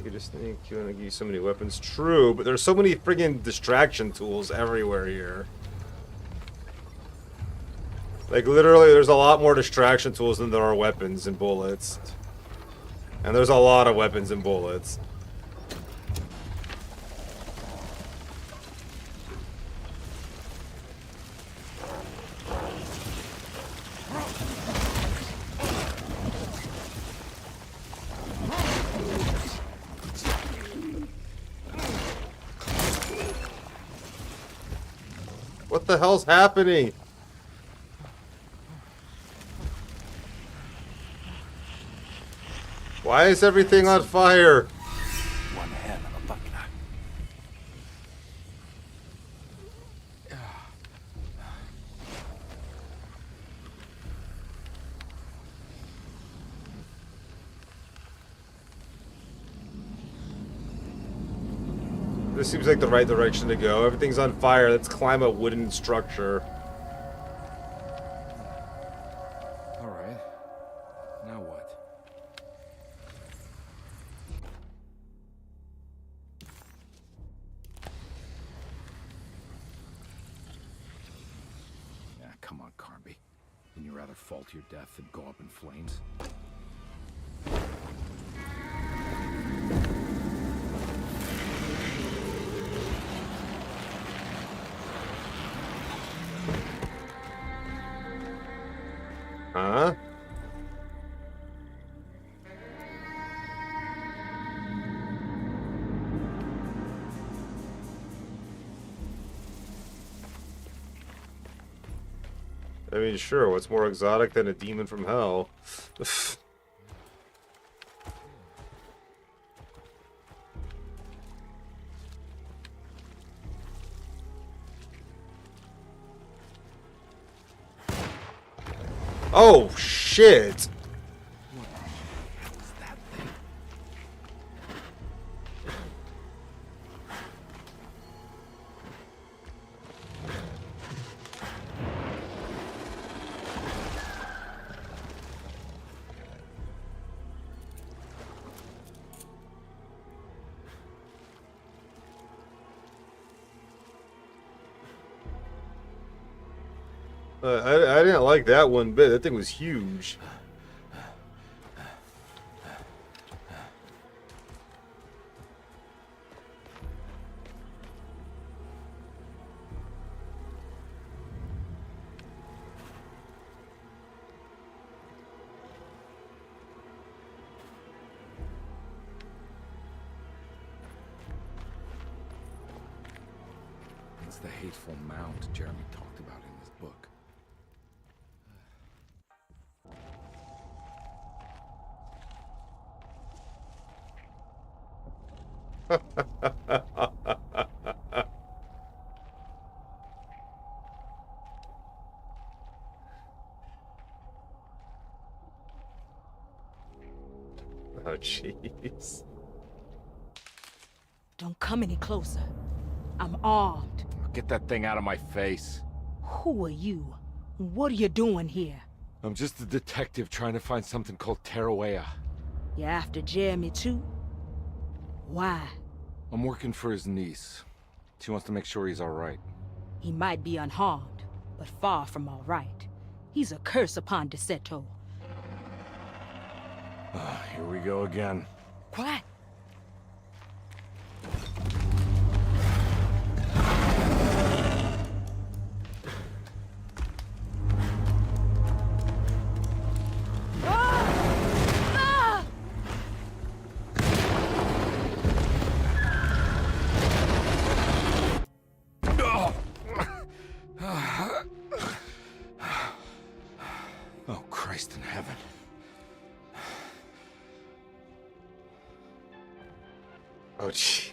You just think you want to give you so many weapons. True, but there's so many friggin' distraction tools everywhere here. Like, literally, there's a lot more distraction tools than there are weapons and bullets. And there's a lot of weapons and bullets. What the hell's happening? Why is everything on fire? One hell of a butler. This seems like the right direction to go. Everything's on fire. Let's climb a wooden structure. All right. Now what? Yeah, come on, Carnby. Wouldn't you rather fall to your death than go up in flames? Huh? I mean, sure, what's more exotic than a demon from hell? Oh, shit! I didn't like that one bit. That thing was huge. It's the hateful mount Jeremy talked about in his book. Oh, jeez. Don't come any closer. I'm armed. Get that thing out of my face. Who are you? What are you doing here? I'm just a detective trying to find something called Tarawea. You after Jeremy too? Why? I'm working for his niece. She wants to make sure he's all right. He might be unharmed, but far from all right. He's a curse upon Deseto. Here we go again. What? Oh, Christ in heaven. Oh, gee.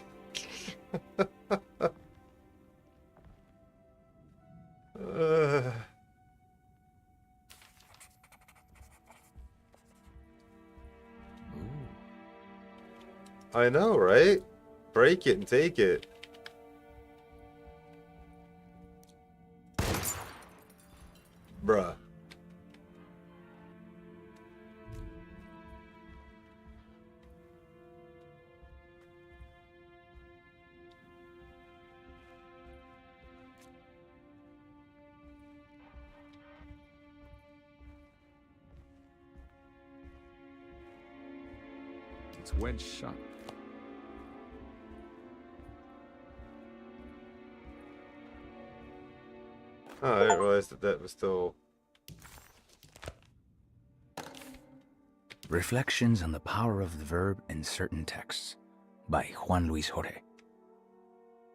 I know, right? Break it and take it. Bruh. It's wedged shut. Oh, I didn't realize that that was still... Reflections on the Power of the Verb in Certain Texts by Juan Luis Jorge.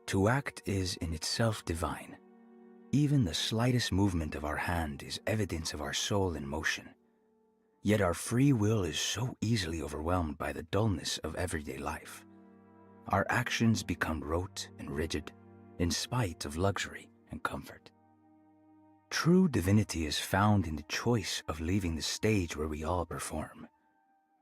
To act is in itself divine. Even the slightest movement of our hand is evidence of our soul in motion. Yet our free will is so easily overwhelmed by the dullness of everyday life. Our actions become rote and rigid, in spite of luxury and comfort. True divinity is found in the choice of leaving the stage where we all perform.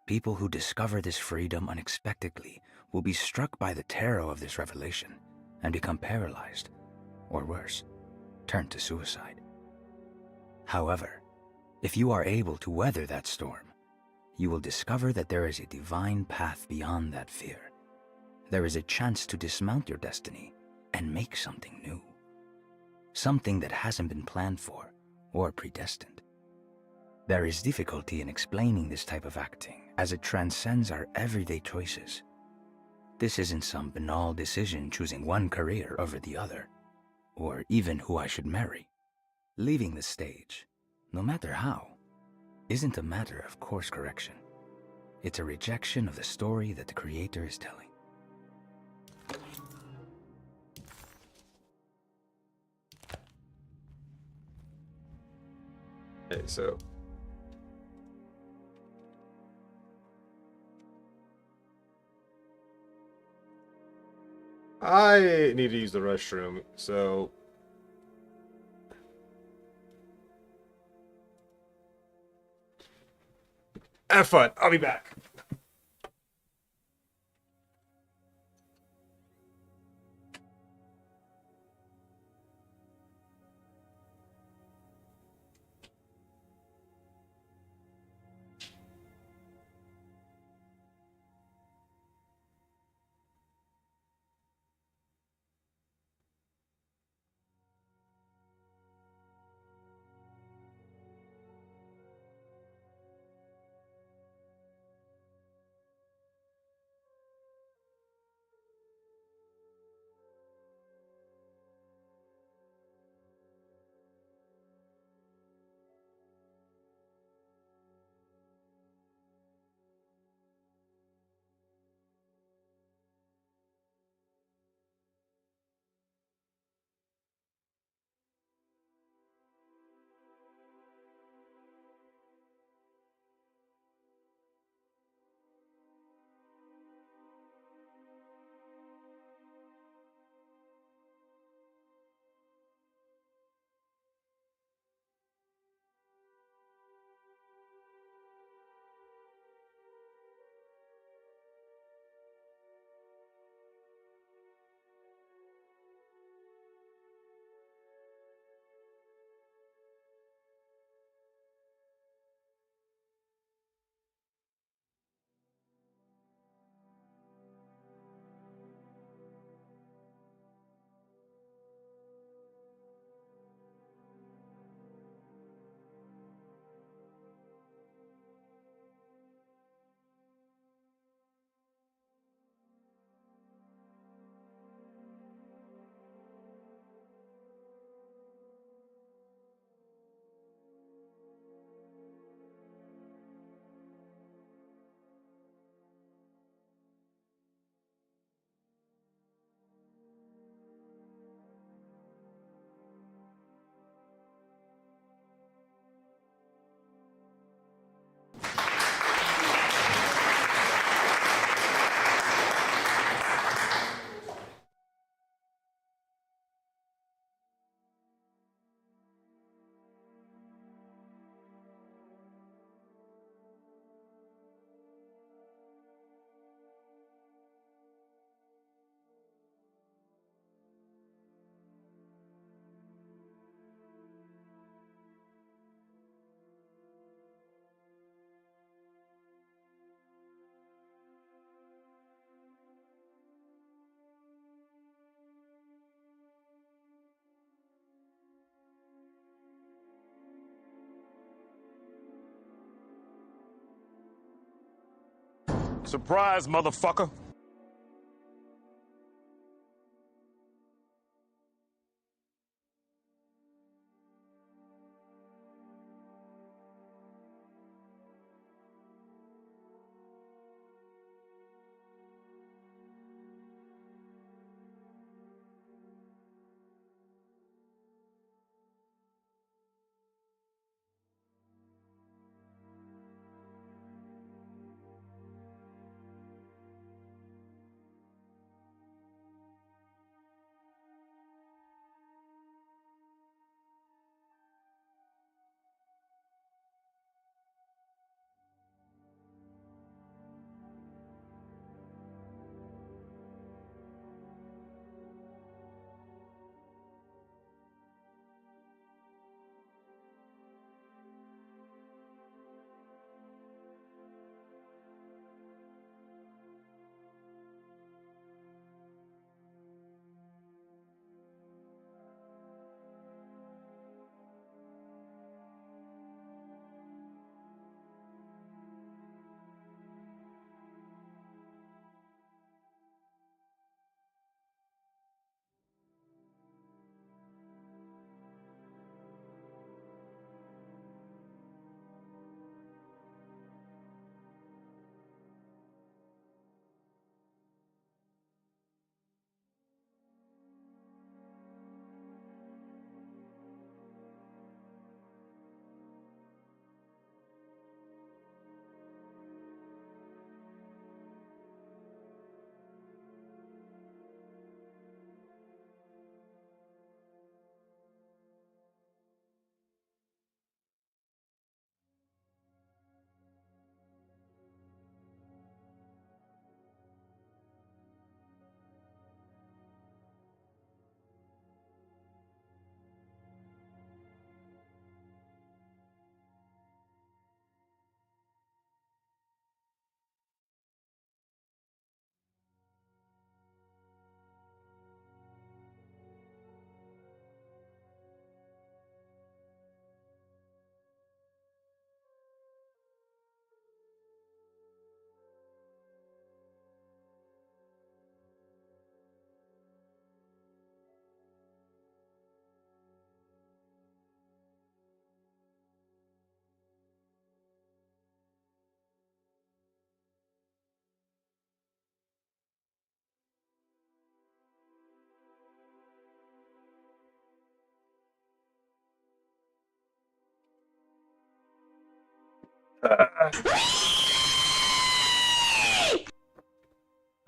People who discover this freedom unexpectedly will be struck by the terror of this revelation and become paralyzed, or worse, turn to suicide. However, if you are able to weather that storm, you will discover that there is a divine path beyond that fear. There is a chance to dismount your destiny and make something new. Something that hasn't been planned for or predestined. There is difficulty in explaining this type of acting as it transcends our everyday choices. This isn't some banal decision choosing one career over the other, or even who I should marry. Leaving the stage, no matter how, isn't a matter of course correction. It's a rejection of the story that the Creator is telling. Okay, so I need to use the restroom, so have fun. I'll be back. Surprise, motherfucker!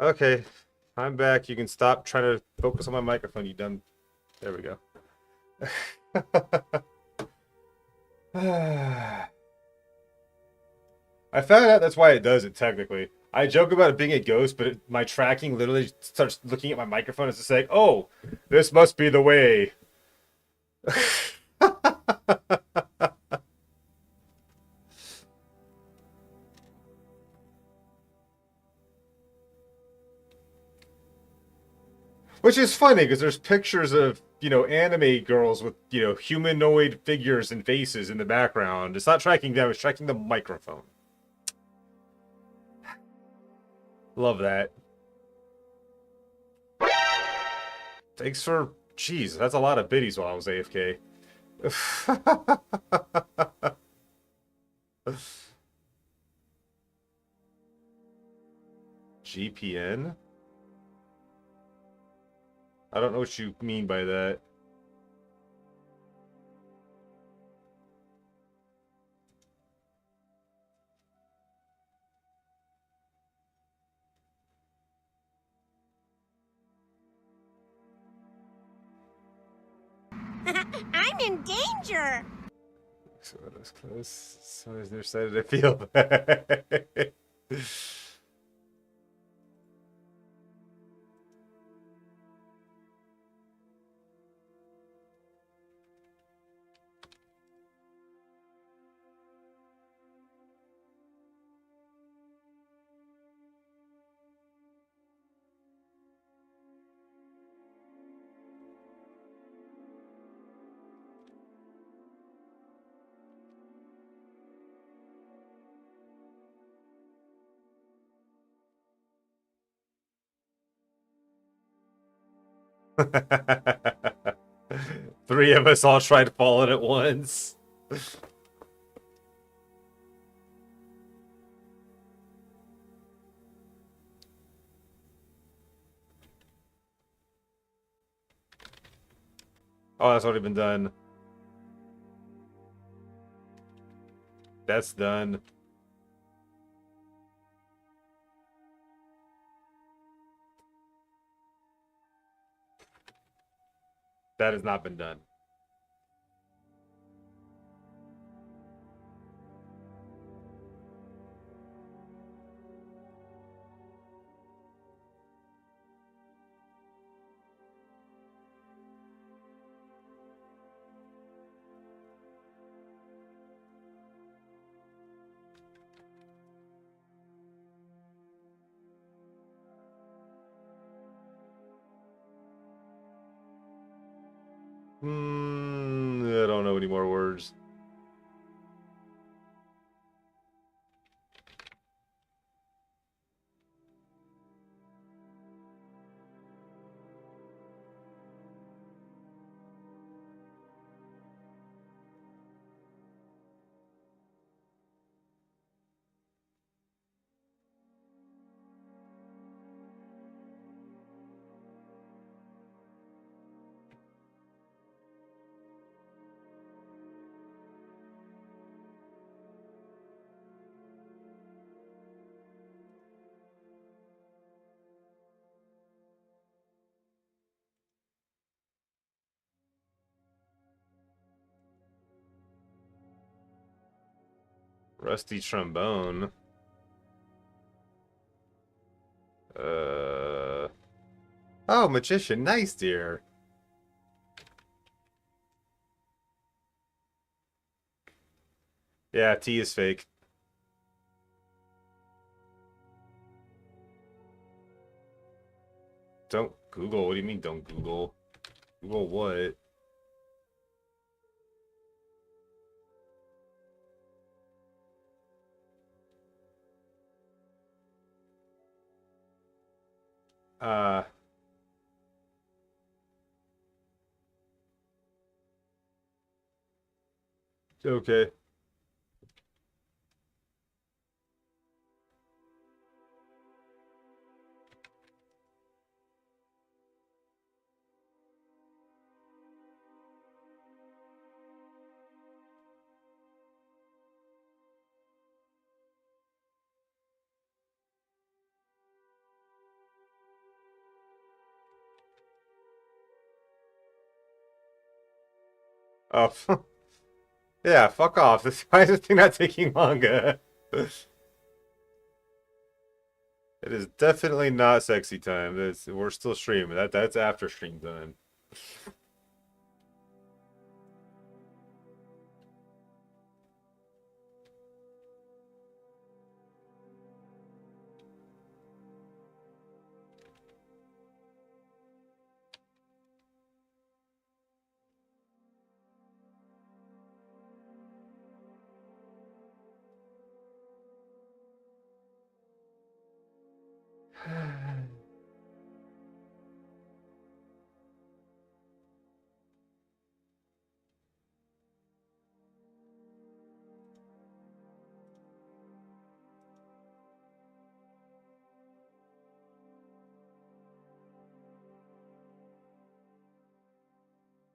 Okay, I'm back. You can stop trying to focus on my microphone, you dumb... There we go. I found out that's why it does it, technically. I joke about it being a ghost, but my tracking literally starts looking at my microphone as to say, oh, this must be the way. Which is funny, because there's pictures of, anime girls with, humanoid figures and faces in the background. It's not tracking them, it's tracking the microphone. Love that. Thanks for... Jeez, that's a lot of biddies while I was AFK. GPN? I don't know what you mean by that. I'm in danger! So that's close. Somebody's never said it. I feel bad. Three of us all tried falling at once. Oh, that's already been done. That's done. That has not been done. I don't know any more words. Rusty trombone. Oh, magician. Nice, dear. Yeah, T is fake. Don't Google. What do you mean, don't Google? Google what? Okay. Oh, yeah, fuck off. Why is this thing not taking longer? It is definitely not sexy time. We're still streaming. That's after stream time.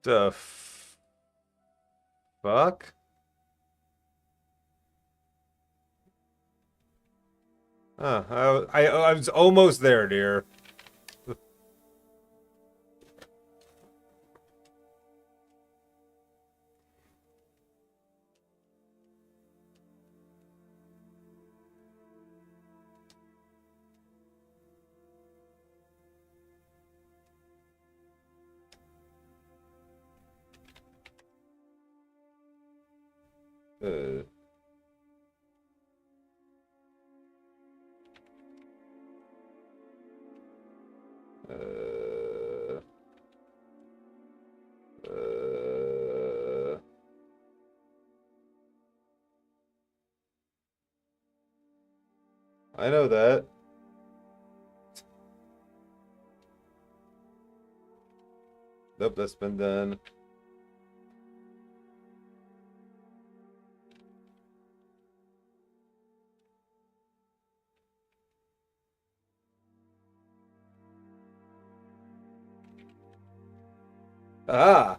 The fuck? I was almost there, dear. Uh. I know that. Nope, that's been done. Ah!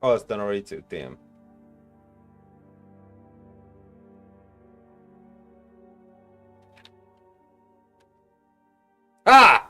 Oh, it's done already too. Damn. Ah!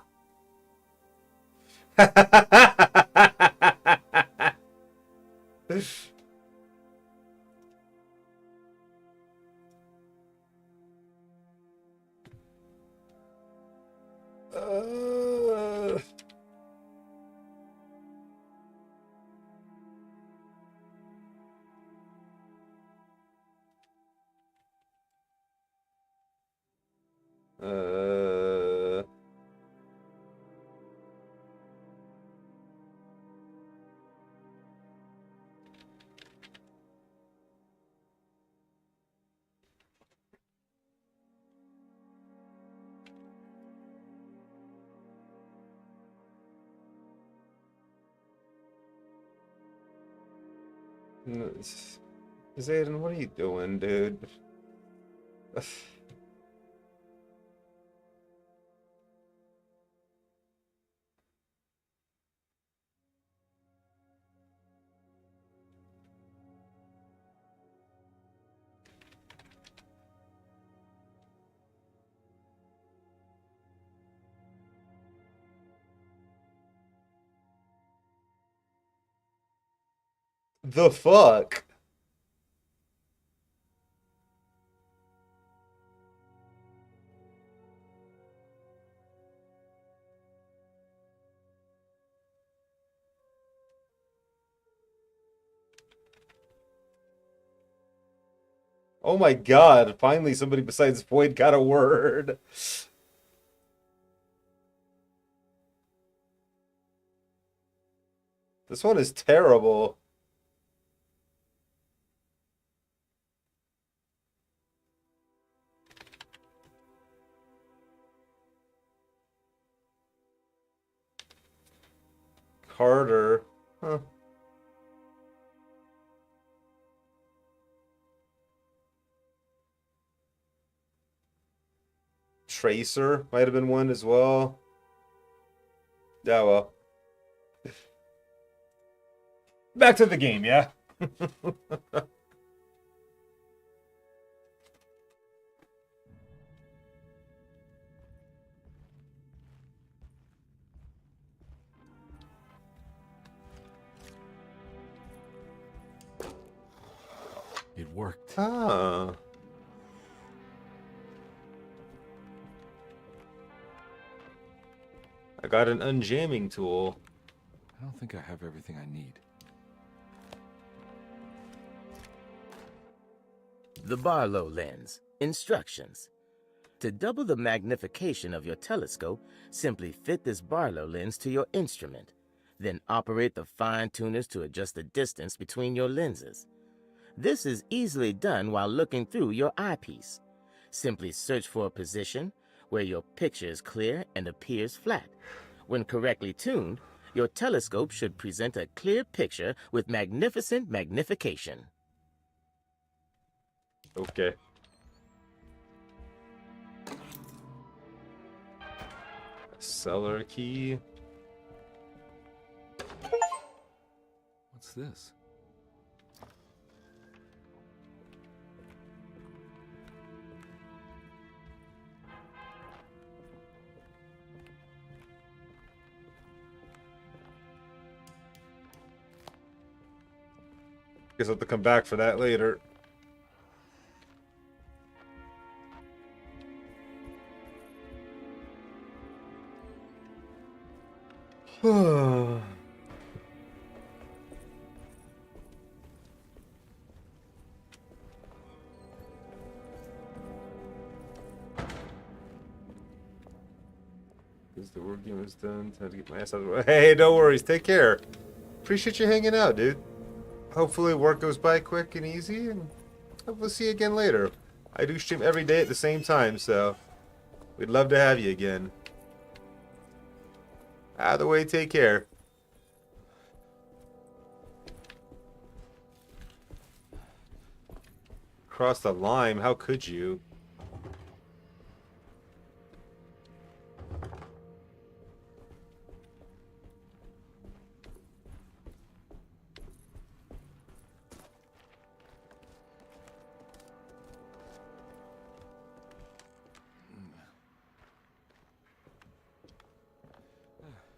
Zayden, what are you doing, dude? The fuck? Oh my god, finally somebody besides Void got a word. This one is terrible. Carter. Huh. Tracer might have been one as well. Yeah, well. Back to the game, yeah? worked. Ah. I got an unjamming tool. I don't think I have everything I need. The Barlow lens. Instructions. To double the magnification of your telescope, simply fit this Barlow lens to your instrument. Then operate the fine tuners to adjust the distance between your lenses. This is easily done while looking through your eyepiece. Simply search for a position where your picture is clear and appears flat. When correctly tuned, your telescope should present a clear picture with magnificent magnification. Okay. Cellar key. What's this? Guess I'll have to come back for that later. Because the word game is done. Time to get my ass out of the way. Hey, no worries. Take care. Appreciate you hanging out, dude. Hopefully work goes by quick and easy, and hopefully see you again later. I do stream every day at the same time, so we'd love to have you again. Either way, take care. Cross the line, how could you?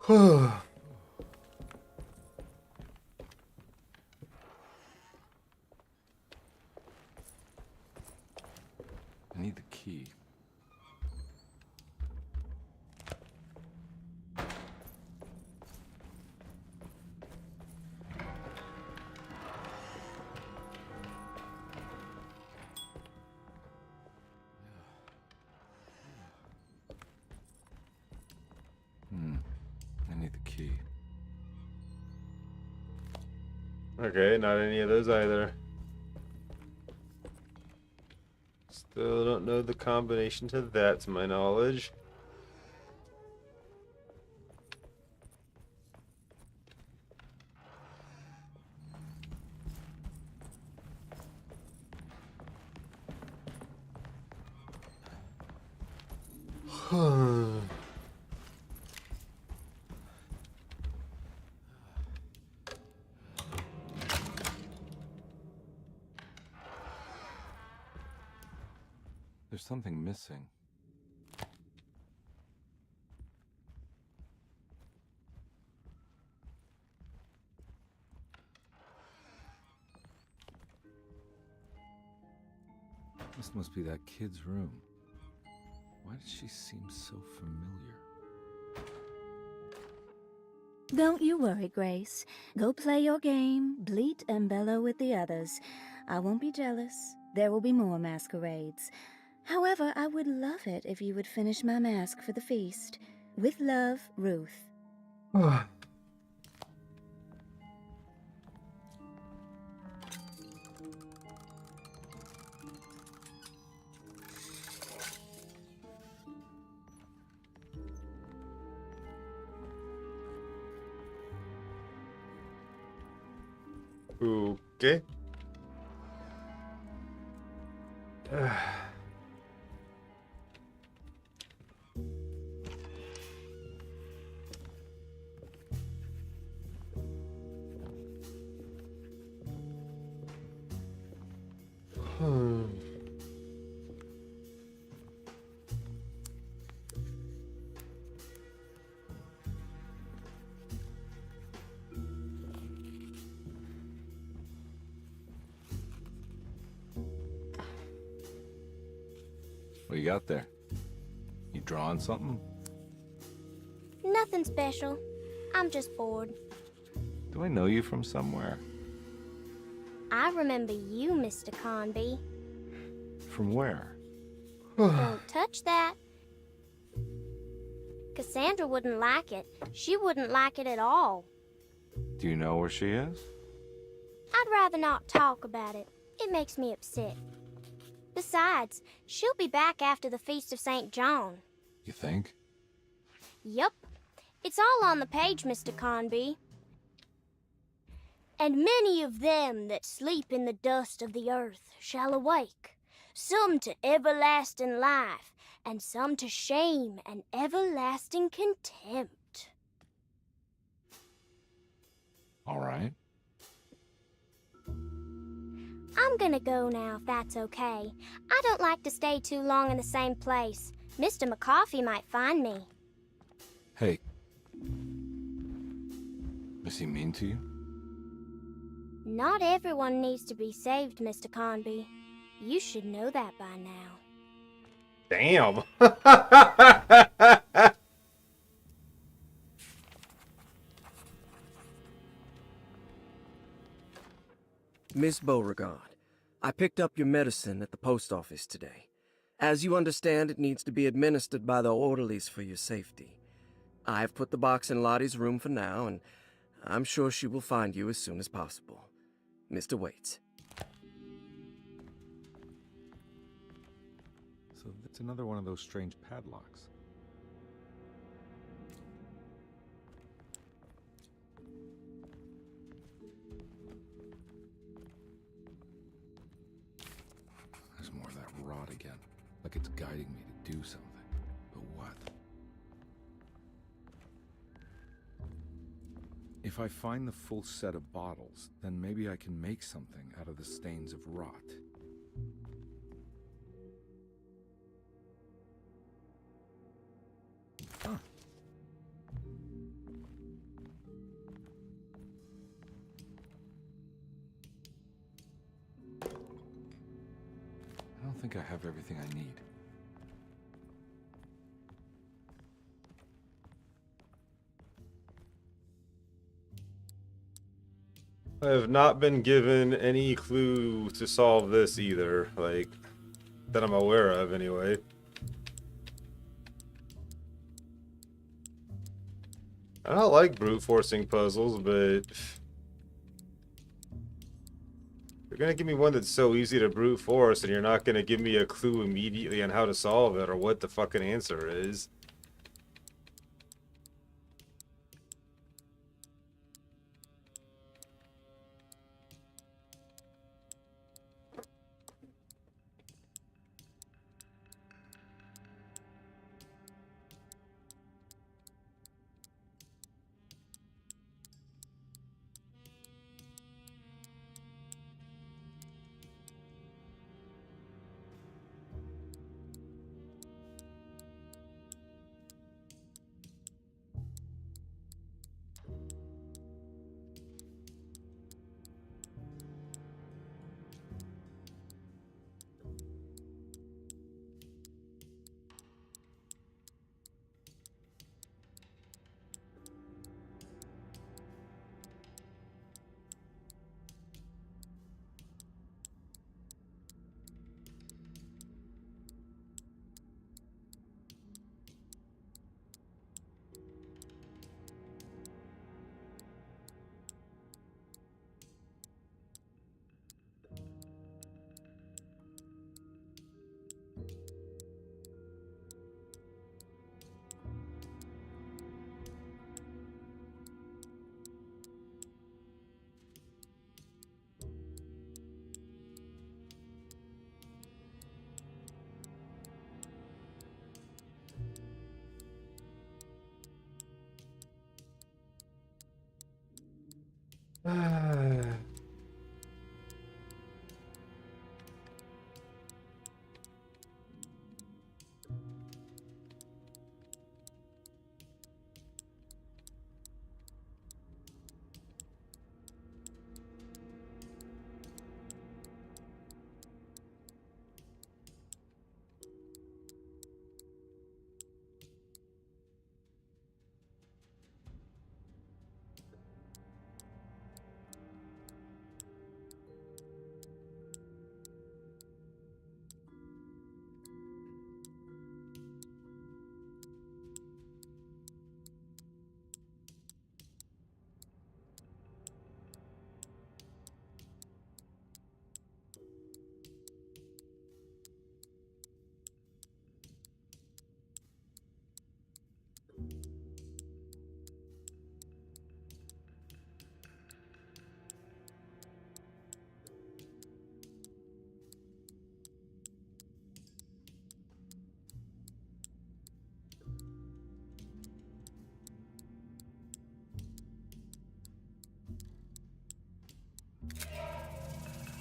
I need the key. I need the key. Okay, not any of those either. Still don't know the combination to that, to my knowledge. There's something missing. This must be that kid's room. Why does she seem so familiar? Don't you worry, Grace. Go play your game, bleat and bellow with the others. I won't be jealous. There will be more masquerades. However, I would love it if you would finish my mask for the feast. With love, Ruth. Okay. What you got there? You drawing something? Nothing special. I'm just bored. Do I know you from somewhere? I remember you, Mr. Conby. From where? Don't touch that. Cassandra wouldn't like it. She wouldn't like it at all. Do you know where she is? I'd rather not talk about it. It makes me upset. Besides, she'll be back after the Feast of St. John. You think? Yup. It's all on the page, Mr. Conby. And many of them that sleep in the dust of the earth shall awake, some to everlasting life, and some to shame and everlasting contempt. All right. I'm gonna go now, if that's okay. I don't like to stay too long in the same place. Mr. McCoffey might find me. Hey. Is he mean to you? Not everyone needs to be saved, Mr. Conby. You should know that by now. Damn. Miss Beauregard, I picked up your medicine at the post office today. As you understand, it needs to be administered by the orderlies for your safety. I've put the box in Lottie's room for now, and I'm sure she will find you as soon as possible. Mr. Waits. So that's another one of those strange padlocks. There's more of that rot again. Like it's guiding me to do something. But what? If I find the full set of bottles, then maybe I can make something out of the stains of rot. Huh. I don't think I have everything I need. I have not been given any clue to solve this either, like, that I'm aware of anyway. I don't like brute forcing puzzles, but you're gonna give me one that's so easy to brute force and you're not gonna give me a clue immediately on how to solve it or what the fucking answer is.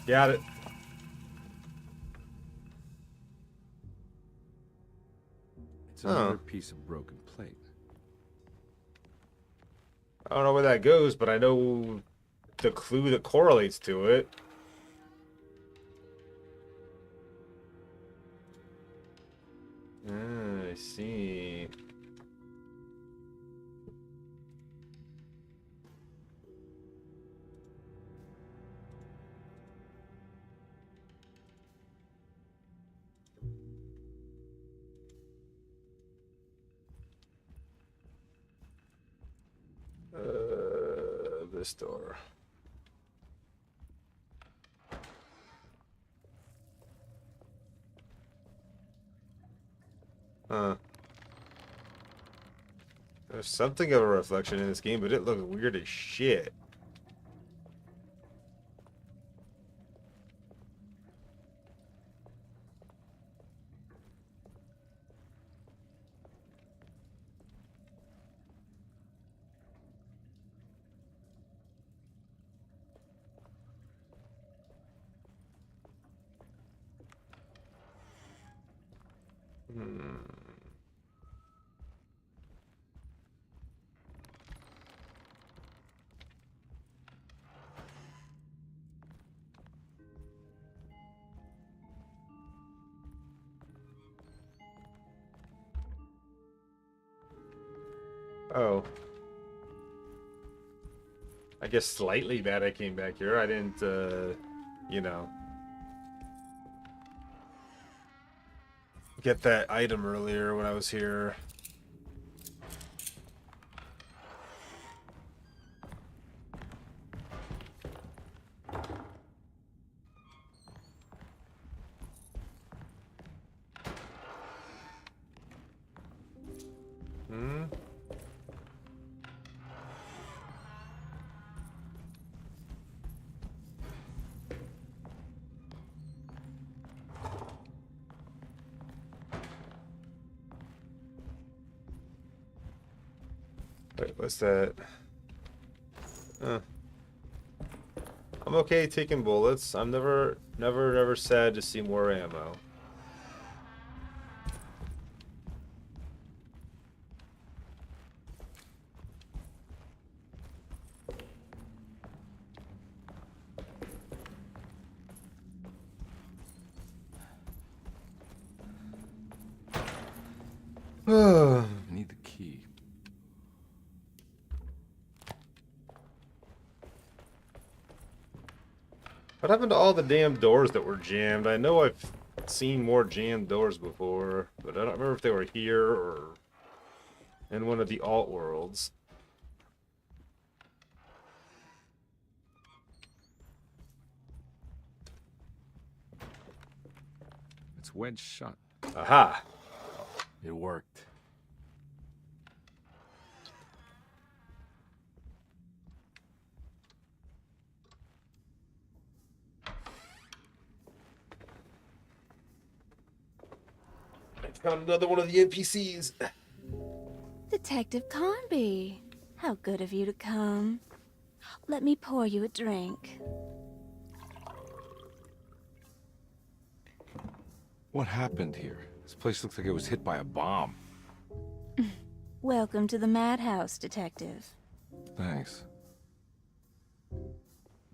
Got it. It's another piece of broken plate. I don't know where that goes, but I know the clue that correlates to it. I see. This door. There's something of a reflection in this game, but it looks weird as shit. Oh. I guess slightly bad I came back here. I didn't, you know, get that item earlier when I was here. Wait, what's that? I'm okay taking bullets. I'm never sad to see more ammo. I need the key. What happened to all the damn doors that were jammed? I know I've seen more jammed doors before, but I don't remember if they were here or in one of the alt worlds. It's wedged shut. Aha! It worked. I found another one of the NPCs. Detective Carnby, how good of you to come. Let me pour you a drink. What happened here? This place looks like it was hit by a bomb. Welcome to the madhouse, Detective. Thanks.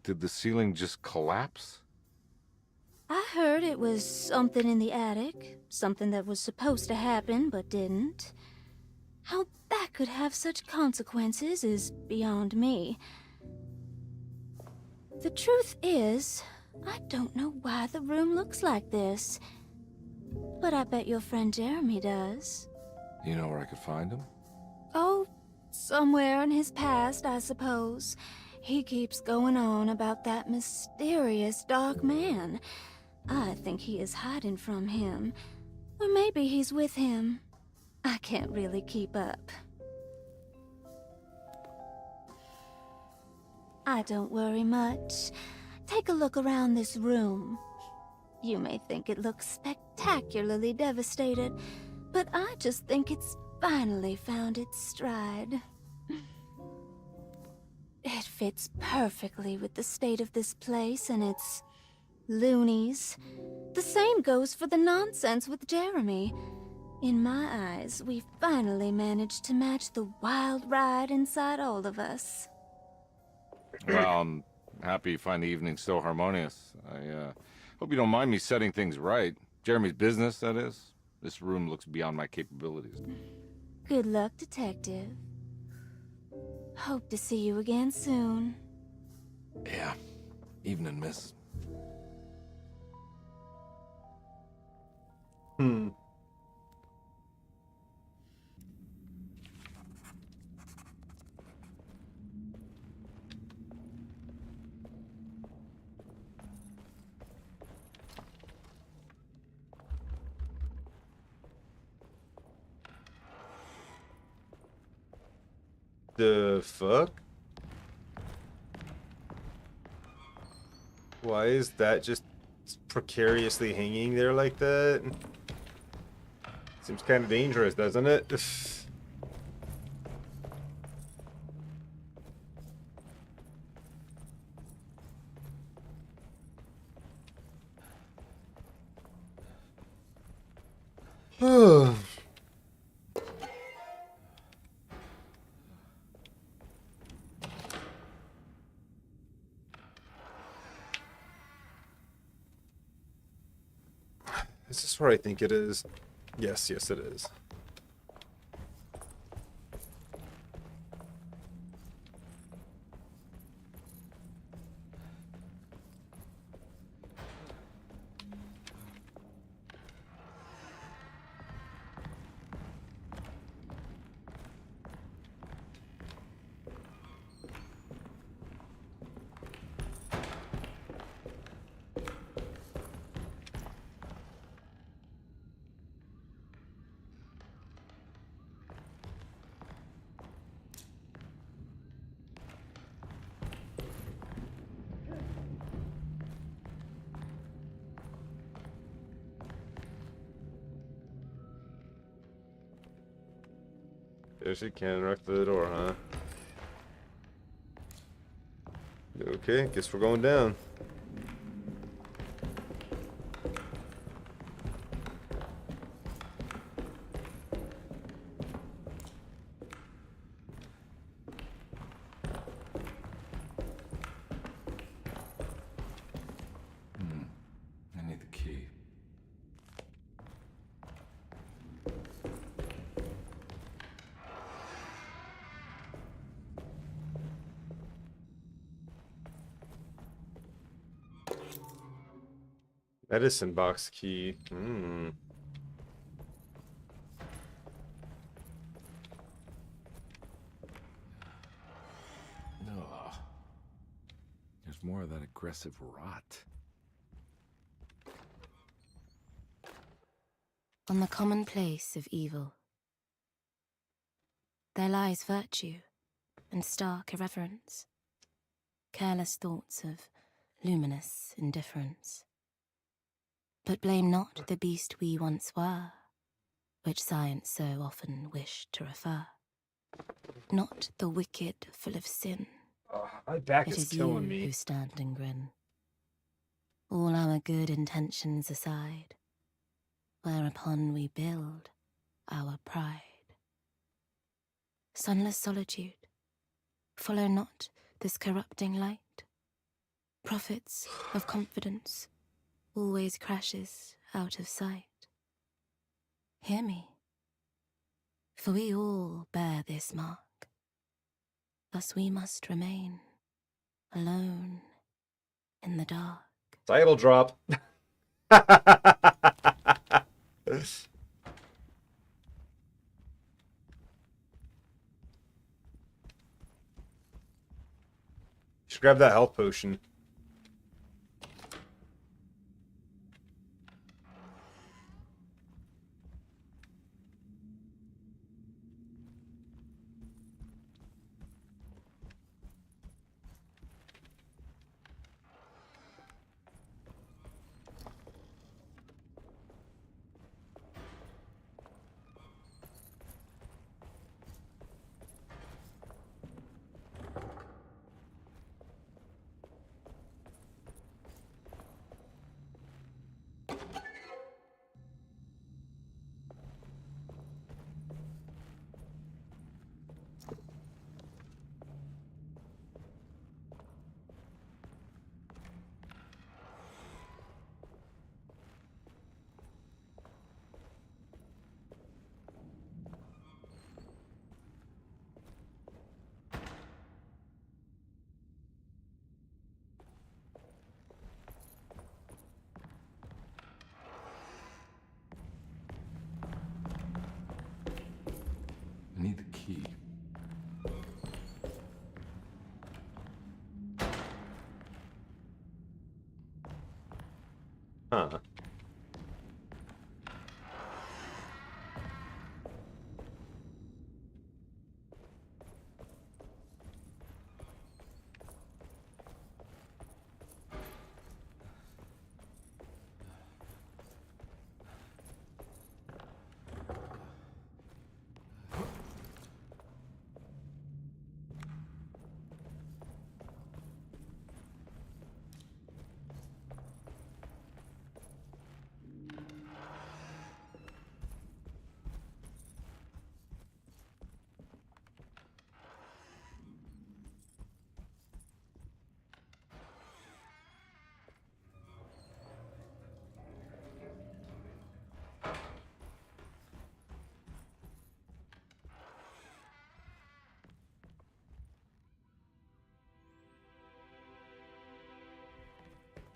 Did the ceiling just collapse? I heard it was something in the attic, something that was supposed to happen but didn't. How that could have such consequences is beyond me. The truth is, I don't know why the room looks like this. But I bet your friend Jeremy does. Do you know where I could find him? Oh, somewhere in his past, I suppose. He keeps going on about that mysterious dark man. I think he is hiding from him. Or maybe he's with him. I can't really keep up. I don't worry much. Take a look around this room. You may think it looks spectacularly devastated, but I just think it's finally found its stride. It fits perfectly with the state of this place and its loonies. The same goes for the nonsense with Jeremy. In my eyes, we finally managed to match the wild ride inside all of us. Well, I'm happy you find the evening so harmonious. I hope you don't mind me setting things right. Jeremy's business, that is. This room looks beyond my capabilities. Good luck, Detective. Hope to see you again soon. Yeah. Evening, miss. The fuck? Why is that just precariously hanging there like that? Seems kind of dangerous, doesn't it? Is this where I think it is? Yes, yes it is. There she can, right through the door, huh? Okay, guess we're going down. I need the key. Medicine box key. Hmm. Ugh. There's more of that aggressive rot. On the commonplace of evil, there lies virtue and stark irreverence, careless thoughts of luminous indifference. But blame not the beast we once were, which science so often wished to refer. Not the wicked full of sin. My back It is is you killing me. who stand and grin. All our good intentions aside, whereupon we build our pride. Sunless solitude, follow not this corrupting light. Prophets of confidence always crashes out of sight. Hear me, for we all bear this mark. Thus we must remain alone in the dark. Title drop. Should grab that health potion. huh?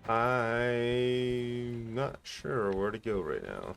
I'm not sure where to go right now.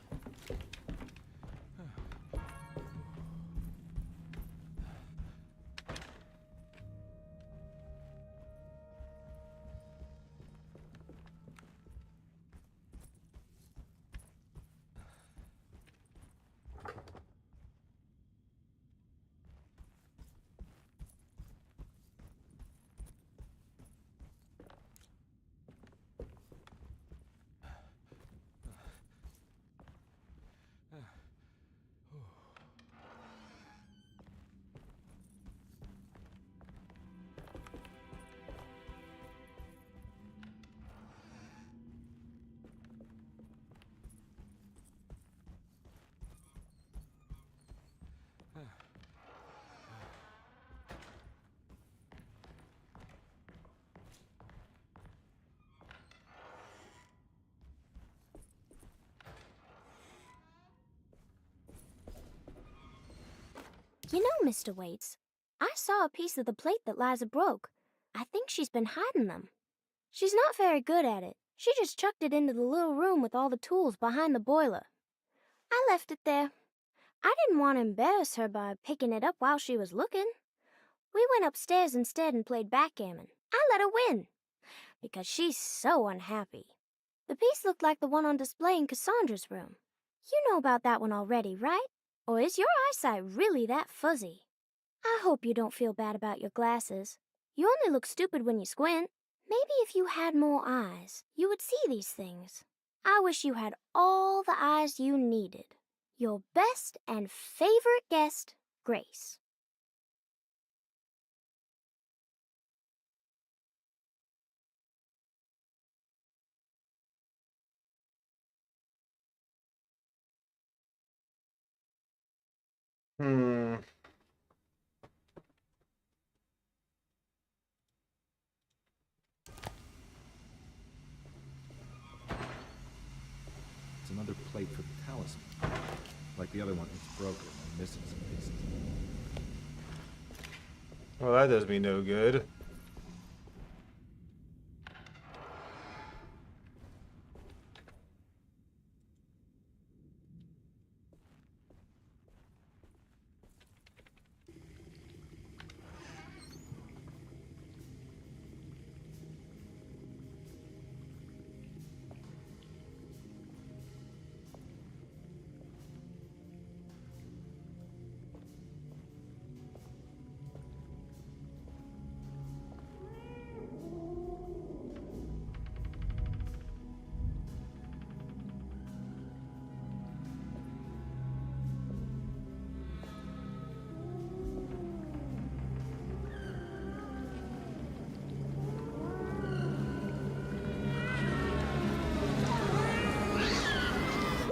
You know, Mr. Waits, I saw a piece of the plate that Liza broke. I think she's been hiding them. She's not very good at it. She just chucked it into the little room with all the tools behind the boiler. I left it there. I didn't want to embarrass her by picking it up while she was looking. We went upstairs instead and played backgammon. I let her win, because she's so unhappy. The piece looked like the one on display in Cassandra's room. You know about that one already, right? Or is your eyesight really that fuzzy? I hope you don't feel bad about your glasses. You only look stupid when you squint. Maybe if you had more eyes, you would see these things. I wish you had all the eyes you needed. Your best and favorite guest, Grace. It's another plate for the talisman. Like the other one, it's broken and missing some pieces. Well, that does me no good.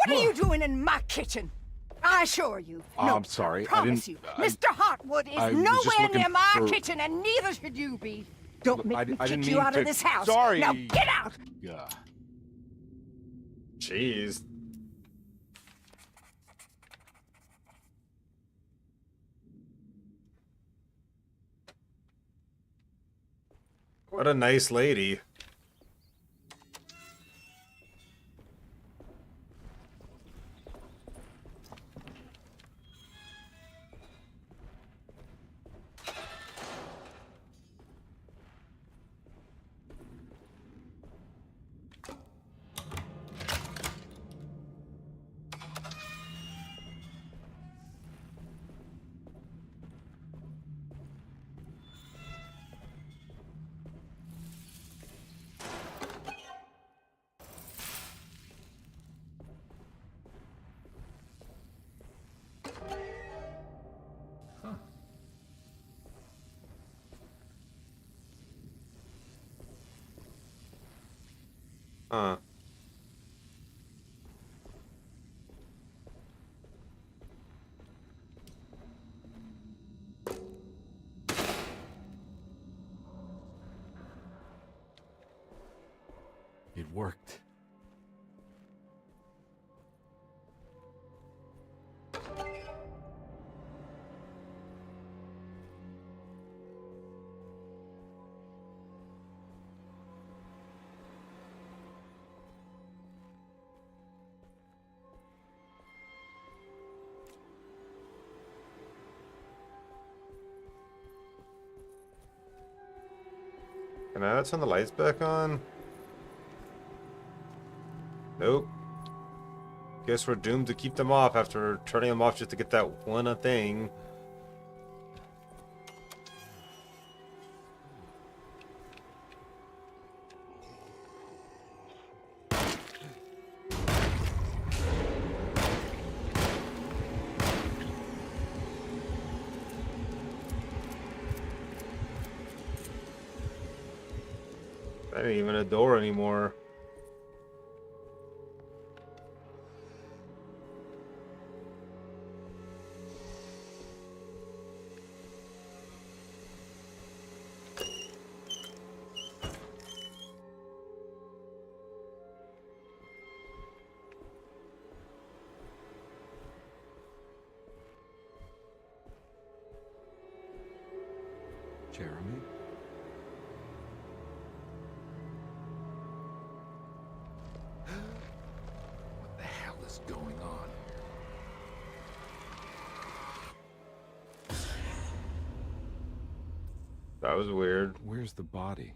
What are you doing in my kitchen? I assure you. No, I'm sorry. Promise you. Mr. Hartwood is nowhere near my kitchen, and neither should you be. Don't make me kick you out of this house. Sorry. Now get out! Yeah. Jeez. What a nice lady. Huh. It worked. Can I turn the lights back on? Nope. Guess we're doomed to keep them off after turning them off just to get that one thing. That ain't even a door anymore. Jeremy? What the hell is going on? That was weird. Where's the body?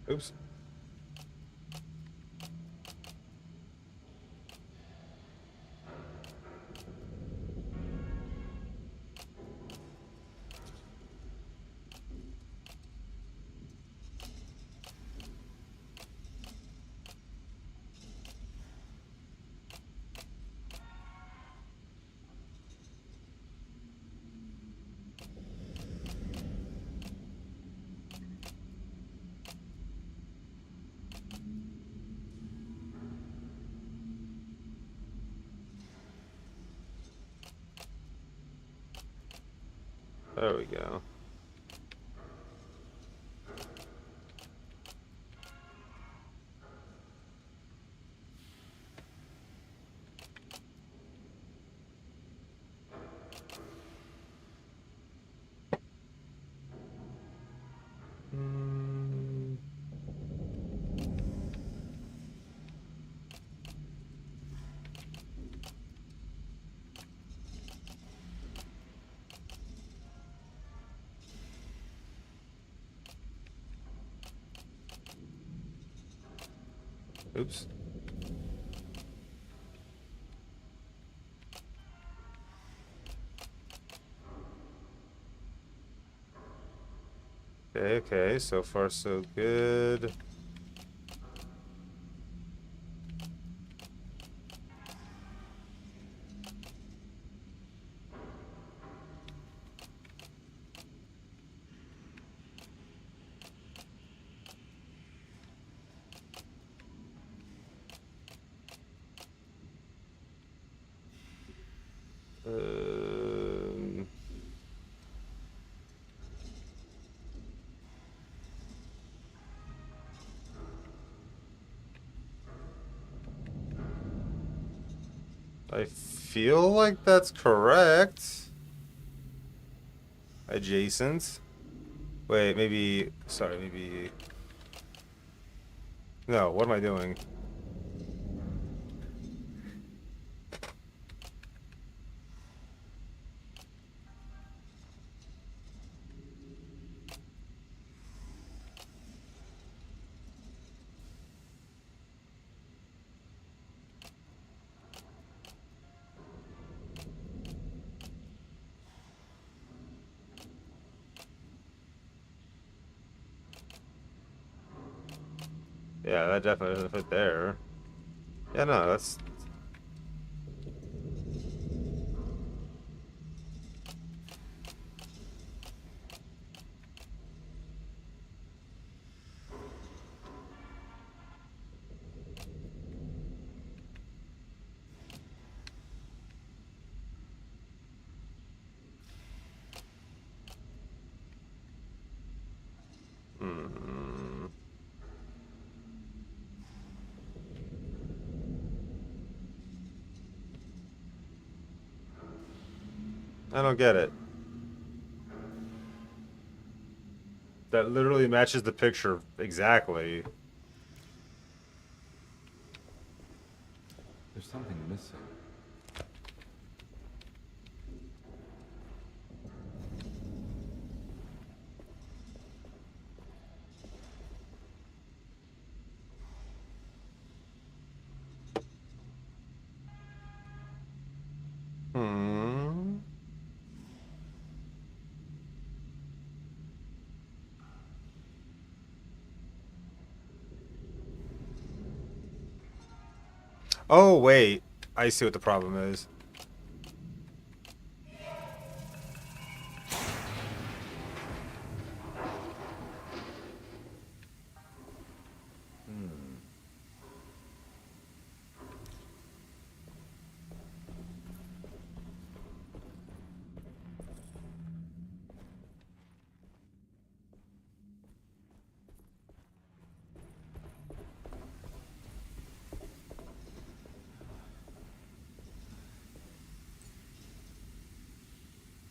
Oops. There we go. Oops. Okay, so far so good. Um, I feel like that's correct. Adjacent. Wait, maybe... Sorry, maybe... No, what am I doing? Yeah, that definitely doesn't fit there. Yeah, no, that's... Hmm. I don't get it. That literally matches the picture exactly. There's something missing. Hmm. Oh, wait. I see what the problem is.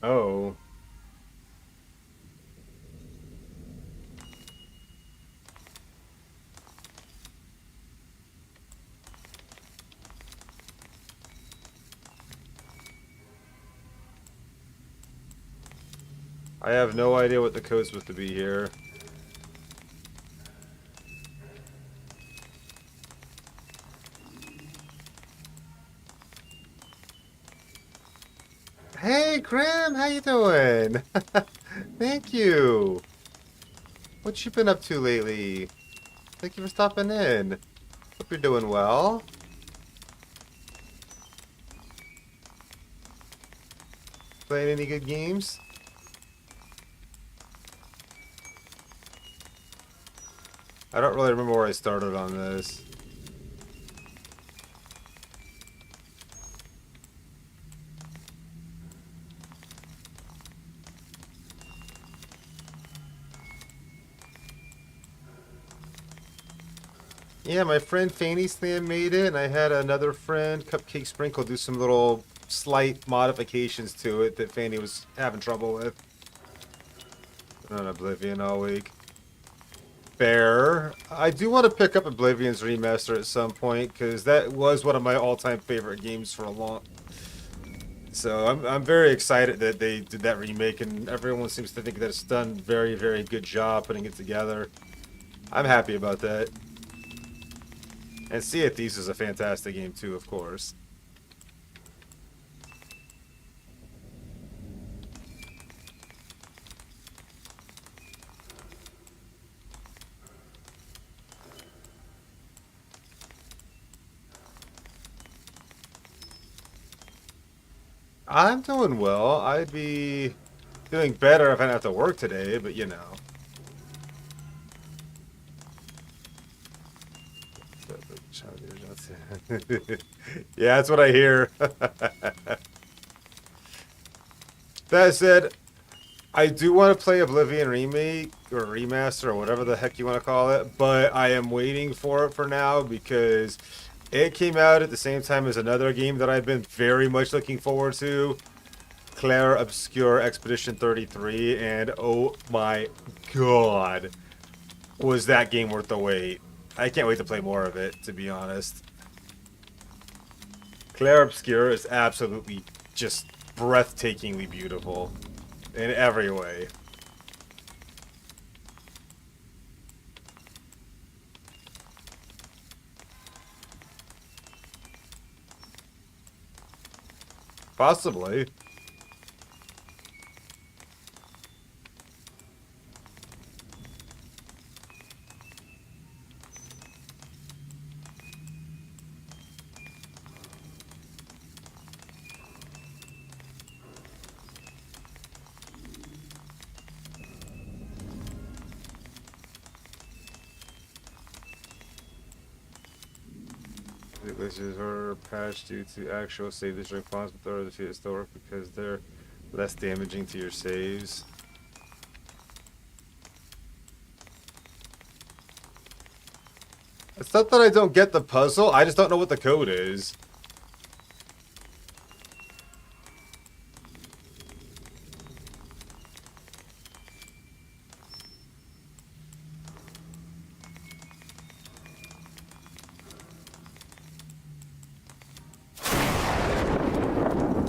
Oh. I have no idea what the code's supposed to be here. Hey, Graham, how you doing? Thank you. What you been up to lately? Thank you for stopping in. Hope you're doing well. Playing any good games? I don't really remember where I started on this. Yeah, my friend Fanny Slam made it, and I had another friend, Cupcake Sprinkle, do some little slight modifications to it that Fanny was having trouble with. On Oblivion all week. Fair. I do want to pick up Oblivion's remaster at some point, because that was one of my all-time favorite games for a long... So I'm very excited that they did that remake, and everyone seems to think that it's done a very, very good job putting it together. I'm happy about that. And Sea of Thieves is a fantastic game too, of course. I'm doing well. I'd be doing better if I didn't have to work today, but you know. Yeah, that's what I hear. That said, I do want to play Oblivion Remake or Remaster or whatever the heck you want to call it, but I am waiting for it for now because it came out at the same time as another game that I've been very much looking forward to, Claire Obscure Expedition 33, and oh my god, was that game worth the wait. I can't wait to play more of it, to be honest. Claire Obscure is absolutely just breathtakingly beautiful in every way. Possibly. glitches are patched due to actual save destroying pawns, but they're defeated still work because they're less damaging to your saves. It's not that I don't get the puzzle, I just don't know what the code is.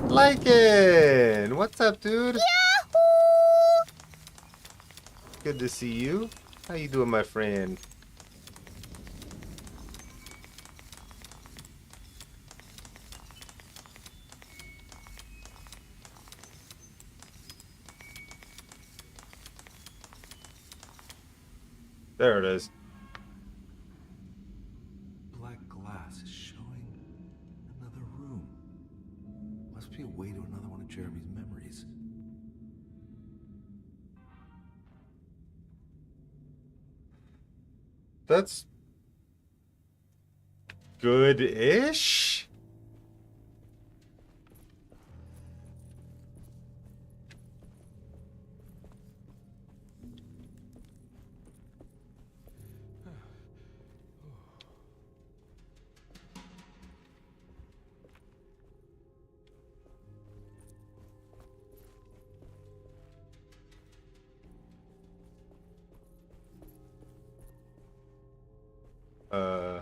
Lycan! What's up, dude? Yahoo! Good to see you. How you doing, my friend? There it is. Black glass is showing another room. Must be a way to another one of Jeremy's memories. That's good-ish. I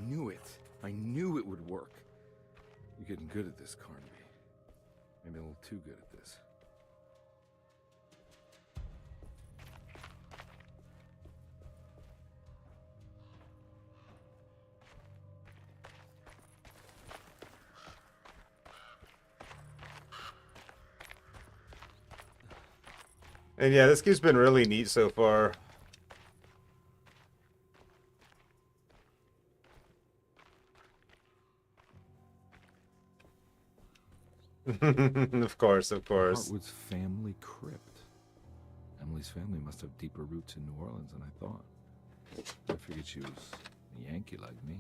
knew it. I knew it would work. You're getting good at this, Carnby. Maybe a little too good at this. And yeah, this game's been really neat so far. Of course, of course. Hartwood's family crypt. Emily's family must have deeper roots in New Orleans than I thought. I figured she was a Yankee like me.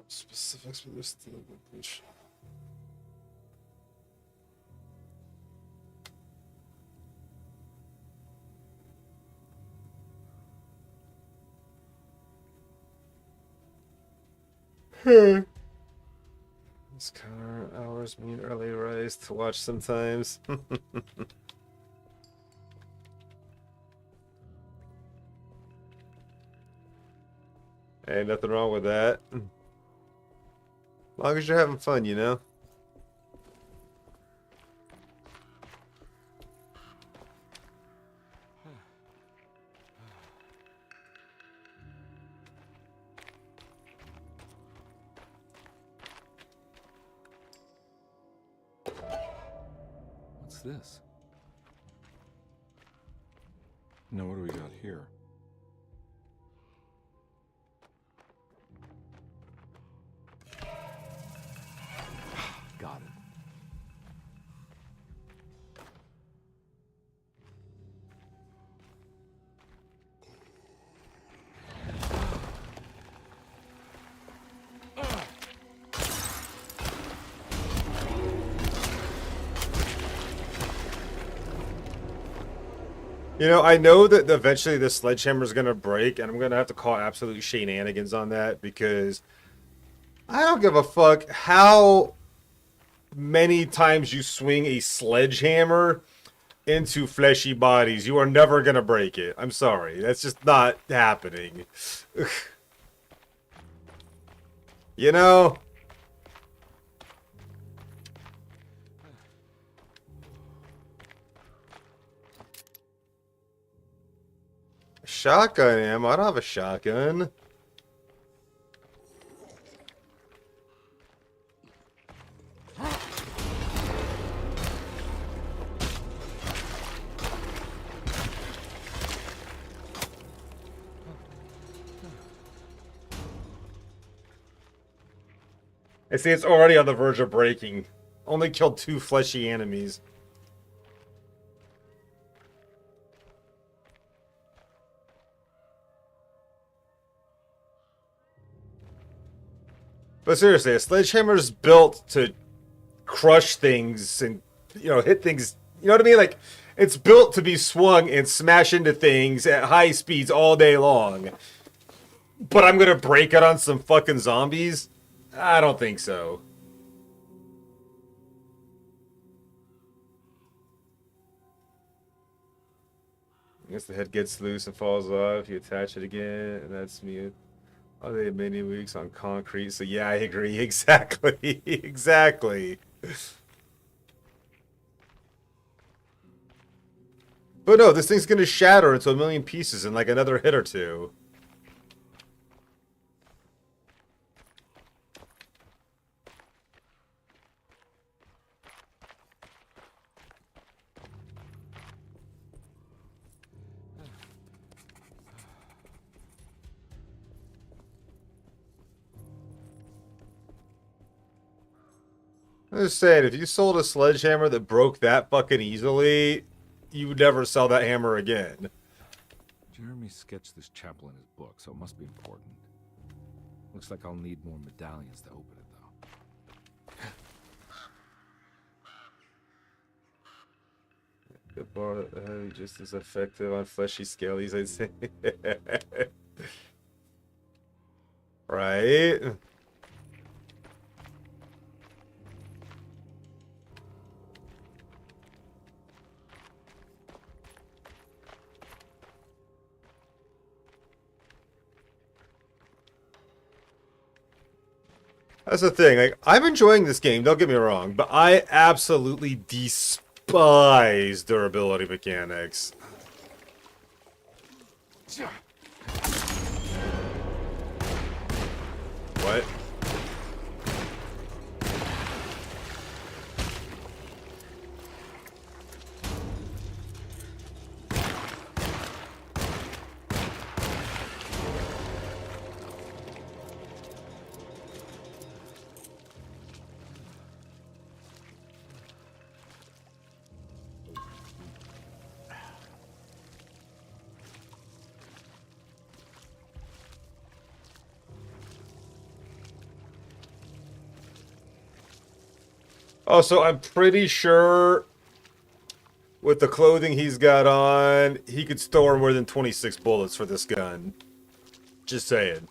Specifics for this language. This car hours mean early rise to watch sometimes. Hey, nothing wrong with that. As long as you're having fun, you know? What's this? Now, what do we got here? Got it. You know, I know that eventually the sledgehammer is going to break, and I'm going to have to call absolute shenanigans on that, because I don't give a fuck how many times you swing a sledgehammer into fleshy bodies. You are never going to break it. I'm sorry. That's just not happening. You know? Shotgun ammo? I don't have a shotgun. I see it's already on the verge of breaking. Only killed 2 fleshy enemies. But seriously, a sledgehammer is built to crush things and, you know, hit things. You know what I mean? Like, it's built to be swung and smash into things at high speeds all day long. But I'm gonna break it on some fucking zombies? I don't think so. I guess the head gets loose and falls off. You attach it again, and that's me. Oh, they have many weeks on concrete. So yeah, I agree. Exactly. Exactly. But no, this thing's gonna shatter into a million pieces in like another hit or two. I'm just saying, if you sold a sledgehammer that broke that fucking easily, you would never sell that hammer again. Jeremy sketched this chapel in his book, so it must be important. Looks like I'll need more medallions to open it, though. Good bar, just as effective on fleshy scalies, I'd say. Right? That's the thing. Like, I'm enjoying this game, don't get me wrong, but I absolutely despise durability mechanics. What? Oh, so I'm pretty sure with the clothing he's got on, he could store more than 26 bullets for this gun. Just saying.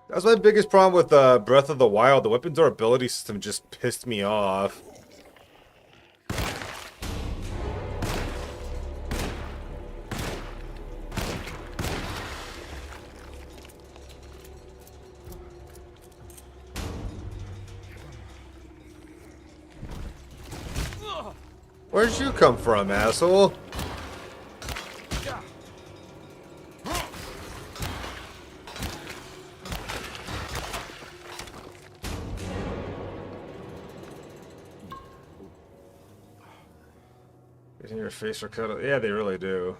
That's my biggest problem with Breath of the Wild. The weapon durability system just pissed me off. Where'd you come from, asshole? Getting your face are cut. Yeah, they really do.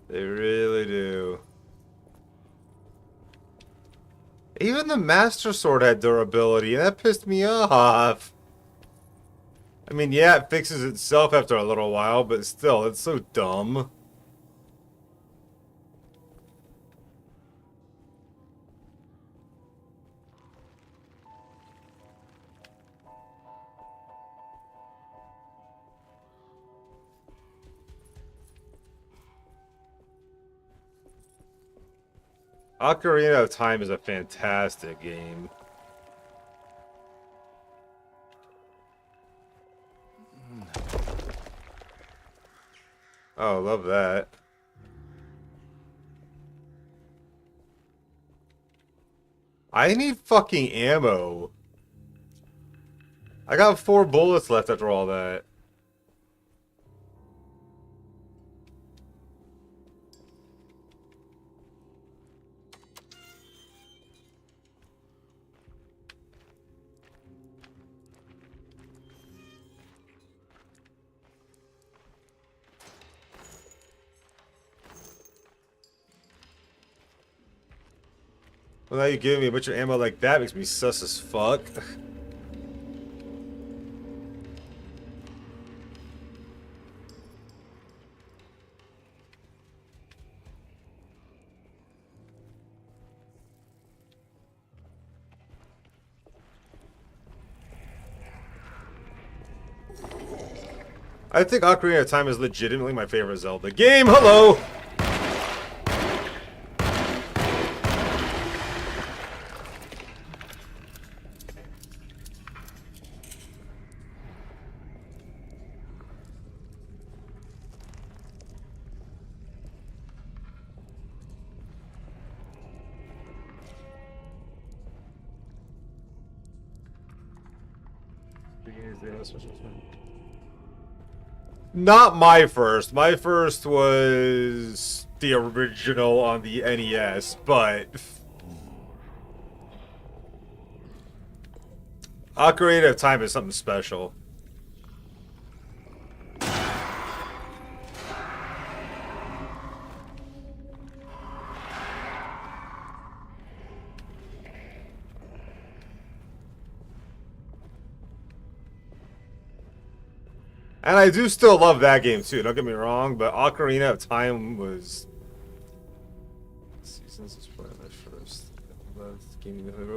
They really do. Even the Master Sword had durability, and that pissed me off. I mean, yeah, it fixes itself after a little while, but still, it's so dumb. Ocarina of Time is a fantastic game. Oh, love that. I need fucking ammo. I got 4 bullets left after all that. Well, now you giving me a bunch of ammo like that makes me sus as fuck. I think Ocarina of Time is legitimately my favorite Zelda game. Hello! Not my first. My first was the original on the NES, but Ocarina of Time is something special. And I do still love that game too, don't get me wrong, but Ocarina of Time was... Seasons is probably my first.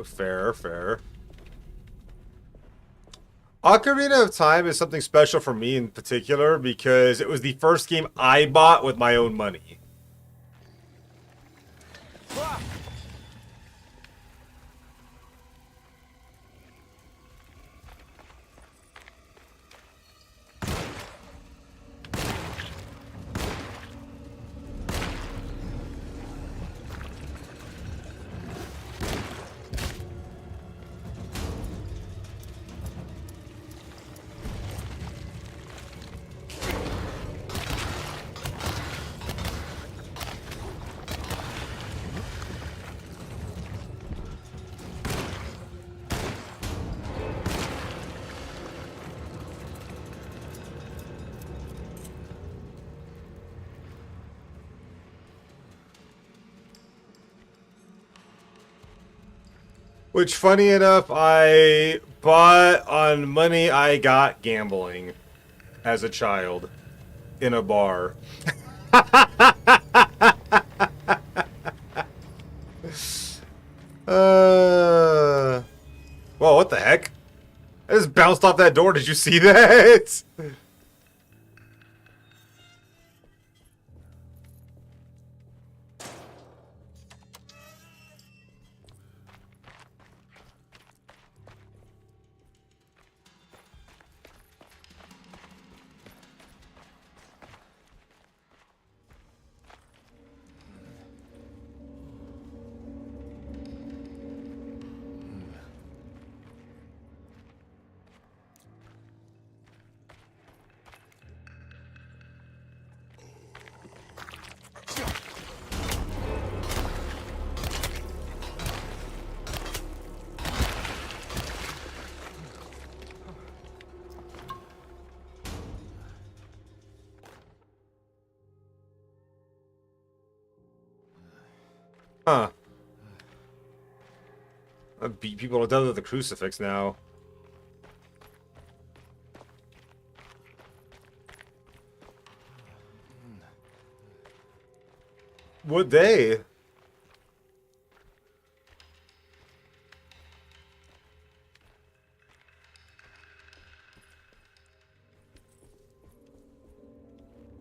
Fair, fair. Ocarina of Time is something special for me in particular because it was the first game I bought with my own money. Which, funny enough, I bought on money I got gambling as a child in a bar. Whoa, what the heck? I just bounced off that door. Did you see that? Huh. I beat people to death with the crucifix now. Would they?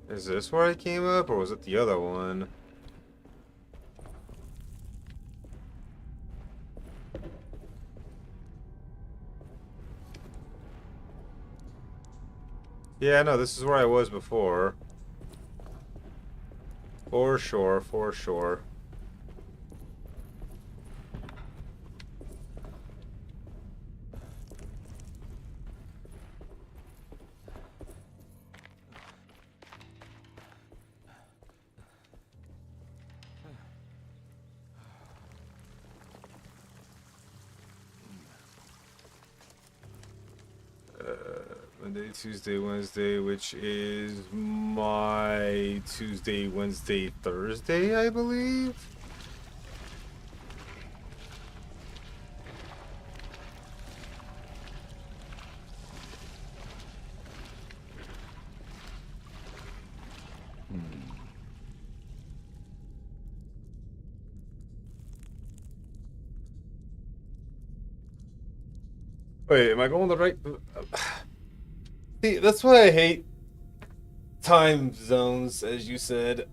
Is this where I came up, or was it the other one? Yeah, no, this is where I was before. For sure, for sure. Monday, Tuesday, Wednesday, which is my Tuesday, Wednesday, Thursday, I believe. Wait, am I going the right? See, that's why I hate time zones, as you said.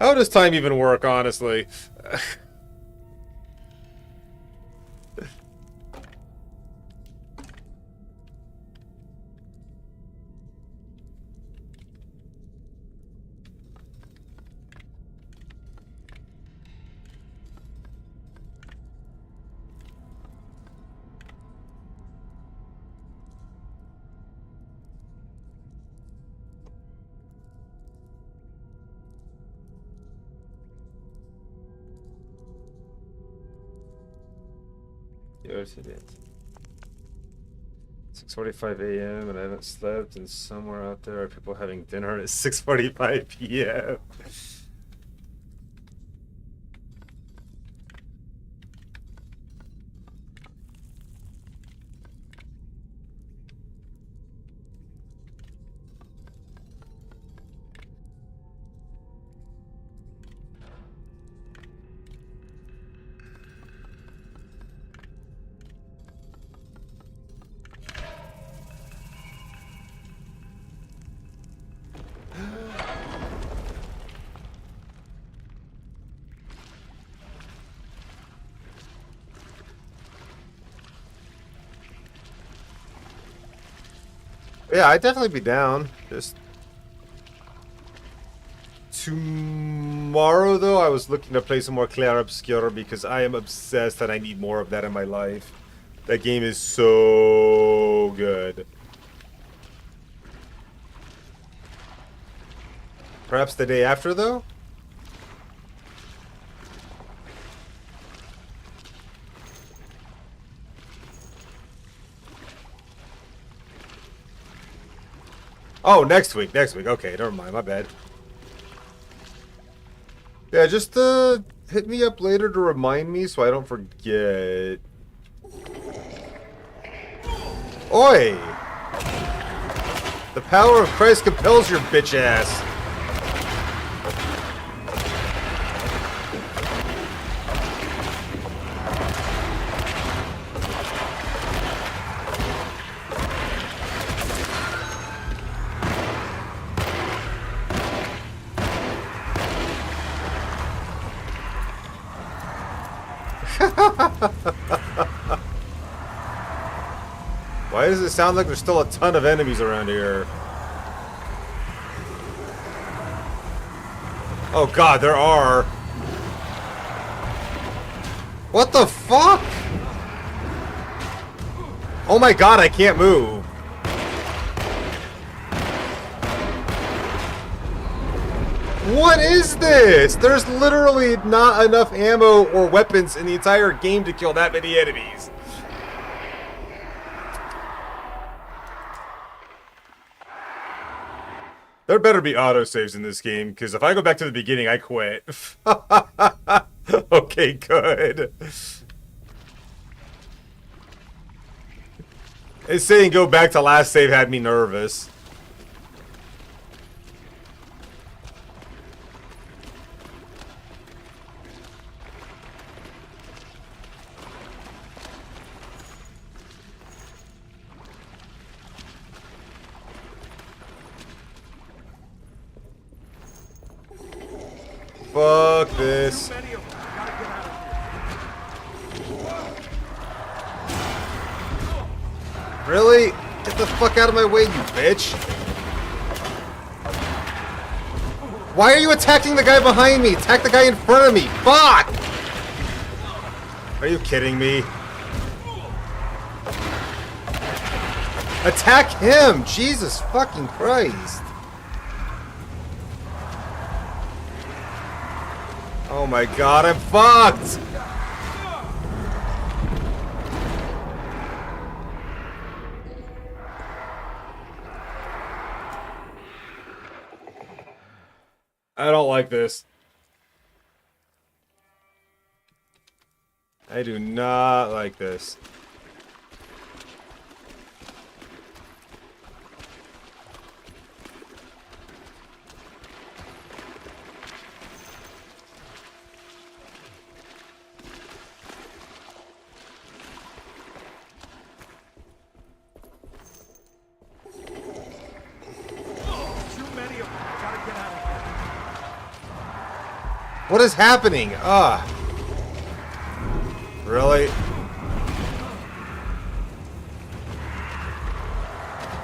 How does time even work, honestly? Yes, it is. 6:45 a.m. and I haven't slept, and somewhere out there are people having dinner at 6:45 p.m. Yeah, I'd definitely be down. Just tomorrow, though, I was looking to play some more Clair Obscur because I am obsessed and I need more of that in my life. That game is so good. Perhaps the day after, though? Oh, next week. Okay, never mind. My bad. Yeah, just hit me up later to remind me so I don't forget. Oi! The power of Christ compels your bitch ass. Why does it sound like there's still a ton of enemies around here? Oh god, there are. What the fuck? Oh my god, I can't move. What is this? There's literally not enough ammo or weapons in the entire game to kill that many enemies. There better be autosaves in this game, because if I go back to the beginning, I quit. Okay, good. It's saying go back to last save had me nervous. Fuck this. Really? Get the fuck out of my way, you bitch. Why are you attacking the guy behind me? Attack the guy in front of me. Fuck! Are you kidding me? Attack him! Jesus fucking Christ. Oh my god, I'm fucked! I don't like this. I do not like this. What is happening? Ah. Really?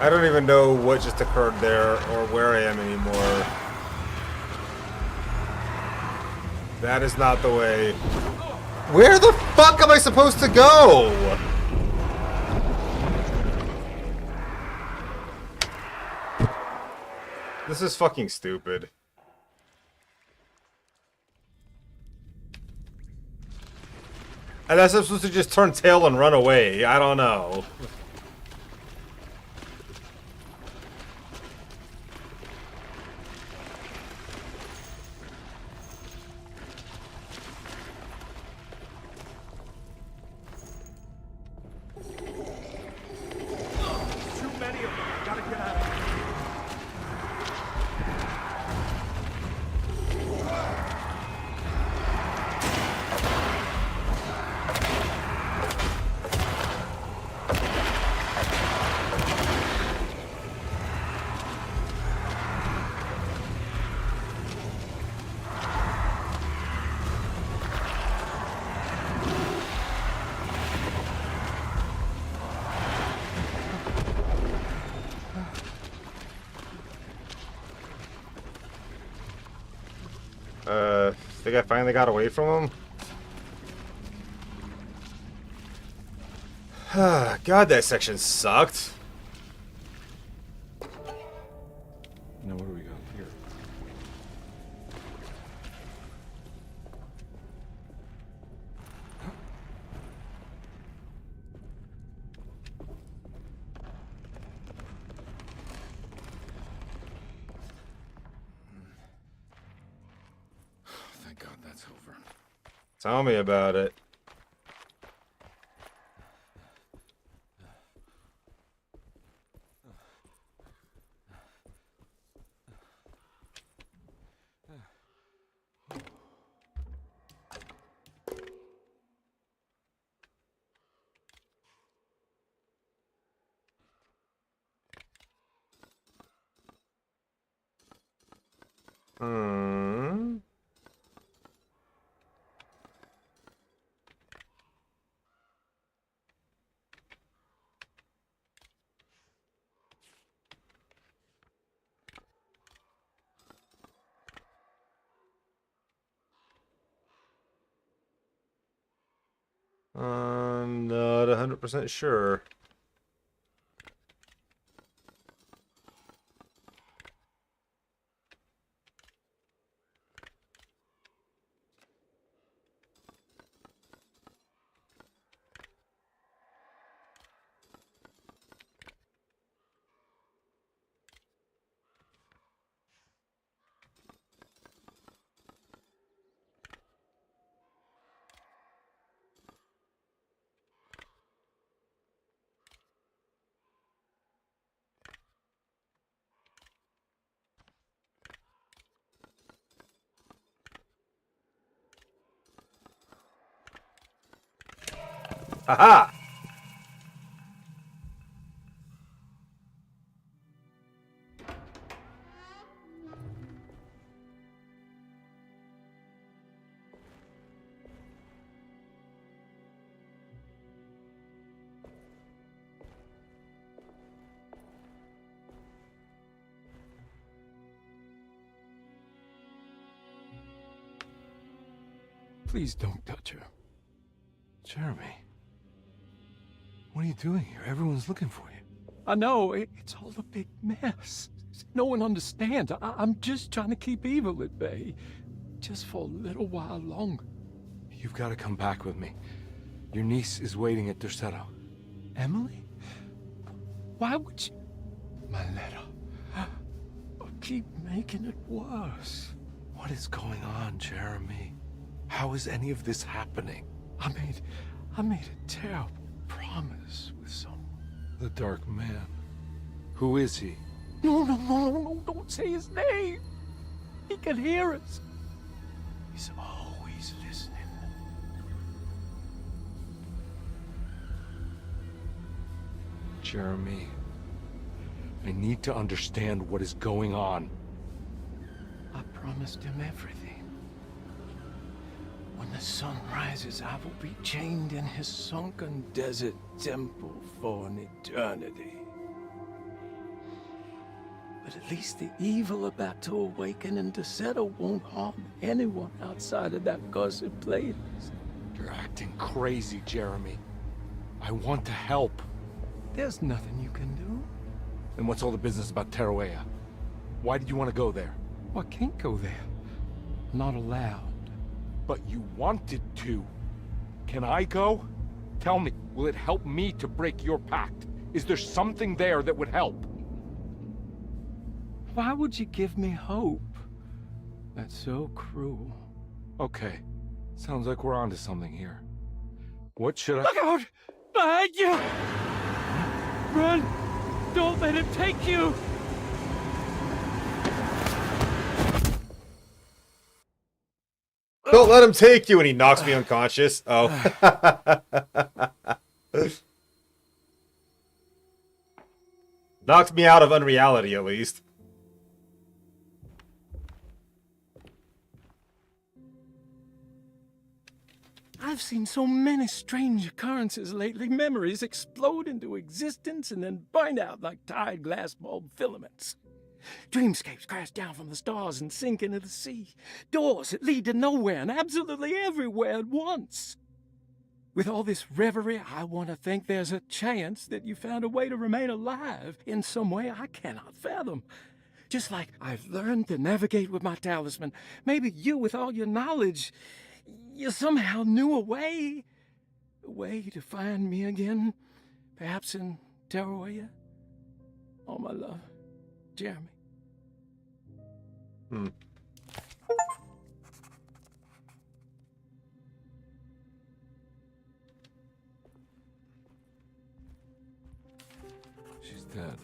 I don't even know what just occurred there or where I am anymore. That is not the way. Where the fuck am I supposed to go? This is fucking stupid. Unless I'm supposed to just turn tail and run away. I don't know. Think I finally got away from him? God, that section sucked. Now what do we got here? Thank God that's over. Tell me about it. I'm not 100% sure. Haha! Please don't touch her. Jeremy. What are you doing here? Everyone's looking for you. I know, it's all a big mess. No one understands. I'm just trying to keep evil at bay. Just for a little while longer. You've got to come back with me. Your niece is waiting at Derceto. Emily? Why would you... My letter. I'll keep making it worse. What is going on, Jeremy? How is any of this happening? I made a terrible promise with someone. The Dark Man. Who is he? No, don't say his name. He can hear us. He's always listening. Jeremy, I need to understand what is going on. I promised him everything. the sun rises, I will be chained in his sunken desert temple for an eternity. But at least the evil about to awaken in Deseto won't harm anyone outside of that cursed place. You're acting crazy, Jeremy. I want to help. There's nothing you can do. And what's all the business about Tarawea? Why did you want to go there? Well, I can't go there. I'm not allowed. But you wanted to. Can I go? Tell me, will it help me to break your pact? Is there something there that would help? Why would you give me hope? That's so cruel. Okay. Sounds like we're onto something here. What should I— Look out! Behind you! Run! Don't let him take you! Don't let him take you, and he knocks me unconscious. Oh. Knocked me out of unreality, at least. I've seen so many strange occurrences lately. Memories explode into existence and then burn out like tired glass bulb filaments. Dreamscapes crash down from the stars and sink into the sea. Doors that lead to nowhere and absolutely everywhere at once. With all this reverie, I want to think there's a chance that you found a way to remain alive in some way I cannot fathom. Just like I've learned to navigate with my talisman. Maybe you, with all your knowledge, you somehow knew a way to find me again. Perhaps in Tarawea. All my love, Jeremy. She's dead.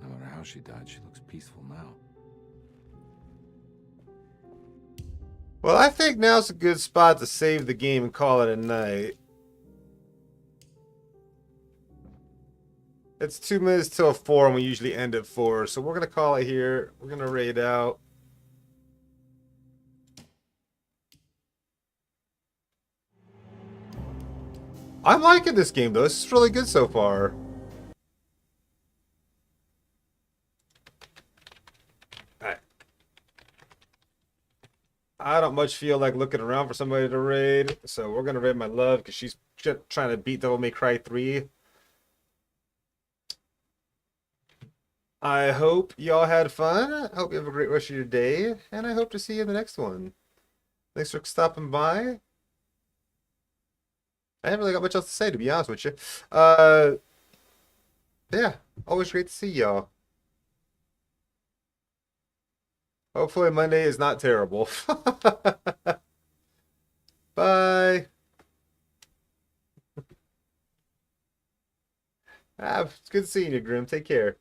No matter how she died, she looks peaceful now. Well, I think now's a good spot to save the game and call it a night. It's 2 minutes till 4, and we usually end at 4, so we're going to call it here. We're going to raid out. I'm liking this game, though. This is really good so far. I don't much feel like looking around for somebody to raid, so we're going to raid my love because she's trying to beat Devil May Cry 3. I hope y'all had fun. I hope you have a great rest of your day, and I hope to see you in the next one. Thanks for stopping by. I haven't really got much else to say, to be honest with you. Yeah, always great to see y'all. Hopefully Monday is not terrible. Bye. It's good seeing you, Grim. Take care.